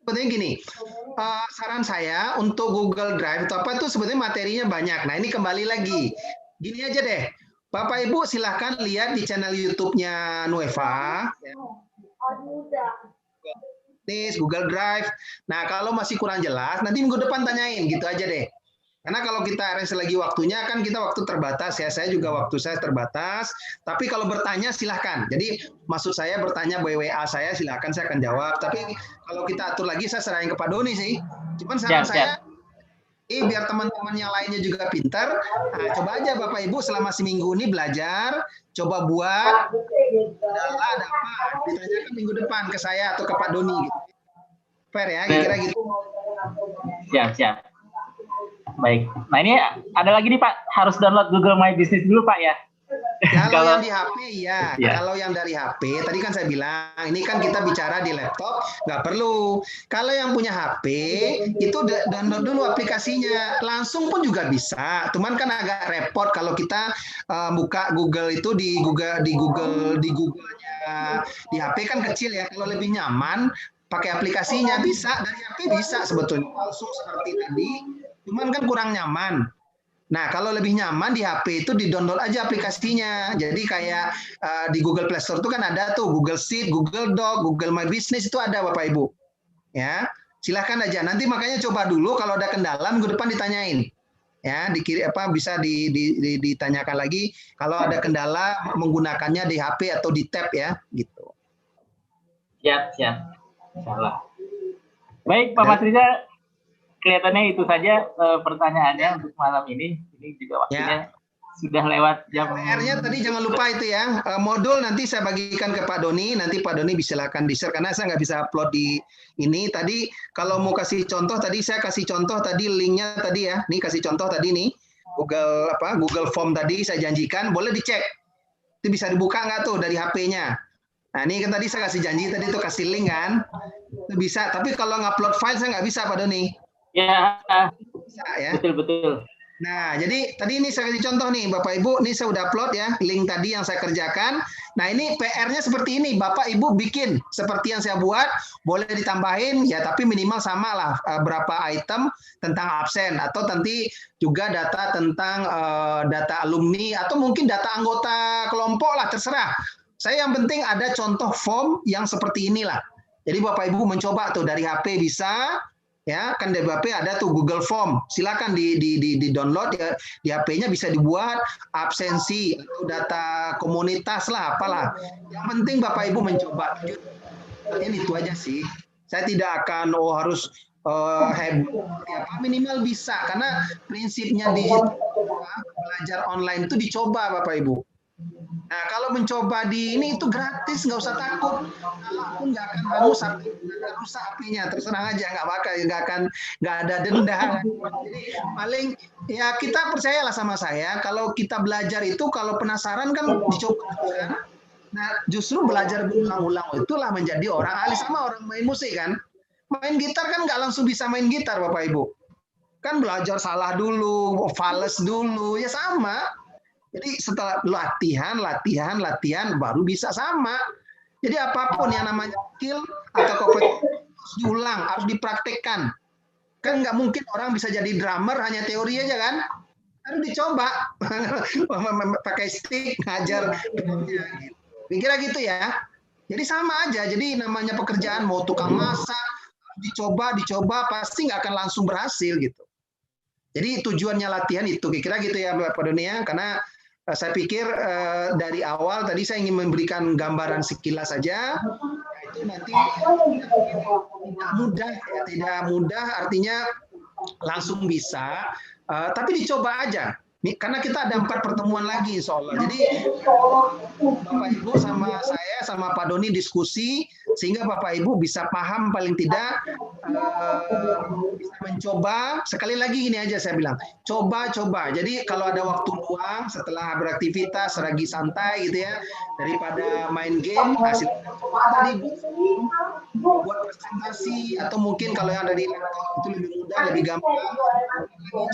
Speaker 4: sebetulnya gini, saran saya untuk Google Drive itu sebetulnya materinya banyak. Nah ini kembali lagi, gini aja deh, Bapak Ibu silahkan lihat di channel YouTube-nya Nueva. Google Drive. Nah kalau masih kurang jelas, nanti minggu depan tanyain, gitu aja deh. Karena kalau kita arrange lagi waktunya, kan kita waktu terbatas ya, saya juga waktu saya terbatas, tapi kalau bertanya silahkan. Jadi maksud saya bertanya WA saya silahkan, saya akan jawab. Tapi kalau kita atur lagi, saya serahin ke Pak Doni sih. Cuman saran saya, biar teman-teman yang lainnya juga pintar, coba aja Bapak Ibu selama seminggu ini belajar, coba buat, ada apa, ditanyakan minggu depan ke saya atau ke Pak Doni. Gitu. Fair ya, kira-kira gitu.
Speaker 3: Siap. Baik. Nah ini ada lagi nih Pak, harus download Google My Business dulu Pak ya.
Speaker 4: Kalau yang di HP ya. Kalau yang dari HP, tadi kan saya bilang, ini kan kita bicara di laptop, nggak perlu. Kalau yang punya HP, itu download dulu aplikasinya. Langsung pun juga bisa. Cuman kan agak repot kalau kita buka Google itu di Google-nya di HP kan kecil ya. Kalau lebih nyaman pakai aplikasinya bisa, dari HP bisa sebetulnya langsung seperti tadi. Cuman kan kurang nyaman. Nah, kalau lebih nyaman di HP itu di-download aja aplikasinya. Jadi kayak di Google Play Store itu kan ada tuh Google Sheet, Google Doc, Google My Business itu ada Bapak Ibu. Ya, silahkan aja. Nanti makanya coba dulu kalau ada kendala minggu depan ditanyain. Ya, bisa ditanyakan lagi kalau ada kendala menggunakannya di HP atau di tab ya, gitu.
Speaker 3: Siap. Insyaallah. Baik, Pak Mas Rizal. Kelihatannya itu saja pertanyaannya untuk malam ini. Ini juga waktunya sudah lewat jam.
Speaker 4: PR-nya tadi jangan lupa itu ya. Modul nanti saya bagikan ke Pak Doni. Nanti Pak Doni silakan di-share karena saya nggak bisa upload di ini. Tadi kalau mau kasih contoh, tadi saya kasih contoh tadi linknya tadi ya. Nih kasih contoh tadi nih. Google Form tadi saya janjikan. Boleh dicek. Itu bisa dibuka nggak tuh dari HP-nya. Nah ini kan tadi saya kasih janji tadi tuh kasih link kan. Itu bisa. Tapi kalau ngupload file saya nggak bisa Pak Doni.
Speaker 3: Ya,
Speaker 4: bisa, ya.
Speaker 3: Betul.
Speaker 4: Nah, jadi tadi ini saya kasih contoh nih, Bapak Ibu, ini saya udah upload ya, link tadi yang saya kerjakan. Nah, ini PR-nya seperti ini, Bapak Ibu bikin seperti yang saya buat, boleh ditambahin ya, tapi minimal sama lah berapa item tentang absen atau nanti juga data tentang data alumni atau mungkin data anggota kelompok lah, terserah. Saya yang penting ada contoh form yang seperti inilah. Jadi Bapak Ibu mencoba tuh dari HP bisa. Ya, kan di HP ada tuh Google Form. Silakan di download ya, di HP-nya bisa dibuat absensi atau data komunitas lah apalah. Yang penting Bapak Ibu mencoba. Ini itu aja sih. Saya tidak akan harus minimal bisa karena prinsipnya di belajar online itu dicoba Bapak Ibu. Nah, kalau mencoba di ini itu gratis, nggak usah takut. Kalau aku nggak akan hangus, nggak rusak apinya, terserah aja, nggak ada denda. Jadi paling ya kita percayalah sama saya. Kalau kita belajar itu, kalau penasaran kan dicoba kan. Nah, justru belajar berulang-ulang itulah menjadi orang ahli sama orang main musik kan. Main gitar kan nggak langsung bisa main gitar, Bapak Ibu. Kan belajar salah dulu, fales dulu, ya sama. Jadi setelah latihan, baru bisa sama. Jadi apapun yang namanya skill atau kompetensi harus diulang, harus dipraktekkan. Kan nggak mungkin orang bisa jadi drummer hanya teori aja kan? Harus dicoba. Pakai stick, ngajar. Kira gitu ya. Jadi sama aja. Jadi namanya pekerjaan, mau tukang masak, dicoba, pasti nggak akan langsung berhasil gitu. Jadi tujuannya latihan itu, kira-kira gitu ya Pak Doni ya, karena saya pikir dari awal tadi saya ingin memberikan gambaran sekilas saja, itu nanti tidak mudah artinya langsung bisa, tapi dicoba aja. Karena kita ada 4 pertemuan lagi insya Allah. Jadi Bapak Ibu sama saya sama Pak Doni diskusi sehingga Bapak Ibu bisa paham paling tidak bisa mencoba. Sekali lagi gini aja saya bilang, coba. Jadi kalau ada waktu luang setelah beraktivitas lagi santai gitu ya, daripada main game, hasil tadi buat presentasi atau mungkin kalau yang ada di laptop itu lebih mudah, lebih gampang.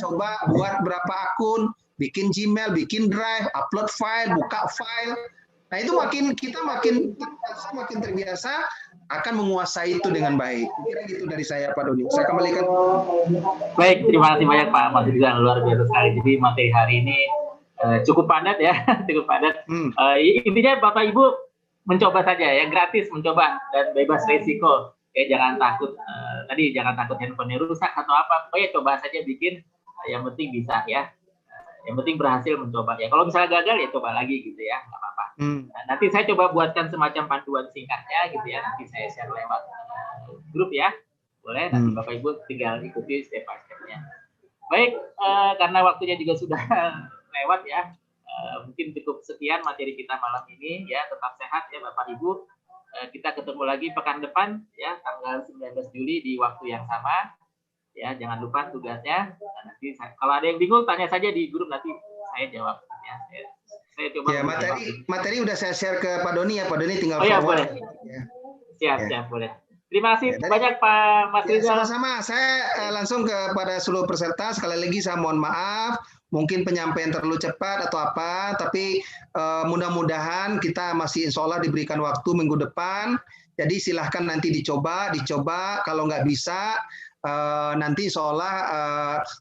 Speaker 4: Coba buat berapa akun, bikin Gmail, bikin Drive, upload file, buka file. Nah itu kita makin terbiasa akan menguasai itu dengan baik. Kira gitu dari saya Pak Doni. Saya kembalikan.
Speaker 3: Baik, terima kasih banyak Pak Mas Rizal, luar biasa sekali. Jadi materi hari ini cukup padat ya, cukup padat. Intinya Bapak Ibu mencoba saja ya, gratis mencoba dan bebas risiko. Ya jangan takut jangan takut handphonenya rusak atau apa, pokoknya coba saja bikin, yang penting bisa ya, yang penting berhasil mencoba ya. Kalau misalnya gagal ya coba lagi gitu ya, nggak apa-apa. Nah, nanti saya coba buatkan semacam panduan singkatnya gitu ya, nanti saya share lewat grup ya, boleh, nanti Bapak Ibu tinggal ikuti step by step-nya. Baik, karena waktunya juga sudah lewat ya, mungkin cukup sekian materi kita malam ini ya. Tetap sehat ya Bapak Ibu. Kita ketemu lagi pekan depan ya, tanggal 19 Juli di waktu yang sama ya. Jangan lupa tugasnya. Nah, nanti kalau ada yang bingung tanya saja di grup, nanti saya jawab ya. Saya coba
Speaker 4: ya, materi udah saya share ke Pak Doni ya. Pak Doni tinggal
Speaker 3: forward. Boleh. Ya. Siap, boleh. Terima kasih banyak Pak Mas Rizal.
Speaker 4: Sama-sama. Saya langsung kepada seluruh peserta, sekali lagi saya mohon maaf mungkin penyampaian terlalu cepat atau apa, tapi mudah-mudahan kita masih insya Allah diberikan waktu minggu depan. Jadi silahkan nanti dicoba. Kalau nggak bisa, nanti insya Allah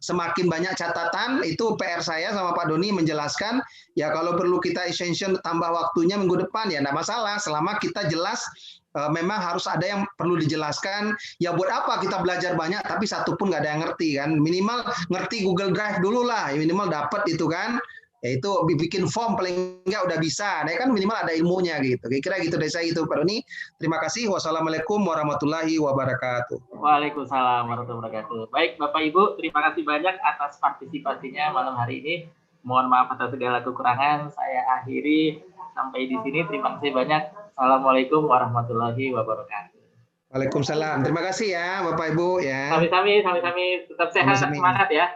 Speaker 4: semakin banyak catatan, itu PR saya sama Pak Doni menjelaskan. Ya kalau perlu kita extension tambah waktunya minggu depan, ya nggak masalah, selama kita jelas. Memang harus ada yang perlu dijelaskan. Ya buat apa kita belajar banyak tapi satu pun nggak ada yang ngerti kan. Minimal ngerti Google Drive dulu lah. Minimal dapat itu kan. Ya itu bikin form paling nggak udah bisa. Nah kan minimal ada ilmunya gitu. Kira-kira gitu dari saya itu Pak Doni. Terima kasih. Wassalamualaikum warahmatullahi wabarakatuh.
Speaker 3: Waalaikumsalam warahmatullahi wabarakatuh. Baik Bapak Ibu, terima kasih banyak atas partisipasinya malam hari ini. Mohon maaf atas segala kekurangan. Saya akhiri sampai di sini. Terima kasih banyak. Assalamualaikum warahmatullahi wabarakatuh.
Speaker 4: Waalaikumsalam. Terima kasih ya Bapak Ibu ya.
Speaker 3: Sami-sami, tetap sehat, semangat ya.